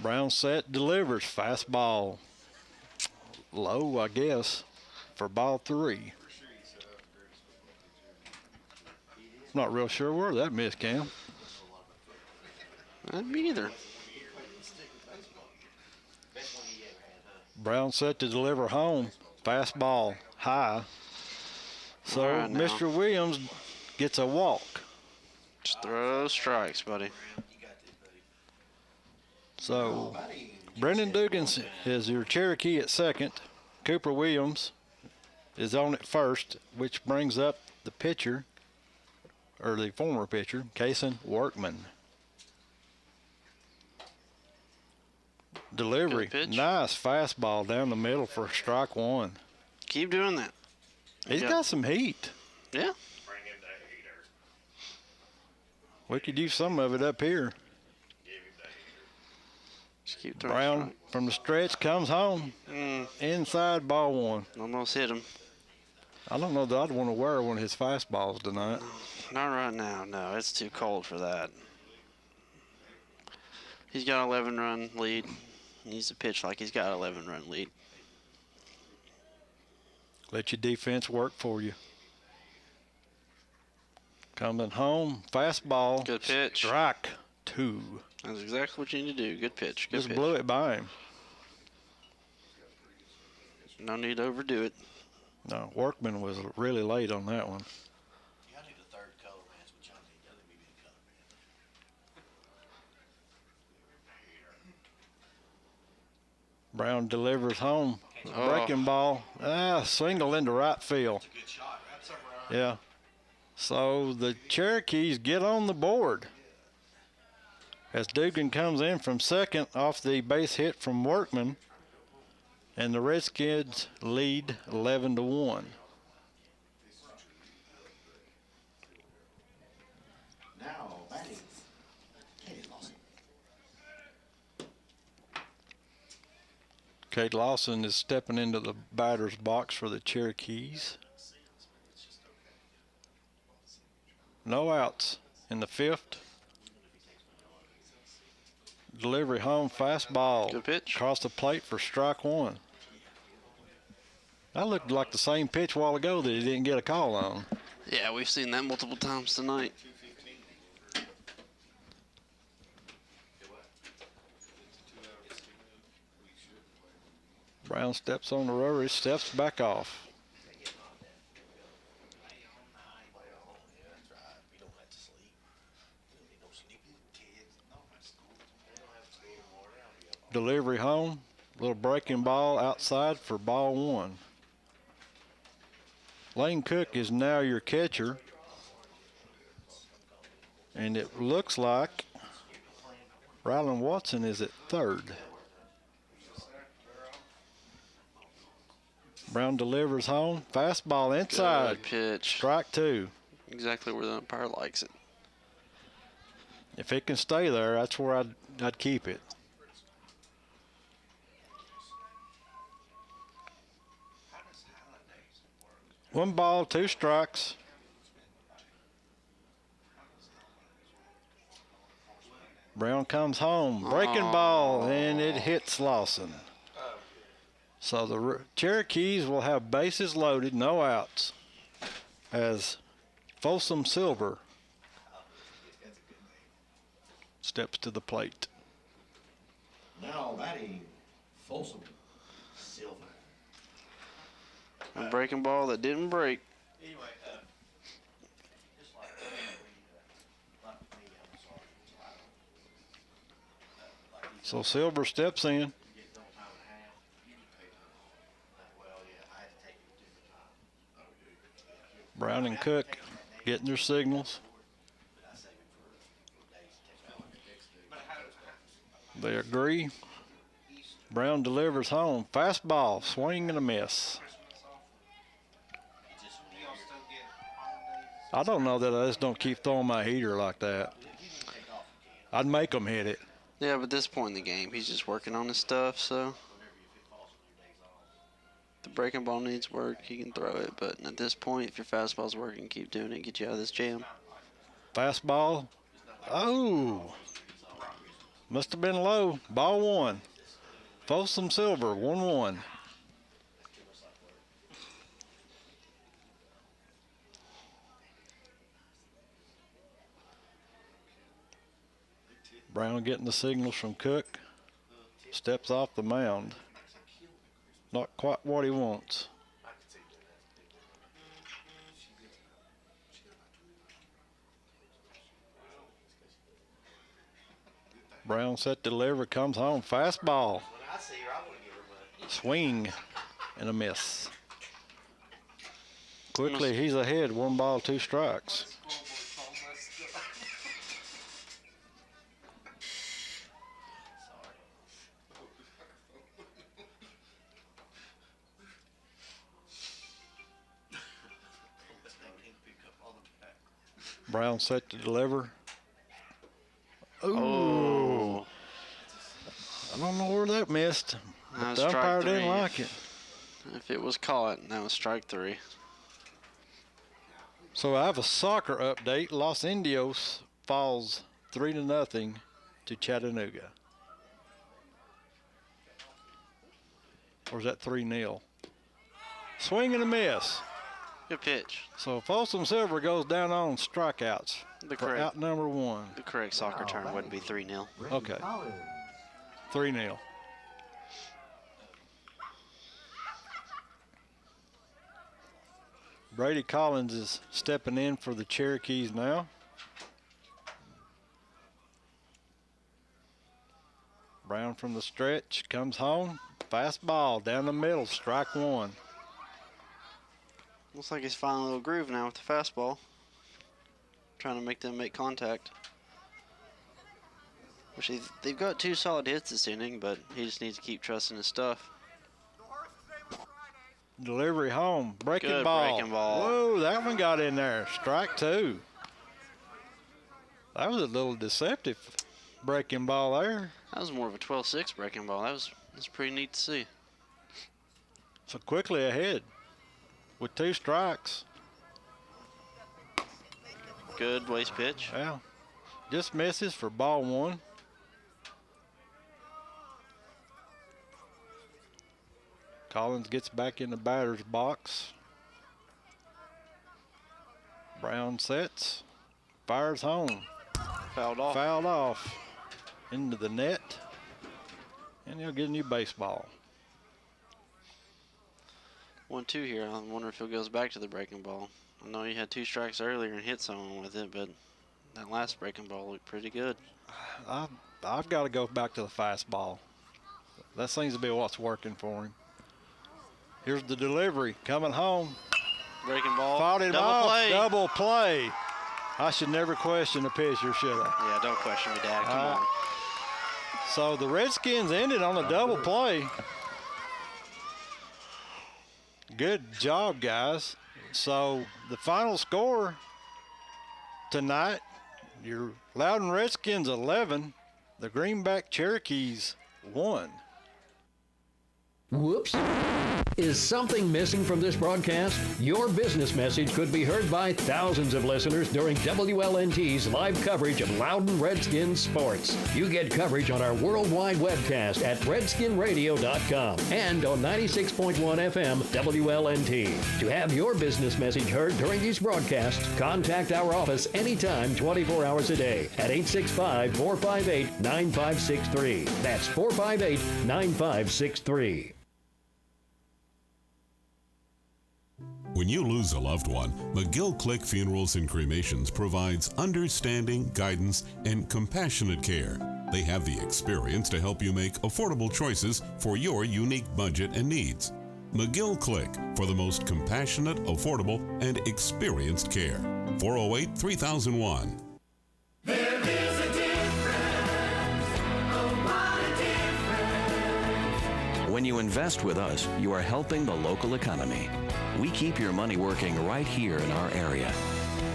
Brown set, delivers. Fastball low, I guess, for ball three. Not real sure where that missed, Cam. Me either. Brown set to deliver home. Fastball high. So right, Mr. Williams gets a walk. Just throw strikes, buddy. So Brendan Dugan is your Cherokee at second. Cooper Williams is on at first, which brings up the pitcher, or the former pitcher, Kason Workman. Delivery, nice fastball down the middle for strike one. Keep doing that. He's got some heat. Yeah. We could use some of it up here. Just keep throwing Brown strike. from the stretch comes home. Inside ball one. Almost hit him. I don't know that I'd want to wear one of his fastballs tonight. Not right now. No, it's too cold for that. He's got an 11-run lead. He needs to pitch like he's got an 11-run lead. Let your defense work for you. Coming home, fastball. Good pitch. Strike two. That's exactly what you need to do. Good pitch. Good Just pitch. blew it by him. No need to overdo it. No, Workman was really late on that one. Brown delivers home. Breaking ball. Single into right field. Yeah. So the Cherokees get on the board as Dugan comes in from second off the base hit from Workman, and the Redskins lead 11-1. Now, batting. Kate Lawson. Kate Lawson is stepping into the batter's box for the Cherokees. No outs in the fifth. Delivery home, fastball. Good pitch. Across the plate for strike one. That looked like the same pitch a while ago that he didn't get a call on. Yeah, we've seen that multiple times tonight. Brown steps on the rubber, he steps back off. Delivery home, little breaking ball outside for ball one. Lane Cook is now your catcher, and it looks like Rylan Watson is at third. Brown delivers home, fastball inside. Good pitch. Strike two. Exactly where the umpire likes it. If it can stay there, that's where I'd keep it. One ball, two strikes. Brown comes home, breaking ball, and it hits Lawson. So the Cherokees will have bases loaded, no outs, as Folsom Silver steps to the plate. Now batting. Folsom Silver. A breaking ball that didn't break. So Silver steps in. Brown and Cook getting their signals. They agree. Brown delivers home. Fastball, swing and a miss. I don't know that I just don't keep throwing my heater like that. I'd make them hit it. Yeah, but at this point in the game, he's just working on his stuff, so if the breaking ball needs work, he can throw it. But at this point, if your fastball's working, keep doing it, get you out of this jam. Fastball. Oh. Must have been low. Ball one. Folsom Silver, 1-1. Brown getting the signals from Cook. Steps off the mound. Not quite what he wants. Brown set to deliver, comes home. Fastball. Swing and a miss. Quickly, he's ahead. 1 ball, 2 strikes. Brown set to deliver. Ooh. I don't know where that missed. But the umpire didn't like it. If it was caught, that was strike 3. So I have a soccer update. Los Indios falls 3-0 to Chattanooga. Or is that 3-0? Swing and a miss. Good pitch. So Folsom Silver goes down on strikeouts. For out number 1. The correct soccer term would be 3-0. Okay. 3-0. Brady Collins is stepping in for the Cherokees now. Brown from the stretch comes home. Fastball down the middle, strike one. Looks like he's finding a little groove now with the fastball. Trying to make them make contact. Which they've got 2 solid hits this inning, but he just needs to keep trusting his stuff. Delivery home, breaking Good ball. breaking ball. Whoa, that one got in there. Strike 2. That was a little deceptive breaking ball there. That was more of a 12-6 breaking ball. That's pretty neat to see. So quickly ahead with 2 strikes. Good waste pitch. Yeah, just misses for ball 1. Collins gets back in the batter's box. Brown sets, fires home. Fouled off. Fouled off into the net, and he'll get a new baseball. 1-2 here. I wonder if he goes back to the breaking ball. I know he had 2 strikes earlier and hit someone with it, but that last breaking ball looked pretty good. I've got to go back to the fastball. That seems to be what's working for him. Here's the delivery coming home. Breaking ball. Fought him Double off. play. Double play. I should never question a pitcher, should I? Yeah, don't question me, Dad. Come on. So the Redskins ended on a double play. Good job, guys. So the final score tonight, your Loudon Redskins 11, the Greenback Cherokees 1. Whoops. Is something missing from this broadcast? Your business message could be heard by thousands of listeners during WLNT's live coverage of Loudon Redskins sports. You get coverage on our worldwide webcast at redskinradio.com and on 96.1 FM WLNT. To have your business message heard during these broadcasts, contact our office anytime, 24 hours a day at 865-458-9563. That's 458-9563. When you lose a loved one, McGill Click Funerals and Cremations provides understanding, guidance, and compassionate care. They have the experience to help you make affordable choices for your unique budget and needs. McGill Click for the most compassionate, affordable, and experienced care. 408-3001. There is a difference. Oh, what a difference. When you invest with us, you are helping the local economy. We keep your money working right here in our area.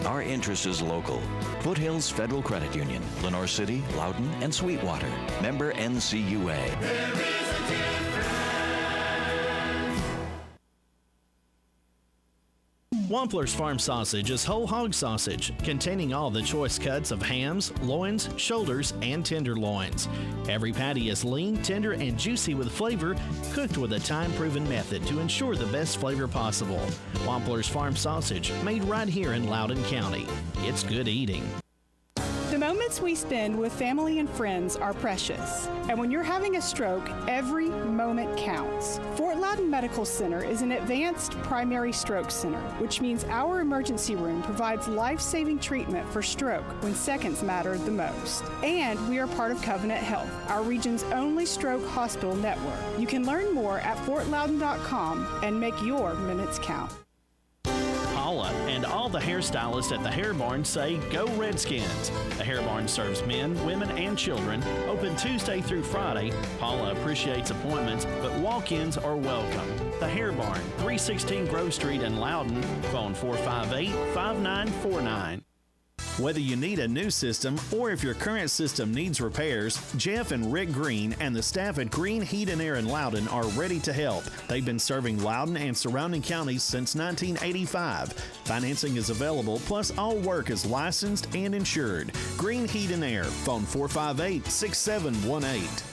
Our interest is local. Foothills Federal Credit Union, Lenore City, Loudon, and Sweetwater. Member NCUA. There is a difference. Wampler's Farm Sausage is whole hog sausage, containing all the choice cuts of hams, loins, shoulders, and tenderloins. Every patty is lean, tender, and juicy with flavor, cooked with a time-proven method to ensure the best flavor possible. Wampler's Farm Sausage, made right here in Loudon County. It's good eating. The moments we spend with family and friends are precious. And when you're having a stroke, every moment counts. Fort Loudon Medical Center is an advanced primary stroke center, which means our emergency room provides life-saving treatment for stroke when seconds matter the most. And we are part of Covenant Health, our region's only stroke hospital network. You can learn more at fortloudon.com and make your minutes count. Paula and all the hairstylists at the Hair Barn say, Go Redskins. The Hair Barn serves men, women, and children. Open Tuesday through Friday. Paula appreciates appointments, but walk-ins are welcome. The Hair Barn, 316 Grove Street in Loudon. Phone 458-5949. Whether you need a new system or if your current system needs repairs, Jeff and Rick Green and the staff at Green Heat and Air in Loudon are ready to help. They've been serving Loudon and surrounding counties since 1985. Financing is available, plus all work is licensed and insured. Green Heat and Air, phone 458-6718.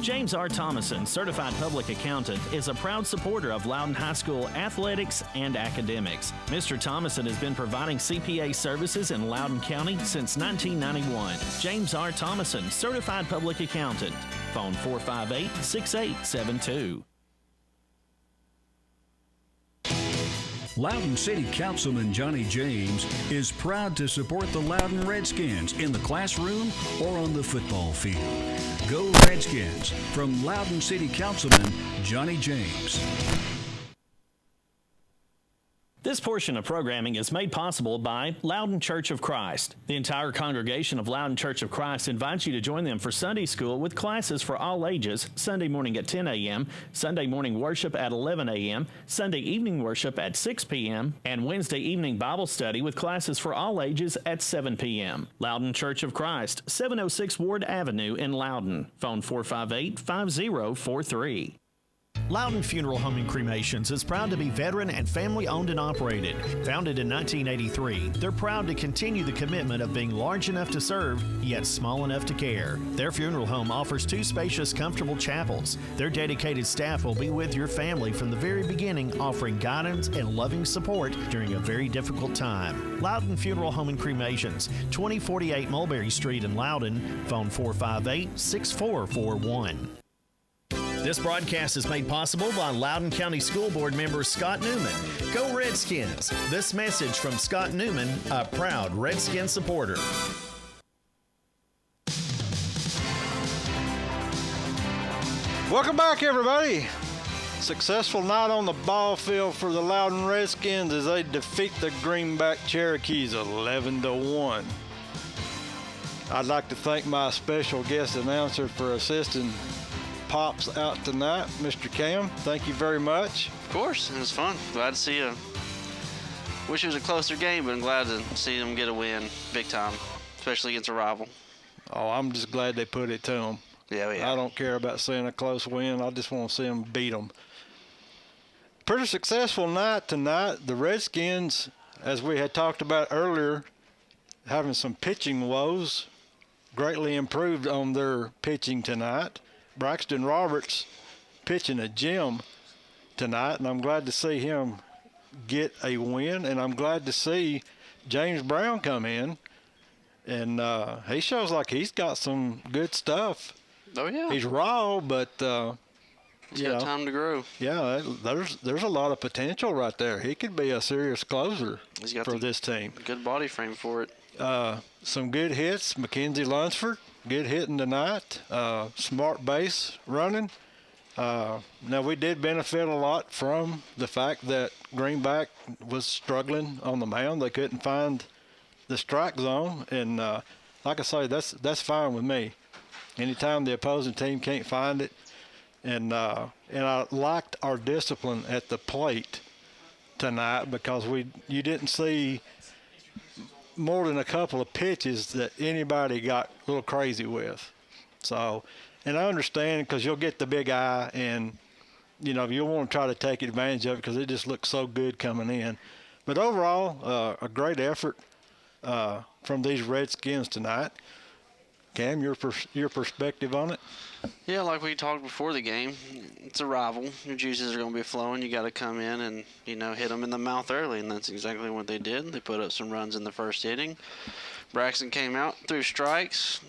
James R. Thomason, Certified Public Accountant, is a proud supporter of Loudon High School athletics and academics. Mr. Thomason has been providing CPA services in Loudon County since 1991. James R. Thomason, Certified Public Accountant. Phone 458-6872. Loudon City Councilman Johnny James is proud to support the Loudon Redskins in the classroom or on the football field. Go Redskins from Loudon City Councilman Johnny James. This portion of programming is made possible by Loudon Church of Christ. The entire congregation of Loudon Church of Christ invites you to join them for Sunday school with classes for all ages, Sunday morning at 10 a.m., Sunday morning worship at 11 a.m., Sunday evening worship at 6 p.m., and Wednesday evening Bible study with classes for all ages at 7 p.m. Loudon Church of Christ, 706 Ward Avenue in Loudon. Phone 458-5043. Loudon Funeral Home and Cremations is proud to be veteran and family owned and operated. Founded in 1983, they're proud to continue the commitment of being large enough to serve, yet small enough to care. Their funeral home offers 2 spacious, comfortable chapels. Their dedicated staff will be with your family from the very beginning, offering guidance and loving support during a very difficult time. Loudon Funeral Home and Cremations, 2048 Mulberry Street in Loudon. Phone 458-6441. This broadcast is made possible by Loudon County School Board member Scott Newman. Go Redskins! This message from Scott Newman, a proud Redskin supporter. Welcome back, everybody. Successful night on the ball field for the Loudon Redskins as they defeat the Greenback Cherokees 11-1. I'd like to thank my special guest announcer for assisting Pops out tonight, Mr. Cam. Thank you very much. Of course, it was fun. Glad to see you. Wish it was a closer game, but I'm glad to see them get a win big time, especially against a rival. Oh, I'm just glad they put it to them. Yeah. I don't care about seeing a close win. I just want to see them beat them. Pretty successful night tonight. The Redskins, as we had talked about earlier, having some pitching woes, greatly improved on their pitching tonight. Braxton Roberts pitching a gem tonight, and I'm glad to see him get a win, and I'm glad to see James Brown come in, and he shows like he's got some good stuff. Oh, yeah. He's raw, but he's got time to grow. Yeah, there's a lot of potential right there. He could be a serious closer for this team. Good body frame for it. Some good hits. Mackenzie Lunsford, good hitting tonight. Smart base running. Now, we did benefit a lot from the fact that Greenback was struggling on the mound. They couldn't find the strike zone, and like I say, that's fine with me. Anytime the opposing team can't find it, and I liked our discipline at the plate tonight because you didn't see more than a couple of pitches that anybody got a little crazy with. So, and I understand because you'll get the big eye and, you'll want to try to take advantage of it because it just looks so good coming in. But overall, a great effort from these Redskins tonight. Cam, your perspective on it? Yeah, like we talked before the game, it's a rival. Your juices are going to be flowing. You got to come in and, hit them in the mouth early, and that's exactly what they did. They put up some runs in the first inning. Braxton came out, threw strikes,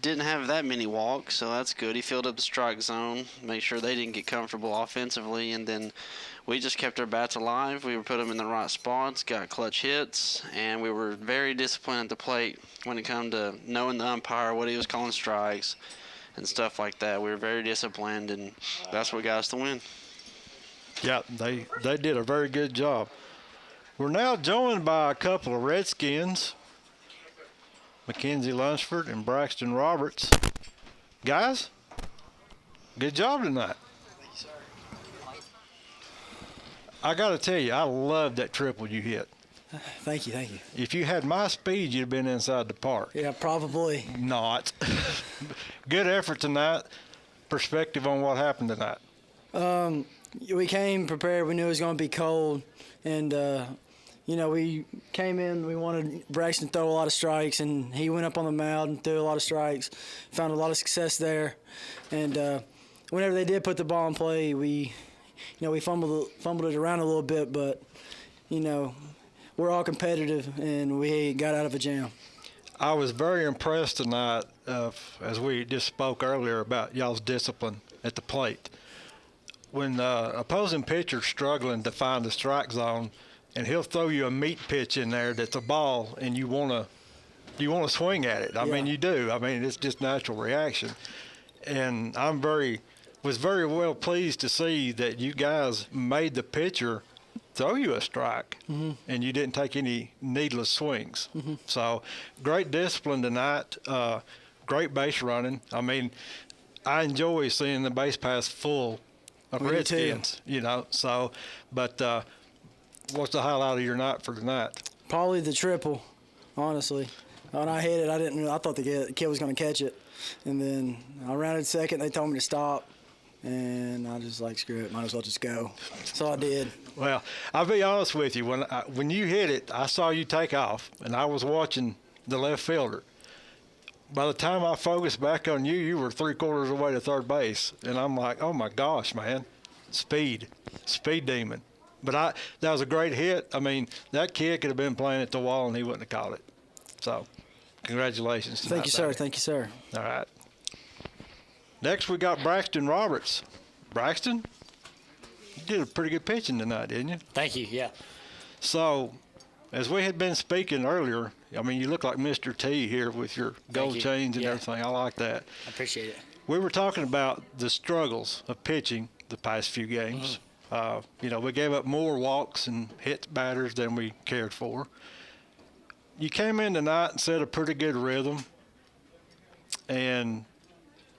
didn't have that many walks, so that's good. He filled up the strike zone, made sure they didn't get comfortable offensively, and then we just kept our bats alive. We put them in the right spots, got clutch hits, and we were very disciplined at the plate when it come to knowing the umpire, what he was calling strikes, and stuff like that. We were very disciplined, and that's what got us the win. Yeah, they did a very good job. We're now joined by a couple of Redskins, Mackenzie Lunsford and Braxton Roberts. Guys, good job tonight. I got to tell you, I love that triple you hit. Thank you. If you had my speed, you'd have been inside the park. Yeah, probably. Not. Good effort tonight. Perspective on what happened tonight. We came prepared. We knew it was going to be cold. And, we came in. We wanted Braxton to throw a lot of strikes, and he went up on the mound and threw a lot of strikes. Found a lot of success there. And whenever they did put the ball in play, we fumbled it around a little bit, but, we're all competitive, and we got out of a jam. I was very impressed tonight, as we just spoke earlier, about y'all's discipline at the plate. When the opposing pitcher's struggling to find the strike zone, and he'll throw you a meat pitch in there that's a ball, and you want to swing at it. I mean, you do. I mean, it's just natural reaction. And was very well pleased to see that you guys made the pitcher throw you a strike, and you didn't take any needless swings. So great discipline tonight. Great base running. I mean, I enjoy seeing the base paths full of Redskins, you know. So, but what's the highlight of your night for tonight? Probably the triple, honestly. When I hit it, I thought the kid was going to catch it. And then I rounded second. They told me to stop. And I just like, screw it, might as well just go. So I did. Well, I'll be honest with you. When you hit it, I saw you take off, and I was watching the left fielder. By the time I focused back on you, you were 3/4 of the way to third base. And I'm like, oh, my gosh, man, speed demon. But that was a great hit. I mean, that kid could have been playing at the wall, and he wouldn't have caught it. So congratulations tonight. Thank you, sir. Thank you, sir. All right. Next, we got Braxton Roberts. Braxton, you did a pretty good pitching tonight, didn't you? Thank you, yeah. So, as we had been speaking earlier, I mean, you look like Mr. T here with your gold chains and everything. I like that. I appreciate it. We were talking about the struggles of pitching the past few games. You know, we gave up more walks and hit batters than we cared for. You came in tonight and set a pretty good rhythm, and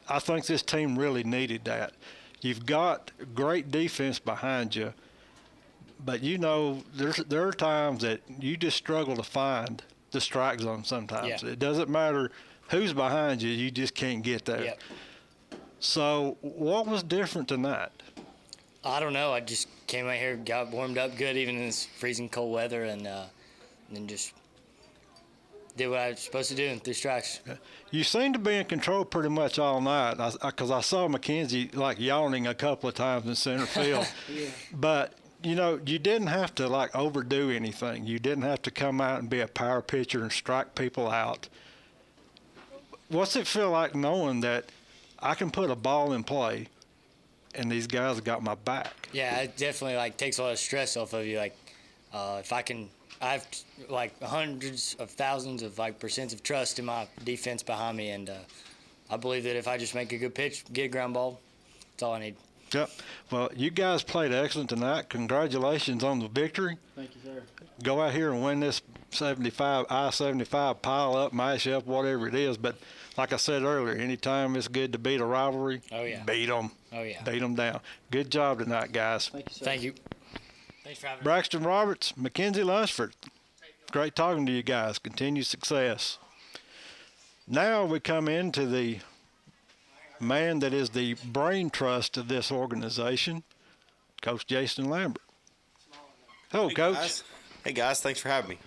I think this team really needed that. You've got great defense behind you, but you know there are times that you just struggle to find the strike zone sometimes. Yeah. It doesn't matter who's behind you, you just can't get there. Yep. So what was different tonight? I don't know. I just came out here, got warmed up good even in this freezing cold weather, and then just did what I was supposed to do in 3 strikes. You seem to be in control pretty much all night, because I saw McKenzie like yawning a couple of times in center field. Yeah. But, you know, you didn't have to like overdo anything. You didn't have to come out and be a power pitcher and strike people out. What's it feel like knowing that I can put a ball in play and these guys have got my back? Yeah, it definitely like takes a lot of stress off of you. Like, if I have like hundreds of thousands of like % of trust in my defense behind me, and I believe that if I just make a good pitch, get a ground ball, that's all I need. Yep. Well, you guys played excellent tonight. Congratulations on the victory. Thank you, sir. Go out here and win this I-75 pile up, mash up, whatever it is. But like I said earlier, anytime it's good to beat a rivalry, beat them. Oh, yeah. Beat them down. Good job tonight, guys. Thank you, sir. Thank you. Thanks for having me. Braxton Roberts, Mackenzie Lunsford. Great talking to you guys. Continued success. Now we come into the man that is the brain trust of this organization, Coach Jason Lambert. Hello, hey, Coach. Guys. Hey, guys. Thanks for having me.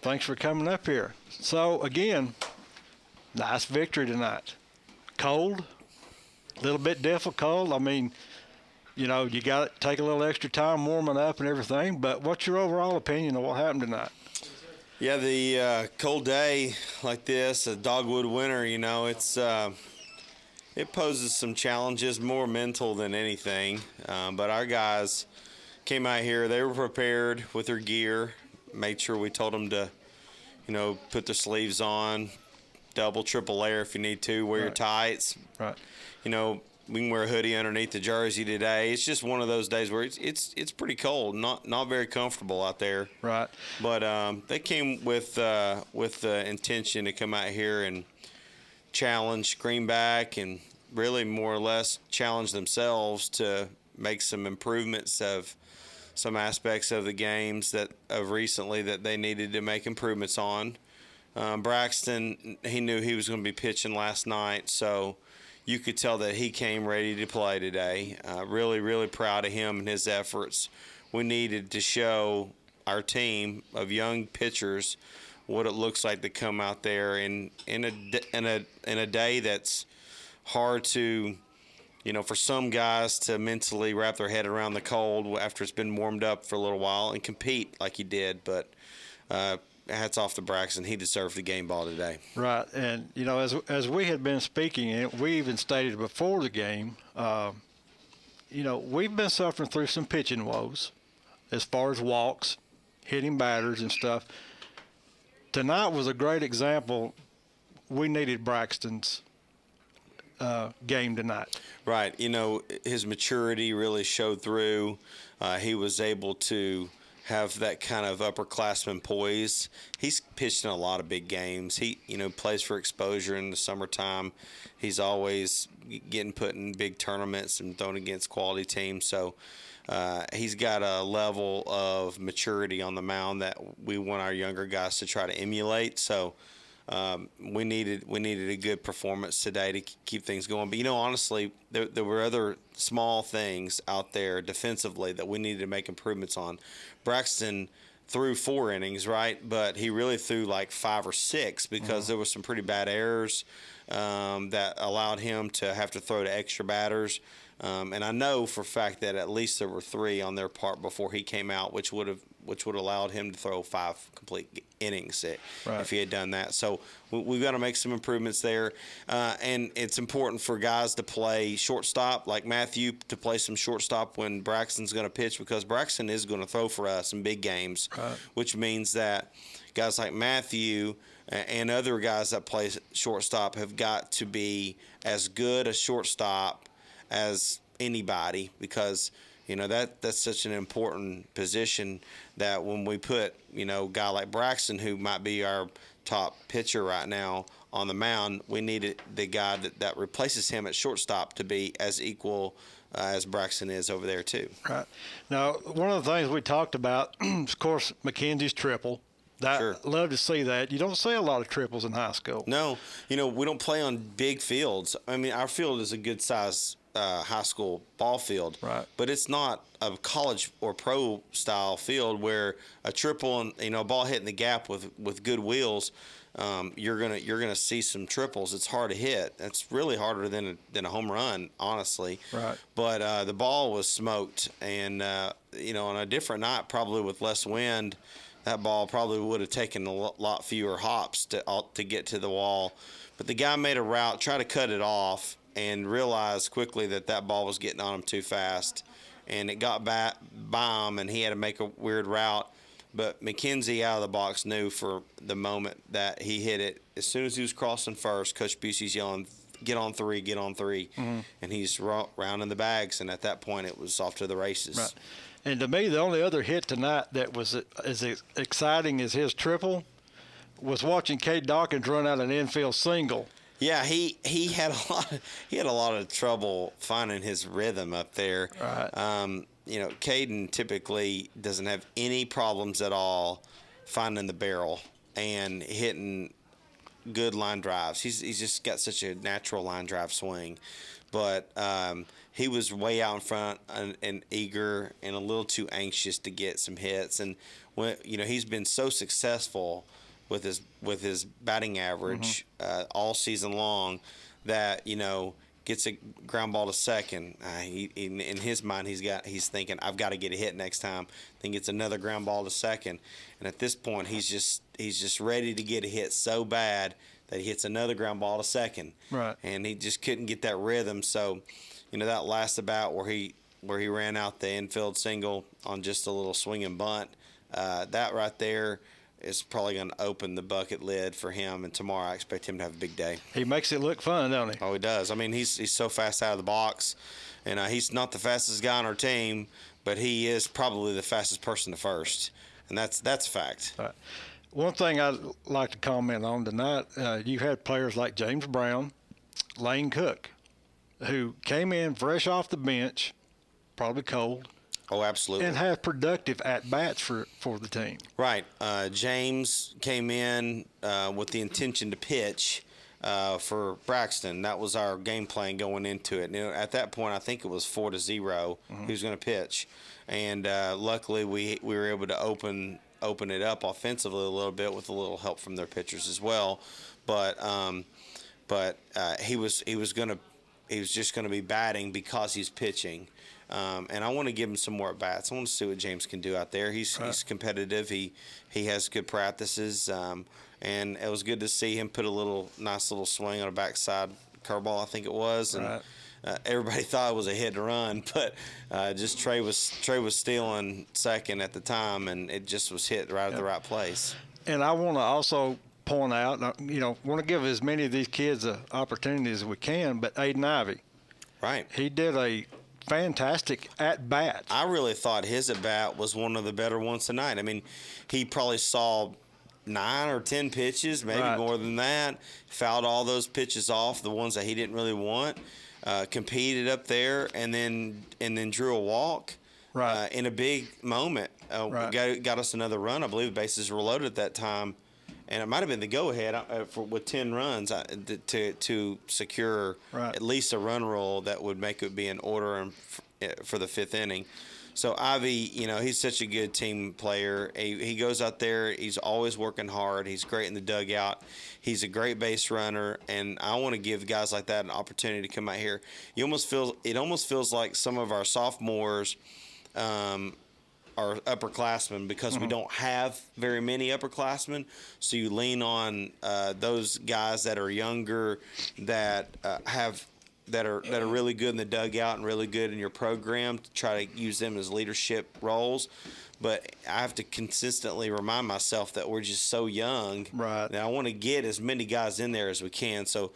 Thanks for coming up here. So, again, nice victory tonight. Cold, a little bit difficult. I mean, you know, you got to take a little extra time warming up and everything, but what's your overall opinion of what happened tonight? Yeah, the cold day like this, a dogwood winter, you know, it poses some challenges, more mental than anything. But our guys came out here, they were prepared with their gear, made sure we told them to, you know, put their sleeves on, double, triple layer if you need to, wear your tights. Right. You know, we can wear a hoodie underneath the jersey today. It's just one of those days where it's pretty cold, not very comfortable out there. Right. But they came with the intention to come out here and challenge Greenback and really more or less challenge themselves to make some improvements of some aspects of the games of recently that they needed to make improvements on. Braxton, he knew he was going to be pitching last night, so you could tell that he came ready to play today. Really, really proud of him and his efforts. We needed to show our team of young pitchers what it looks like to come out there in a day that's hard to, you know, for some guys to mentally wrap their head around the cold after it's been warmed up for a little while and compete like he did. But hats off to Braxton. He deserved the game ball today. Right. And, you know, as we had been speaking, and we even stated before the game, you know, we've been suffering through some pitching woes as far as walks, hitting batters and stuff. Tonight was a great example. We needed Braxton's game tonight. Right. You know, his maturity really showed through. He was able to have that kind of upperclassman poise. He's pitched in a lot of big games. He, plays for exposure in the summertime. He's always getting put in big tournaments and thrown against quality teams. So he's got a level of maturity on the mound that we want our younger guys to try to emulate. So we needed a good performance today to keep things going. But honestly, there were other small things out there defensively that we needed to make improvements on. Braxton threw 4 innings, right? But he really threw like 5 or 6 because there were some pretty bad errors that allowed him to have to throw to extra batters. And I know for a fact that at least there were 3 on their part before he came out, which would have allowed him to throw 5 complete innings if he had done that. So we've got to make some improvements there. And it's important for guys to play shortstop, like Matthew, to play some shortstop when Braxton's going to pitch, because Braxton is going to throw for us in big games, which means that guys like Matthew and other guys that play shortstop have got to be as good a shortstop as anybody, because that's such an important position that when we put a guy like Braxton, who might be our top pitcher right now, on the mound, we needed the guy that replaces him at shortstop to be as equal as Braxton is over there too. Right. Now, one of the things we talked about, of course, McKenzie's triple. Love to see that. You don't see a lot of triples in high school. No, we don't play on big fields. I mean, our field is a good size high school ball field, right? But it's not a college or pro style field where a triple and a ball hitting the gap with good wheels, you're gonna see some triples. It's hard to hit. It's really harder than a home run, honestly. Right. But the ball was smoked, and on a different night, probably with less wind, that ball probably would have taken a lot fewer hops to get to the wall. But the guy made a route, tried to cut it off, and realized quickly that ball was getting on him too fast. And it got by him, and he had to make a weird route. But McKenzie out of the box knew for the moment that he hit it. As soon as he was crossing first, Coach Busey's yelling, "Get on 3, get on 3." Mm-hmm. And he's rounding the bags, and at that point it was off to the races. Right. And to me, the only other hit tonight that was as exciting as his triple was watching Cade Dawkins run out an infield single. Yeah, he had a lot of trouble finding his rhythm up there. Right. Caden typically doesn't have any problems at all finding the barrel and hitting good line drives. He's just got such a natural line drive swing. But he was way out in front and eager and a little too anxious to get some hits. And when he's been so successful with his batting average all season long that gets a ground ball to second. In his mind, he's thinking, I've got to get a hit next time. Then gets another ground ball to second, and at this point, he's just ready to get a hit so bad that he hits another ground ball to second. Right. And he just couldn't get that rhythm. So, that last at bat where he ran out the infield single on just a little swinging bunt, that right there is probably going to open the bucket lid for him. And tomorrow I expect him to have a big day. He makes it look fun, don't he? Oh, he does. I mean, he's so fast out of the box, and he's not the fastest guy on our team, but he is probably the fastest person to first, and that's a fact. Right. One thing I'd like to comment on tonight, you had players like James Brown, Lane Cook, who came in fresh off the bench, probably cold. Oh, absolutely. And have productive at-bats for the team. Right. James came in with the intention to pitch for Braxton. That was our game plan going into it. At that point, I think it was 4-0 he was going to pitch. And luckily, we were able to open it up offensively a little bit with a little help from their pitchers as well. But he was just going to be batting because he's pitching. And I want to give him some more at bats. I want to see what James can do out there. He's competitive. He has good practices, and it was good to see him put a nice little swing on a backside curveball, I think it was, and everybody thought it was a hit and run, but just Trey was stealing second at the time, and it just was hit right at the right place. And I want to also point out, want to give as many of these kids an opportunity as we can, but Aiden Ivey. Right. He did a fantastic at-bat. I really thought his at-bat was one of the better ones tonight. I mean, he probably saw 9 or 10 pitches, maybe more than that, fouled all those pitches off, the ones that he didn't really want, competed up there, and then drew a walk in a big moment. Got us another run. I believe the bases were loaded at that time, and it might have been the go-ahead with 10 runs to secure at least a run roll that would make it be in order for the 5th inning. So Ivy, he's such a good team player. He goes out there. He's always working hard. He's great in the dugout. He's a great base runner, and I want to give guys like that an opportunity to come out here. It almost feels like some of our sophomores are upperclassmen because we don't have very many upperclassmen. So you lean on those guys that are younger that are really good in the dugout and really good in your program to try to use them as leadership roles. But I have to consistently remind myself that we're just so young. Right. And I want to get as many guys in there as we can. So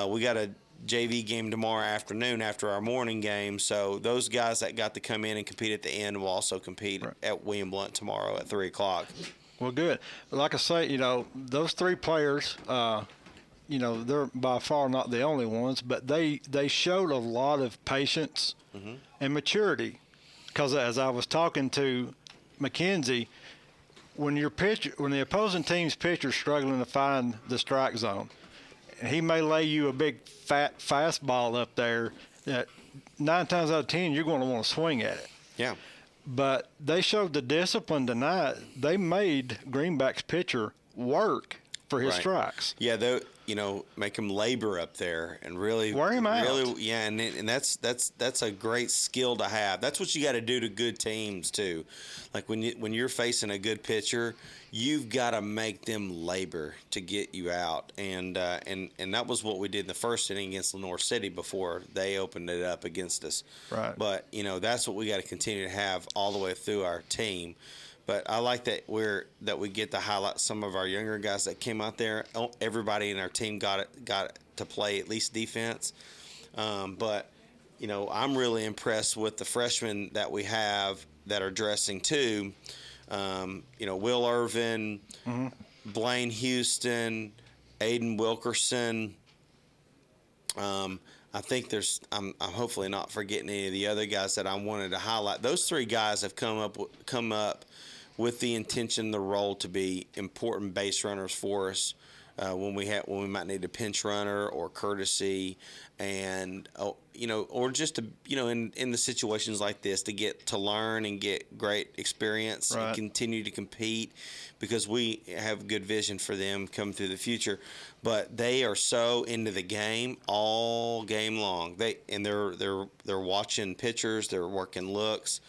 we got a JV game tomorrow afternoon after our morning game. So those guys that got to come in and compete at the end will also compete at William Blount tomorrow at 3 o'clock. Well, good. Like I say, those 3 players, they're by far not the only ones, but they showed a lot of patience and maturity. Because as I was talking to Mackenzie, when the opposing team's pitcher's struggling to find the strike zone, and he may lay you a big fat fastball up there that 9 times out of 10 you're going to want to swing at it. Yeah. But they showed the discipline tonight. They made Greenback's pitcher work for his strikes. Yeah, make him labor up there and really wear him out. Really, yeah, and that's a great skill to have. That's what you got to do to good teams too. Like when you're facing a good pitcher, you've got to make them labor to get you out. And that was what we did in the first inning against Lenore City before they opened it up against us. Right. But that's what we got to continue to have all the way through our team. But I like that we get to highlight some of our younger guys that came out there. Everybody in our team got to play at least defense. But I'm really impressed with the freshmen that we have that are dressing too. Will Irvin, Blaine Houston, Aiden Wilkerson. I think I'm hopefully not forgetting any of the other guys that I wanted to highlight. Those 3 guys have come up with the intention, the role to be important base runners for us when we might need a pinch runner or courtesy, and or just to in the situations like this to get to learn and get great experience and continue to compete, because we have good vision for them come through the future. But they are so into the game all game long. They're watching pitchers, they're working looks.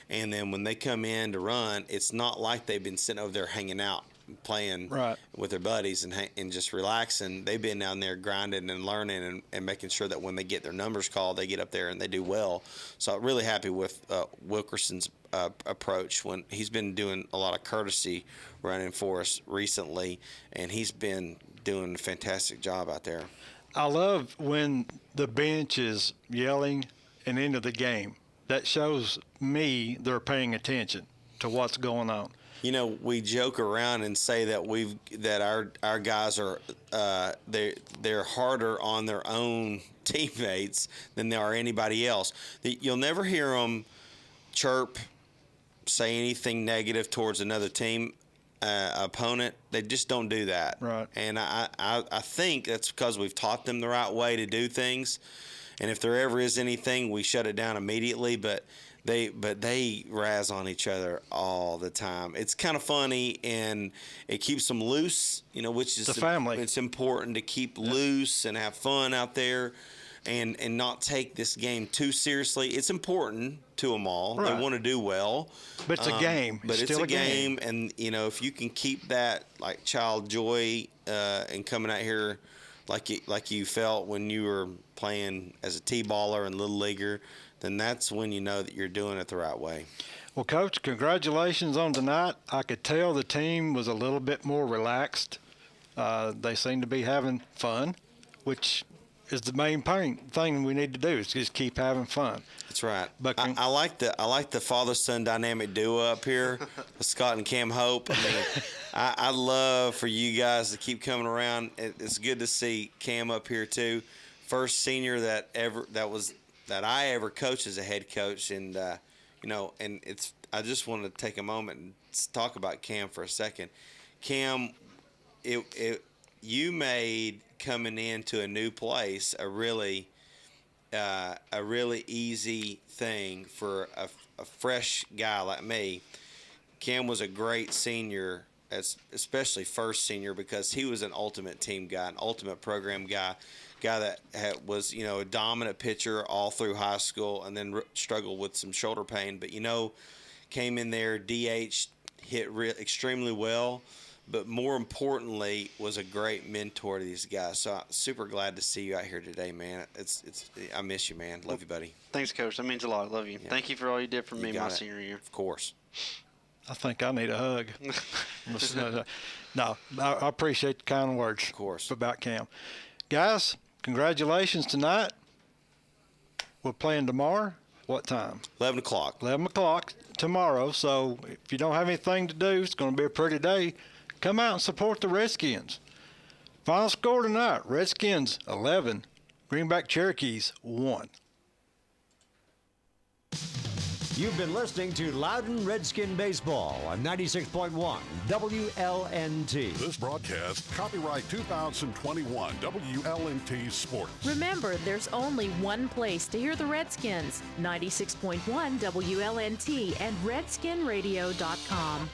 And then when they come in to run, it's not like they've been sitting over there hanging out, playing with their buddies and just relaxing. They've been down there grinding and learning and making sure that when they get their numbers called, they get up there and they do well. So I'm really happy with Wilkerson's approach when he's been doing a lot of courtesy running for us recently, and he's been doing a fantastic job out there. I love when the bench is yelling and into the game. That shows me they're paying attention to what's going on. We joke around and say that our guys are they're harder on their own teammates than they are anybody else. You'll never hear them chirp, say anything negative towards another team opponent. They just don't do that. Right. And I think that's because we've taught them the right way to do things. And if there ever is anything, we shut it down immediately. But they razz on each other all the time. It's kind of funny, and it keeps them loose. Which is the family. It's important to keep loose and have fun out there, and not take this game too seriously. It's important to them all. Right. They want to do well. But it's a game. But it's a game, and if you can keep that like child joy and coming out here like you felt when you were playing as a T-baller and little leaguer, then that's when you know that you're doing it the right way. Well, Coach, congratulations on tonight. I could tell the team was a little bit more relaxed. They seem to be having fun, which is the main thing we need to do is just keep having fun. That's right. But I like the father-son dynamic duo up here, Scott and Cam Hope. I mean, I love for you guys to keep coming around. It's good to see Cam up here too. First senior that I ever coached as a head coach, and and I just wanted to take a moment and talk about Cam for a second. Cam, you made coming into a new place a really easy thing for a fresh guy like me. Cam was a great senior, especially first senior, because he was an ultimate team guy, an ultimate program guy that was a dominant pitcher all through high school, and then struggled with some shoulder pain. But came in there, DH, hit extremely well, but more importantly was a great mentor to these guys. So I'm super glad to see you out here today, man. I miss you, man. Love you, buddy. Thanks, Coach. That means a lot. Love you. Yeah. Thank you for all you did for me my senior year. Of course. I think I need a hug. No, I appreciate the kind words. Of course. About Cam. Guys, congratulations tonight. We're playing tomorrow. What time? 11 o'clock. 11 o'clock tomorrow. So if you don't have anything to do, it's going to be a pretty day. Come out and support the Redskins. Final score tonight, Redskins 11, Greenback Cherokees 1. You've been listening to Loudon Redskin Baseball on 96.1 WLNT. This broadcast, copyright 2021 WLNT Sports. Remember, there's only one place to hear the Redskins, 96.1 WLNT and RedskinRadio.com.